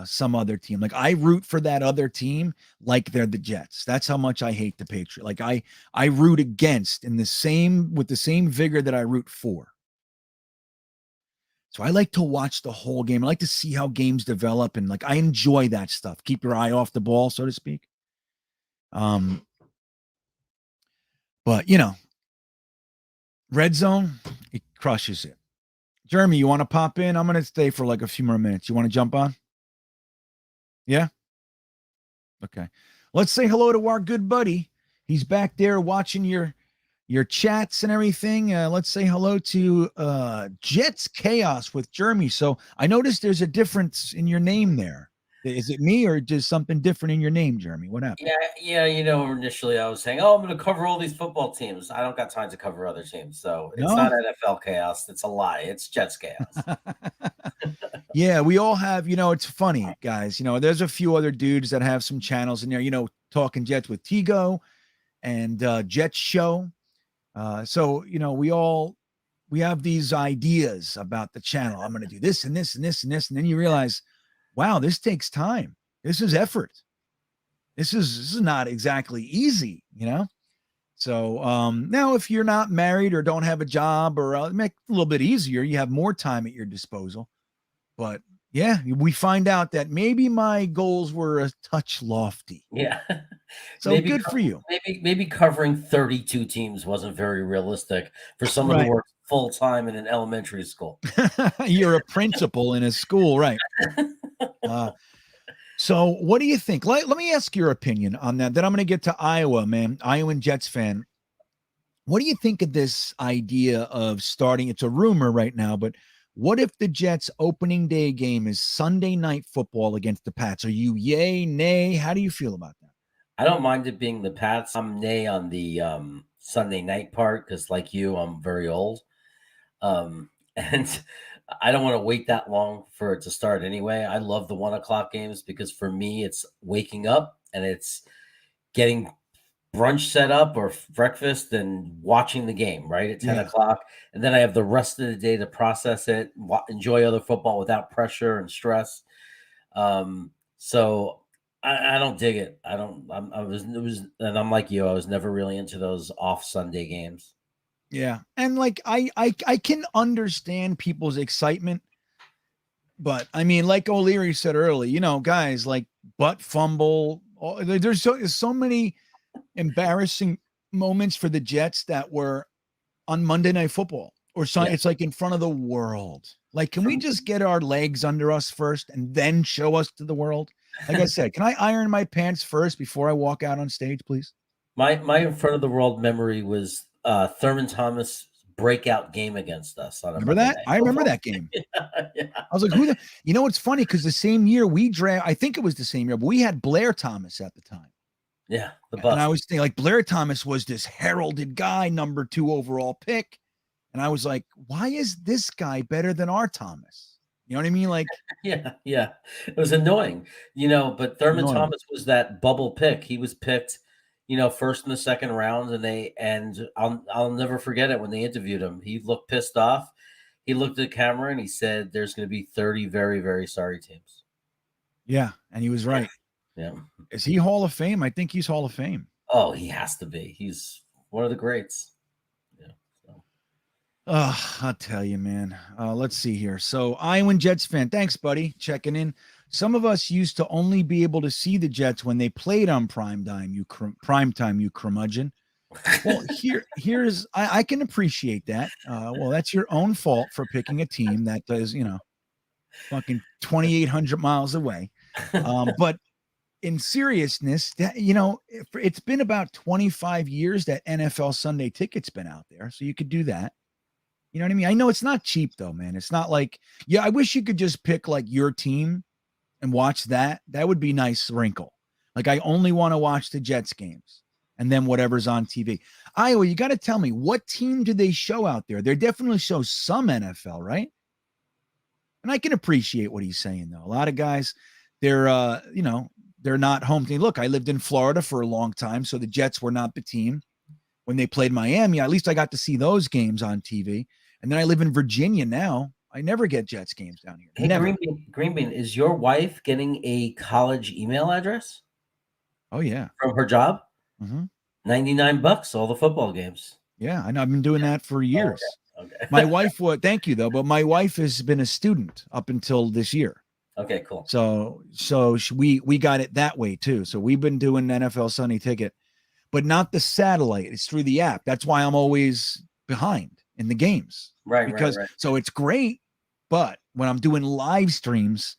some other team. Like I root for that other team like they're the Jets. That's how much I hate the Patriots. Like I root against with the same vigor that I root for. So I like to watch the whole game. I like to see how games develop, and like I enjoy that stuff. Keep your eye off the ball, so to speak. But red zone, it crushes it. Jeremy, you want to pop in? I'm going to stay for like a few more minutes. You want to jump on? Yeah? Okay. Let's say hello to our good buddy. He's back there watching your chats and everything. Let's say hello to Jets Chaos with Jeremy. So I noticed there's a difference in your name there. Is it me or just something different in your name, Jeremy? What happened? Yeah. Initially I was saying, I'm going to cover all these football teams. I don't got time to cover other teams. So it's not NFL chaos. It's a lie. It's Jets chaos. Yeah, we all have, it's funny, guys. There's a few other dudes that have some channels in there, Talking Jets with Tigo and Jets Show. So, we have these ideas about the channel. I'm going to do this and this and this and this. And then you realize, wow, this takes time. This is effort. This is not exactly easy, So now if you're not married or don't have a job or make it a little bit easier, you have more time at your disposal. But yeah, we find out that maybe my goals were a touch lofty. Yeah. So maybe good for you. Maybe covering 32 teams wasn't very realistic for someone who works full time in an elementary school. You're a principal in a school, right? So what do you think? Let me ask your opinion on that. Then I'm going to get to Iowa, man. Iowan Jets fan. What do you think of this idea of starting? It's a rumor right now, but what if the Jets opening day game is Sunday Night Football against the Pats? Are you yay, nay? How do you feel about that? I don't mind it being the Pats. I'm nay on the Sunday night part because, like you, I'm very old. And I don't want to wait that long for it to start anyway. I love the 1 o'clock games because for me, it's waking up and it's getting brunch set up or breakfast and watching the game right at 10 o'clock. And then I have the rest of the day to process it, enjoy other football without pressure and stress. So I don't dig it. And I'm like you, I was never really into those off Sunday games. Yeah. And like, I can understand people's excitement, but I mean, like O'Leary said early, guys, like butt fumble. There's so many embarrassing moments for the Jets that were on Monday Night Football or something. It's like in front of the world. Like, can we just get our legs under us first and then show us to the world? like I said, can I iron my pants first before I walk out on stage, please? My in front of the world memory was Thurman Thomas breakout game against us on a Remember Monday that? night. I remember that game. Yeah. I was like, who the, you know, what's funny? Because the same year I think it was the same year, but we had Blair Thomas at the time. Yeah, the And I bus. was thinking, like, Blair Thomas was this heralded guy, number 2 overall pick. And I was like, why is this guy better than our Thomas? You know what I mean? Like, Yeah, yeah. It was annoying, but Thurman Annoying. Thomas was that bubble pick. He was picked, first in the second round, and I'll never forget it when they interviewed him. He looked pissed off. He looked at the camera and he said, "There's going to be 30 very, very sorry teams." yeah. And he was right. Yeah. Is he Hall of Fame? I think he's Hall of Fame. Oh, he has to be. He's one of the greats. Yeah. So. I'll tell you, man. Let's see here. So, Iowan Jets fan. Thanks, buddy. Checking in. Some of us used to only be able to see the Jets when they played on primetime, you curmudgeon. Well, here's I can appreciate that. Well, that's your own fault for picking a team that does, fucking 2,800 miles away. But in seriousness, that it's been about 25 years that NFL Sunday Ticket's been out there, so you could do that. You know what I mean? I know it's not cheap though, man. It's not like, I wish you could just pick like your team and watch that. That would be nice wrinkle. Like I only want to watch the Jets games and then whatever's on TV. Iowa, you got to tell me, what team do they show out there? They definitely show some NFL, right? And I can appreciate what he's saying though. A lot of guys, they're not home team. Look, I lived in Florida for a long time, so the Jets were not the team. When they played Miami, at least I got to see those games on TV. And then I live in Virginia now. I never get Jets games down here. Hey, Never. Greenbean, is your wife getting a college email address? Oh yeah. From her job? Mm-hmm. $99, all the football games. Yeah, I know. I've been doing that for years. Okay. My wife would, thank you though, but my wife has been a student up until this year. Okay, cool. So we got it that way too. So we've been doing NFL Sunday Ticket, but not the satellite. It's through the app. That's why I'm always behind in the games. Right. So it's great, but when I'm doing live streams,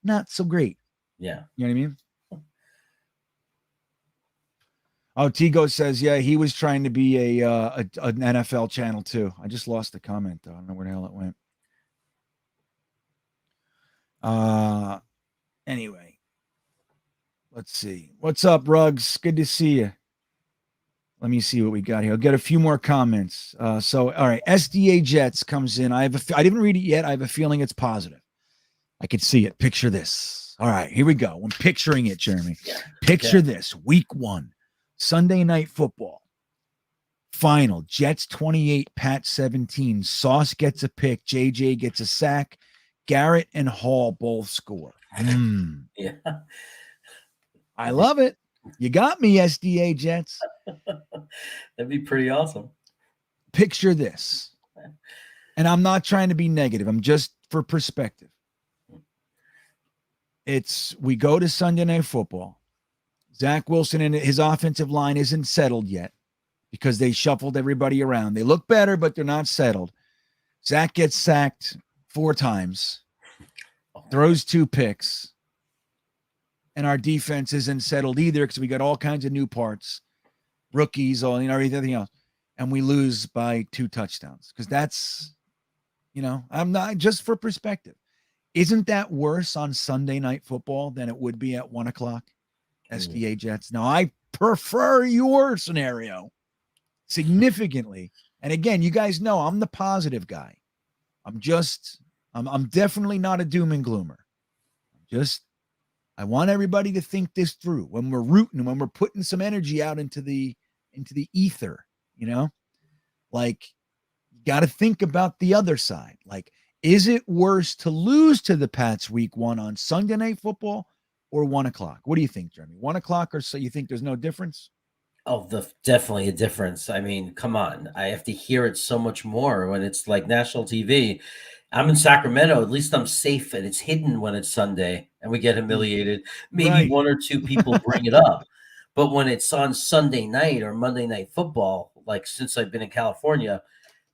not so great. Yeah. You know what I mean? Oh, Tigo says, yeah, he was trying to be an NFL channel too. I just lost the comment though. I don't know where the hell it went. Anyway, let's see. What's up, Ruggs? Good to see you. Let me see what we got here. I'll get a few more comments. So, all right, SDA Jets comes in. I didn't read it yet. I have a feeling it's positive. I could see it. Picture this. All right, here we go. I'm picturing it, Jeremy. Picture this. Week 1, Sunday Night Football. Final, Jets 28, Pat 17. Sauce gets a pick. JJ gets a sack. Garrett and Hall both score. Yeah. I love it. You got me, SDA Jets. That'd be pretty awesome. Picture this. And I'm not trying to be negative. I'm just for perspective. We go to Sunday Night Football. Zach Wilson and his offensive line isn't settled yet because they shuffled everybody around. They look better, but they're not settled. Zach gets sacked 4 times, throws 2 picks. And our defense isn't settled either because we got all kinds of new parts, rookies, everything else. And we lose by 2 touchdowns because that's, I'm not, just for perspective. Isn't that worse on Sunday Night Football than it would be at 1 o'clock? SDA Jets. Now, I prefer your scenario significantly. And again, you guys know I'm the positive guy. I'm definitely not a doom and gloomer. I want everybody to think this through when we're rooting, when we're putting some energy out into the ether, like you got to think about the other side. Like, is it worse to lose to the Pats week 1 on Sunday Night Football or 1 o'clock? What do you think, Jeremy? 1 o'clock or so? You think there's no difference? Oh, definitely a difference. I mean, come on. I have to hear it so much more when it's like national TV. I'm in Sacramento. At least I'm safe, and it's hidden when it's Sunday and we get humiliated. Maybe Right. 1 or 2 people bring it up. But when it's on Sunday night or Monday Night Football, like since I've been in California,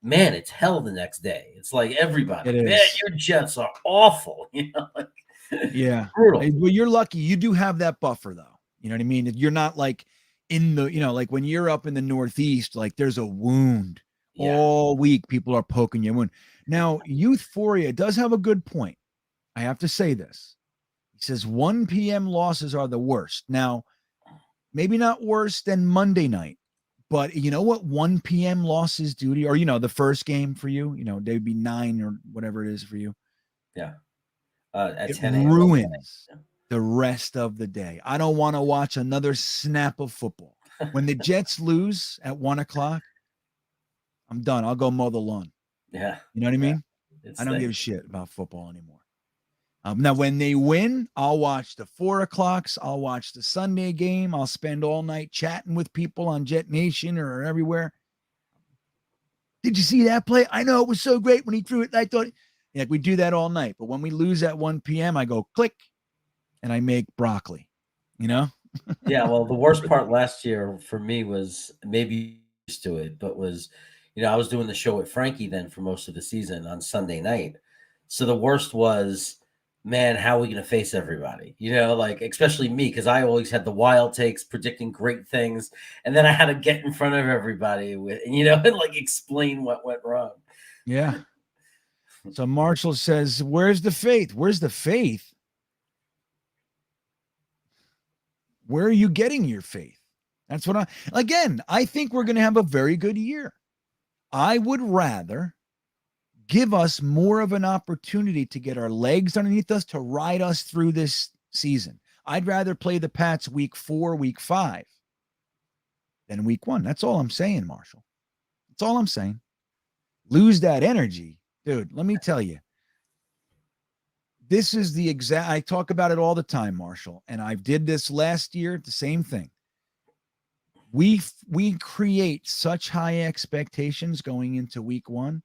man, it's hell the next day. It's like everybody, It is. man, your Jets are awful. Yeah. Brutal. Well, you're lucky. You do have that buffer, though. You know what I mean? You're not like in the, like when you're up in the Northeast, like there's a wound all week. People are poking you wound. Now, Youthforia does have a good point. I have to say this. He says 1 p.m. losses are the worst. Now, maybe not worse than Monday night, but you know what 1 p.m. losses do to you? Or, the first game for you, they'd be 9 or whatever it is for you. Yeah. At It 10 a.m. ruins the rest of the day. I don't want to watch another snap of football. When the Jets lose at 1 o'clock, I'm done. I'll go mow the lawn. Yeah. You know what I mean? I don't give a shit about football anymore. Now, when they win, I'll watch the 4 o'clocks. I'll watch the Sunday game. I'll spend all night chatting with people on Jetnation or everywhere. Did you see that play? I know it was so great when he threw it. I thought, we do that all night. But when we lose at 1 p.m., I go click and I make broccoli, Yeah, well, the worst part last year for me was maybe used to it, but was, I was doing the show with Frankie then for most of the season on Sunday night. So the worst was, man, how are we going to face everybody? Especially me, because I always had the wild takes predicting great things. And then I had to get in front of everybody and explain what went wrong. Yeah. So Marshall says, where's the faith? Where's the faith? Where are you getting your faith? That's what I think we're going to have a very good year. I would rather give us more of an opportunity to get our legs underneath us to ride us through this season. I'd rather play the Pats week 4, week 5 than week 1. That's all I'm saying, Marshall. That's all I'm saying. Lose that energy. Dude, let me tell you. This is the exact, I talk about it all the time, Marshall, and I did this last year, the same thing. We create such high expectations going into week 1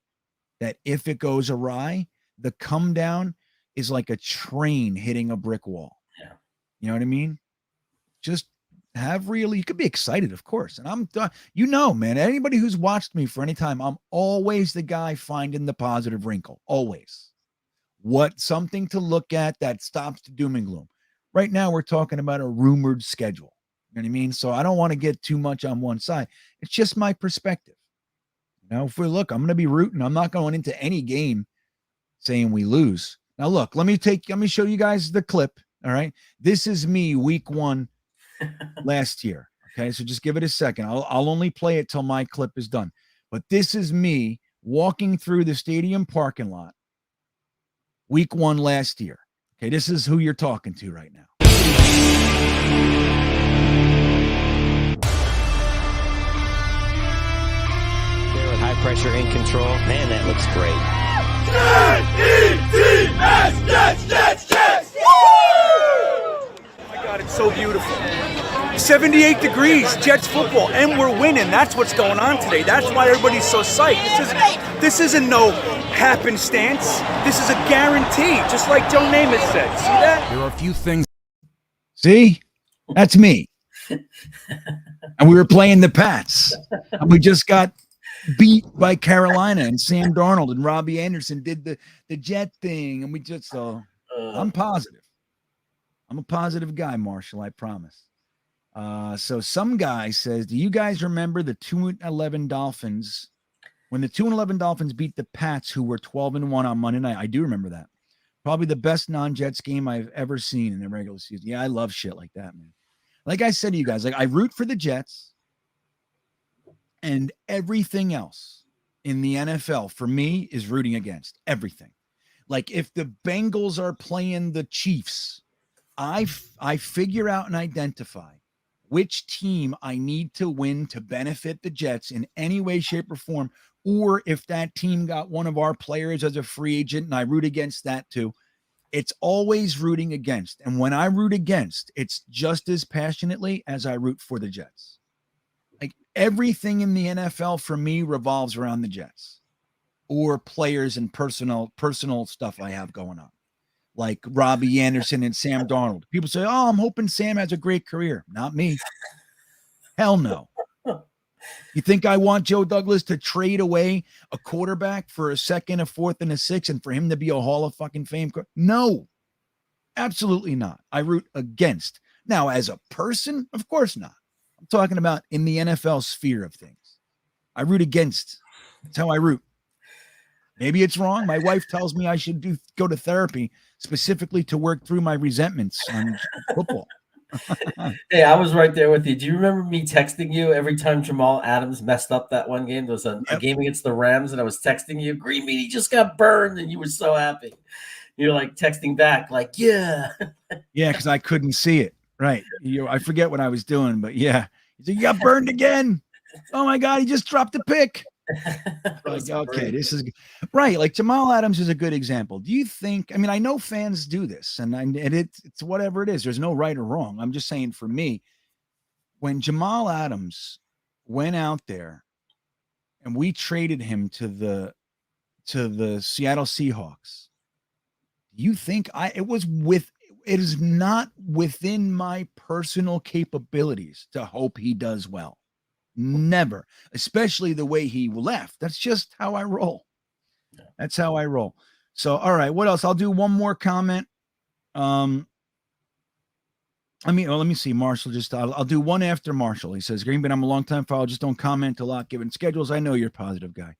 that if it goes awry, the come down is like a train hitting a brick wall. Yeah. You know what I mean? Just you could be excited, of course. And I'm done. Man, anybody who's watched me for any time, I'm always the guy finding the positive wrinkle. Always. Something to look at that stops the doom and gloom. Right now, we're talking about a rumored schedule. You know what I mean? So I don't want to get too much on one side. It's just my perspective. If we look, I'm going to be rooting. I'm not going into any game saying we lose. Now, look, let me show you guys the clip. All right. This is me week 1 last year. Okay. So just give it a second. I'll only play it till my clip is done. But this is me walking through the stadium parking lot week 1 last year. Okay. This is who you're talking to right now. With high pressure in control. Man, that looks great. Jets! Oh my God, it's so beautiful. 78 degrees, Jets football, and we're winning. That's what's going on today. That's why everybody's so psyched. This isn't no happenstance. This is a guarantee, just like Joe Namath said. See that? There are a few things. See? That's me. And we were playing the Pats. And we just got beat by Carolina, and Sam Darnold and Robbie Anderson did the Jet thing, and we just I'm positive. I'm a positive guy, Marshall, I promise. So some guy says, do you guys remember the 2-11 Dolphins when the 2-11 Dolphins beat the Pats, who were 12-1 on Monday night? I do remember that. Probably the best non-Jets game I've ever seen in the regular season. Yeah, I love shit like that, man. Like I said to you guys, I root for the Jets. And everything else in the NFL for me is rooting against everything. Like if the Bengals are playing the Chiefs, I figure out and identify which team I need to win to benefit the Jets in any way, shape, or form. Or if that team got one of our players as a free agent and I root against that too. It's always rooting against. And when I root against, it's just as passionately as I root for the Jets. Like everything in the NFL for me revolves around the Jets or players and personal stuff I have going on. Like Robbie Anderson and Sam Darnold. People say, oh, I'm hoping Sam has a great career. Not me. Hell no. You think I want Joe Douglas to trade away a quarterback for a second, a fourth, and a sixth, and for him to be a Hall of fucking Fame? No. Absolutely not. I root against. Now, as a person, of course not. I'm talking about in the NFL sphere of things. I root against. That's how I root. Maybe it's wrong. My wife tells me I should go to therapy specifically to work through my resentments on football. Hey, I was right there with you. Do you remember me texting you every time Jamal Adams messed up that one game? There was a game against the Rams, and I was texting you, GreenBean, he just got burned, and you were so happy. You're like texting back, like, yeah. Yeah, because I couldn't see it. Right. I forget what I was doing, but yeah. You got burned again. Oh my God, he just dropped a pick. Like, okay, this is right. Like Jamal Adams is a good example. Do you think? I mean, I know fans do this, and it's whatever it is. There's no right or wrong. I'm just saying, for me, when Jamal Adams went out there, and we traded him to the Seattle Seahawks, do you think it is not within my personal capabilities to hope he does well? Never, especially the way he left. That's just how I roll. That's how I roll. So, all right, what else? I'll do one more comment. Let me see. Marshall I'll do one after Marshall. He says, GreenBean, I'm a long time follower. Just don't comment a lot given schedules. I know you're a positive guy.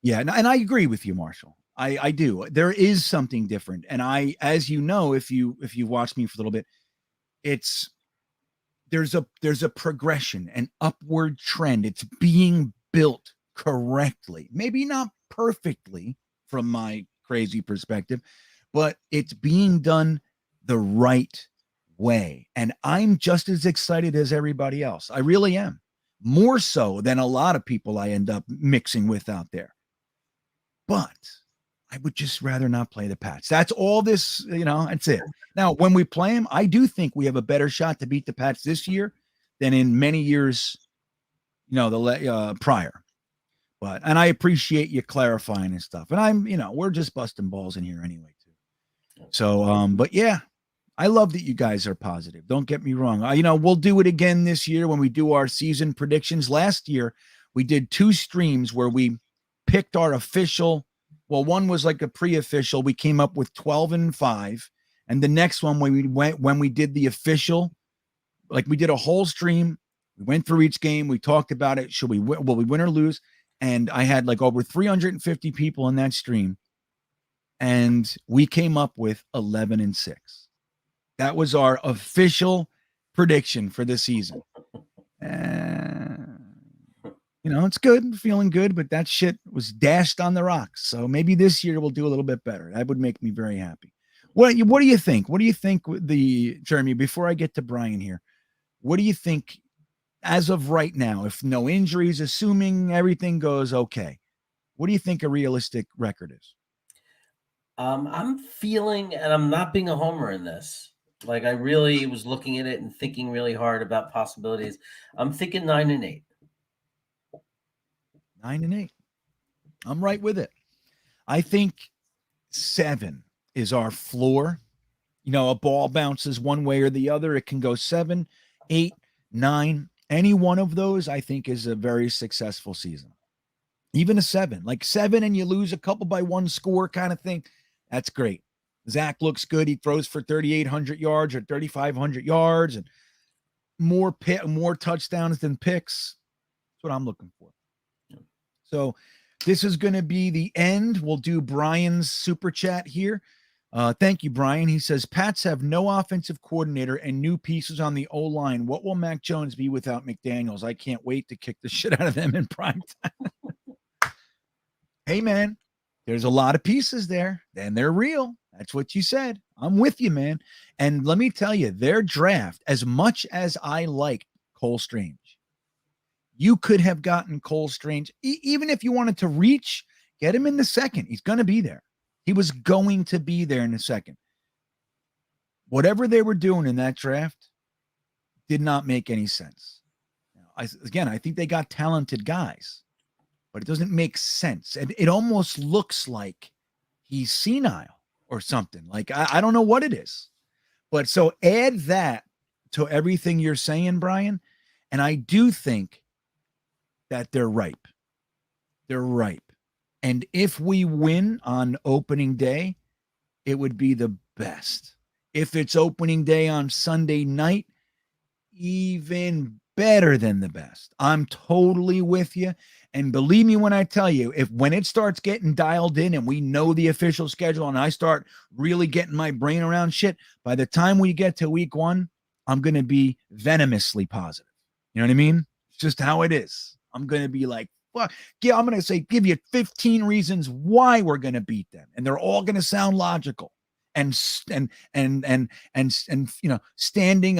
Yeah. And I agree with you, Marshall. I do. There is something different. And as you know, if you watch me for a little bit, there's a progression, an upward trend. It's being built correctly. Maybe not perfectly from my crazy perspective, but it's being done the right way. And I'm just as excited as everybody else. I really am. More so than a lot of people I end up mixing with out there. But I would just rather not play the Pats. That's all this, that's it. Now, when we play them, I do think we have a better shot to beat the Pats this year than in many years, the prior. And I appreciate you clarifying and stuff. And we're just busting balls in here anyway, too. So, but yeah, I love that you guys are positive. Don't get me wrong. We'll do it again this year when we do our season predictions. Last year, we did 2 streams where we picked our official. Well, one was like a pre-official. We came up with 12-5. And the next one, when we did the official, like we did a whole stream, we went through each game. We talked about it. Will we win or lose? And I had like over 350 people in that stream. And we came up with 11-6. That was our official prediction for the season. It's good, feeling good, but that shit was dashed on the rocks. So maybe this year we'll do a little bit better. That would make me very happy. What do you think? What do you think, Jeremy, before I get to Brian here, what do you think as of right now, if no injuries, assuming everything goes okay, what do you think a realistic record is? I'm feeling, and I'm not being a homer in this, like I really was looking at it and thinking really hard about possibilities. I'm thinking 9-8. 9-8. I'm right with it. I think 7 is our floor. A ball bounces one way or the other. It can go 7, 8, 9. Any one of those, I think, is a very successful season. Even a 7, like 7 and you lose a couple by 1 score kind of thing. That's great. Zach looks good. He throws for 3,800 yards or 3,500 yards and more touchdowns than picks. That's what I'm looking for. So this is going to be the end. We'll do Brian's super chat here. Thank you, Brian. He says, Pats have no offensive coordinator and new pieces on the O-line. What will Mac Jones be without McDaniels? I can't wait to kick the shit out of them in prime time. Hey, man, there's a lot of pieces there, and they're real. That's what you said. I'm with you, man. And let me tell you, their draft, as much as I like Cole Strange, you could have gotten Cole Strange. Even if you wanted to reach, get him in the second. He's going to be there. He was going to be there in a second. Whatever they were doing in that draft did not make any sense. I think they got talented guys, but it doesn't make sense. And it almost looks like he's senile or something. Like, I don't know what it is. But so add that to everything you're saying, Brian, and I do think that they're ripe. They're ripe. And if we win on opening day, it would be the best. If it's opening day on Sunday night, even better than the best. I'm totally with you. And believe me when I tell you, when it starts getting dialed in and we know the official schedule and I start really getting my brain around shit, by the time we get to week 1, I'm going to be venomously positive. You know what I mean? It's just how it is. I'm going to be like, well, yeah, I'm going to say, give you 15 reasons why we're going to beat them. And they're all going to sound logical and standing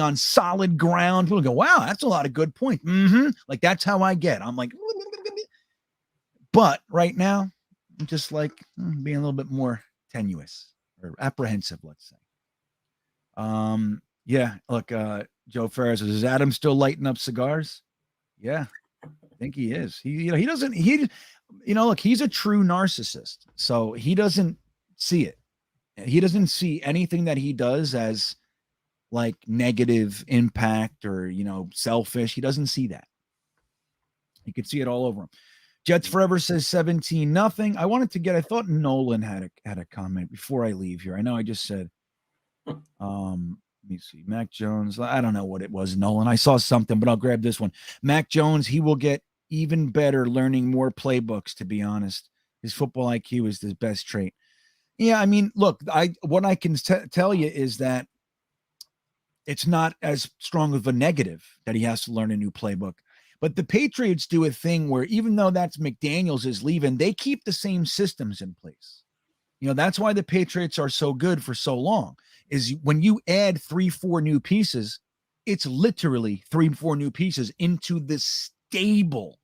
on solid ground. People go, wow, that's a lot of good points. Like, that's how I get. I'm like, but right now, I'm just like being a little bit more tenuous or apprehensive, let's say. Yeah, look, Joe Ferris says, is Adam still lighting up cigars? Yeah, I think he is. Look, he's a true narcissist. So he doesn't see it. He doesn't see anything that he does as like negative impact or, selfish. He doesn't see that. You can see it all over him. Jets Forever says 17-0. I thought Nolan had a comment before I leave here. I know I just said, let me see. Mac Jones. I don't know what it was, Nolan. I saw something, but I'll grab this one. Mac Jones, he will get even better learning more playbooks, to be honest. His football IQ is his best trait. Yeah, I mean, look, what I can tell you is that it's not as strong of a negative that he has to learn a new playbook. But the Patriots do a thing where even though that's McDaniels is leaving, they keep the same systems in place. That's why the Patriots are so good for so long, is when you add 3-4 new pieces, it's literally 3-4 new pieces into the stable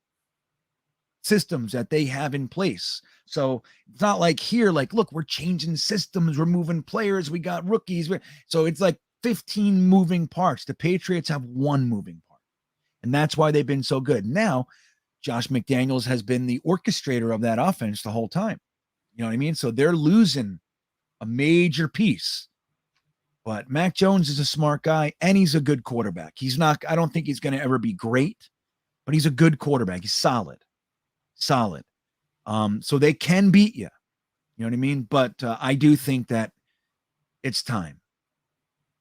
systems that they have in place. So it's not like here, like, look, we're changing systems, we're moving players, we got rookies. So it's like 15 moving parts. The Patriots have one moving part. And that's why they've been so good. Now, Josh McDaniels has been the orchestrator of that offense the whole time. You know what I mean? So they're losing a major piece. But Mac Jones is a smart guy, and he's a good quarterback. I don't think he's going to ever be great, but he's a good quarterback. He's solid. So they can beat you. You know what I mean? But I do think that it's time.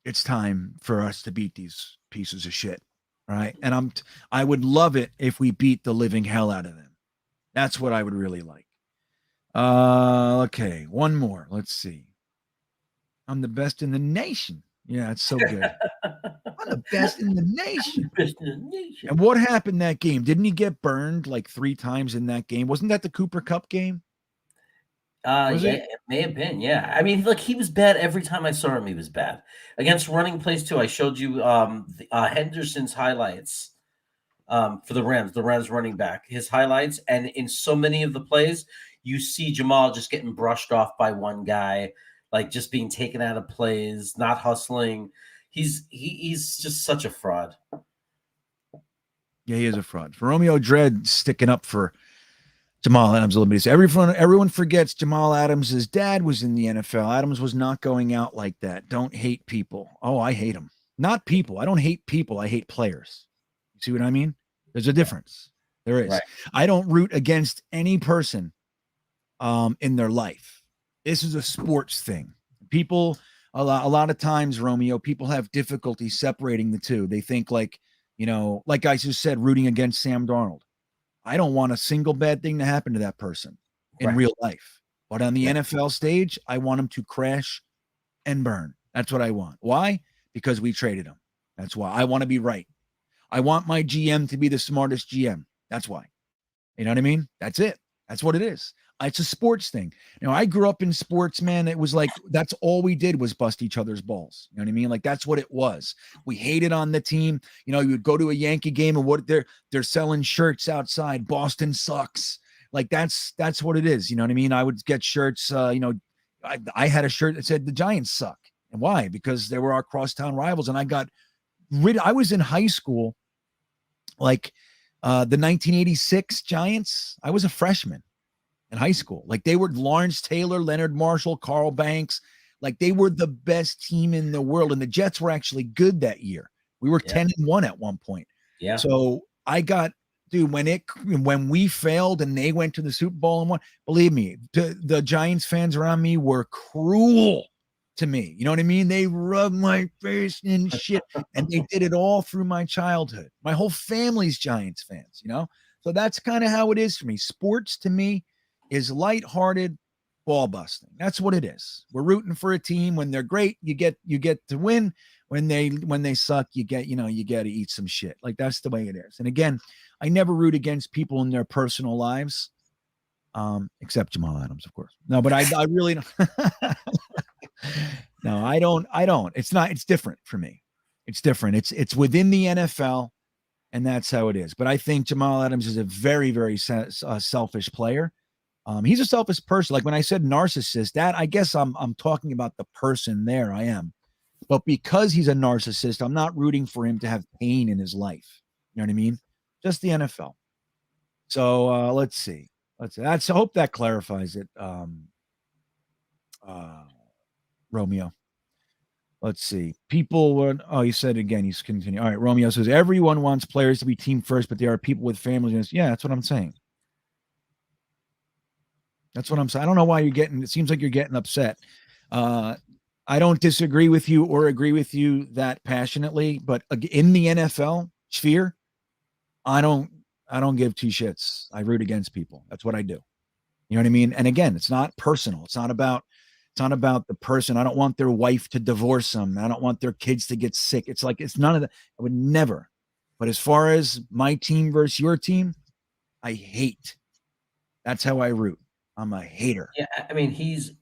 It's time for us to beat these pieces of shit. Right. And I would love it if we beat the living hell out of them. That's what I would really like. Okay. One more. Let's see. I'm the best in the nation. Yeah, it's so good. I'm the best in the nation. And what happened that game? Didn't he get burned like 3 times in that game? Wasn't that the Cooper Cup game? It may have been. Yeah. I mean, look, he was bad every time I saw him. He was bad against running plays too. I showed you Henderson's highlights for the Rams running back, his highlights. And in so many of the plays, you see Jamal just getting brushed off by one guy, like just being taken out of plays, not hustling. He's just such a fraud. Yeah, he is a fraud. For Romeo Dredd sticking up for Jamal Adams a little bit. Everyone forgets Jamal Adams' dad was in the NFL. Adams was not going out like that. Don't hate people. Oh, I hate them. Not people. I don't hate people. I hate players. You see what I mean? There's a difference. There is. Right. I don't root against any person in their life. This is a sports thing. People, a lot of times, Romeo, people have difficulty separating the two. They think like I just said, rooting against Sam Darnold. I don't want a single bad thing to happen to that person in real life. But on the NFL stage, I want him to crash and burn. That's what I want. Why? Because we traded him. That's why. I want to be right. I want my GM to be the smartest GM. That's why. You know what I mean? That's it. That's what it is. It's a sports thing. I grew up in sports, man. It was like, that's all we did was bust each other's balls. You know what I mean? Like, that's what it was. We hated on the team. You would go to a Yankee game and what they're selling shirts outside. Boston sucks. Like, that's what it is. You know what I mean? I would get shirts. I had a shirt that said the Giants suck. And why? Because they were our crosstown rivals. And I was in high school, like the 1986 Giants. I was a freshman in high school. Like, they were Lawrence Taylor, Leonard Marshall, Carl Banks. Like, they were the best team in the world. And the Jets were actually good that year. We were 10-1 at one point. Yeah. So I got, dude, when we failed and they went to the Super Bowl and won, believe me, the Giants fans around me were cruel to me. You know what I mean? They rubbed my face and shit, and they did it all through my childhood. My whole family's Giants fans, you know? So that's kind of how it is for me. Sports to me is lighthearted ball busting. That's what it is. We're rooting for a team. When they're great, you get to win. When they suck, you got to eat some shit. Like, that's the way it is. And again, I never root against people in their personal lives. Except Jamal Adams, of course. No, but I really don't. No, I don't. It's different for me. It's different. It's within the NFL, and that's how it is. But I think Jamal Adams is a very, very selfish player. He's a selfish person. Like when I said narcissist, that I guess I'm talking about the person there. I am. But because he's a narcissist, I'm not rooting for him to have pain in his life. You know what I mean? Just the NFL. So let's see. I hope that clarifies it, Romeo. Let's see. People were. Oh, he said again. He's continuing. All right. Romeo says everyone wants players to be team first, but there are people with families. Yeah, that's what I'm saying. That's what I'm saying. I don't know why you're getting. It seems like you're getting upset. I don't disagree with you or agree with you that passionately, but in the NFL sphere, I don't give two shits. I root against people. That's what I do. You know what I mean? And again, it's not personal. It's not about the person. I don't want their wife to divorce them. I don't want their kids to get sick. It's none of that. I would never. But as far as my team versus your team, I hate. That's how I root. I'm a hater. Yeah, I mean, he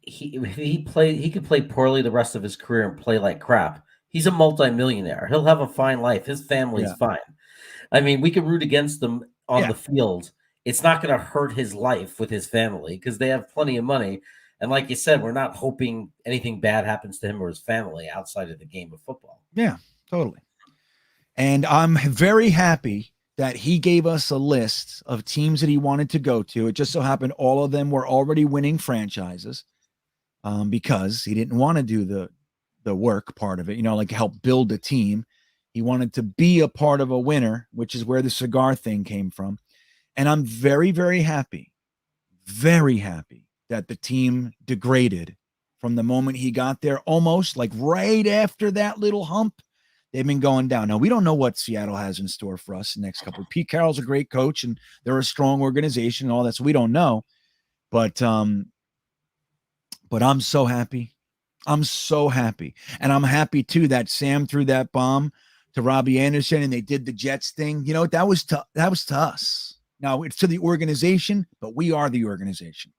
could play poorly the rest of his career and play like crap. He's a multimillionaire. He'll have a fine life. His family's fine. I mean, we could root against them on the field. It's not going to hurt his life with his family because they have plenty of money. And like you said, we're not hoping anything bad happens to him or his family outside of the game of football. Yeah, totally. And I'm very happy that he gave us a list of teams that he wanted to go to. It just so happened all of them were already winning franchises because he didn't want to do the work part of it, like help build a team. He wanted to be a part of a winner, which is where the cigar thing came from. And I'm very, very happy that the team degraded from the moment he got there, almost like right after that little hump. They've been going down. Now, we don't know what Seattle has in store for us the next couple. Pete Carroll's a great coach, and they're a strong organization and all that, so we don't know. But I'm so happy. I'm so happy. And I'm happy, too, that Sam threw that bomb to Robbie Anderson and they did the Jets thing. That was to us. Now, it's to the organization, but we are the organization.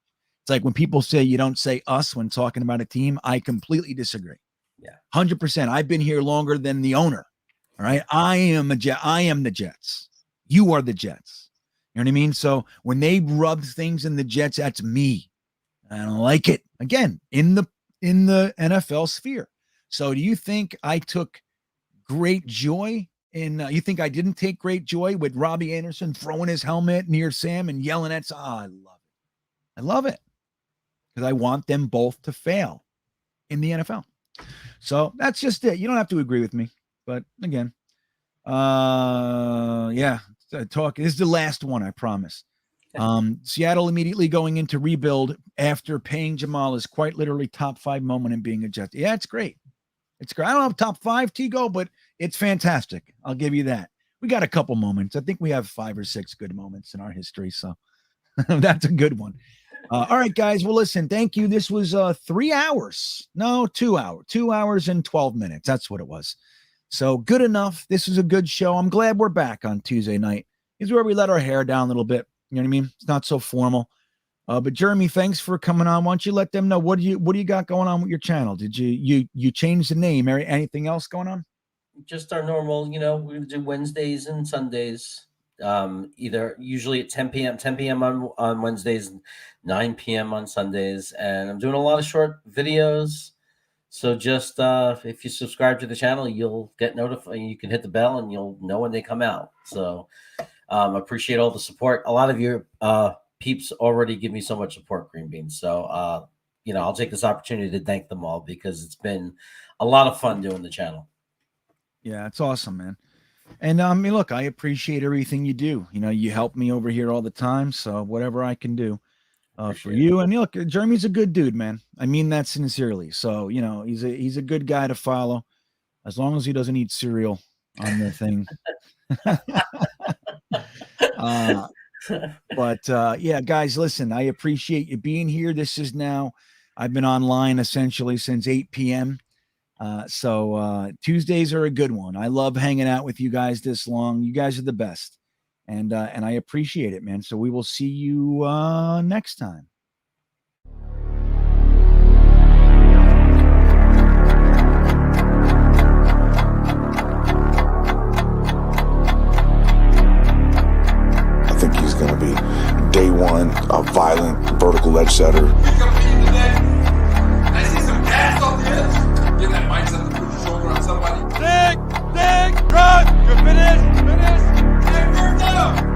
It's like when people say you don't say us when talking about a team, I completely disagree. Yeah, 100%. I've been here longer than the owner. All right. I am the Jets. You are the Jets. You know what I mean? So when they rub things in the Jets, that's me. I don't like it. Again, in the NFL sphere. So do you think I took great joy in? You think I didn't take great joy with Robbie Anderson throwing his helmet near Sam and yelling at? I love it. I love it because I want them both to fail in the NFL. So that's just it. You don't have to agree with me, but again, talk. This is the last one, I promise. Seattle immediately going into rebuild after paying Jamal is quite literally top 5 moment in being a Jet. Yeah, it's great. It's great. I don't have top 5 Tigo, but it's fantastic. I'll give you that. We got a couple moments. I think we have 5 or 6 good moments in our history. So that's a good one. All right, guys. Well, listen, thank you. This was 3 hours. No, 2 hours. 2 hours and 12 minutes. That's what it was. So good enough. This is a good show. I'm glad we're back on Tuesday night. This is where we let our hair down a little bit. You know what I mean? It's not so formal. But Jeremy, thanks for coming on. Why don't you let them know what do you got going on with your channel? Did you change the name? Anything else going on? Just our normal, we're gonna do Wednesdays and Sundays. Either usually at 10 p.m. on Wednesdays, 9 p.m. on Sundays, and I'm doing a lot of short videos. So just if you subscribe to the channel, you'll get notified. You can hit the bell, and you'll know when they come out. So appreciate all the support. A lot of your peeps already give me so much support, GreenBean. So I'll take this opportunity to thank them all because it's been a lot of fun doing the channel. Yeah, it's awesome, man. And look, I appreciate everything you do. You help me over here all the time. So whatever I can do, for Appreciate you. And look, Jeremy's a good dude, man. I mean that sincerely. So, you know, he's a good guy to follow as long as he doesn't eat cereal on the thing. Yeah, guys, listen, I appreciate you being here. I've been online essentially since 8 p.m. So Tuesdays are a good one. I love hanging out with you guys this long. You guys are the best. And I appreciate it, man. So we will see you next time. I think he's going to be day one, a violent vertical edge setter. We compete today. I see some gas off the edge. Get that mindset to put your shoulder on somebody. Dig, run. You're finished. Hey, first down.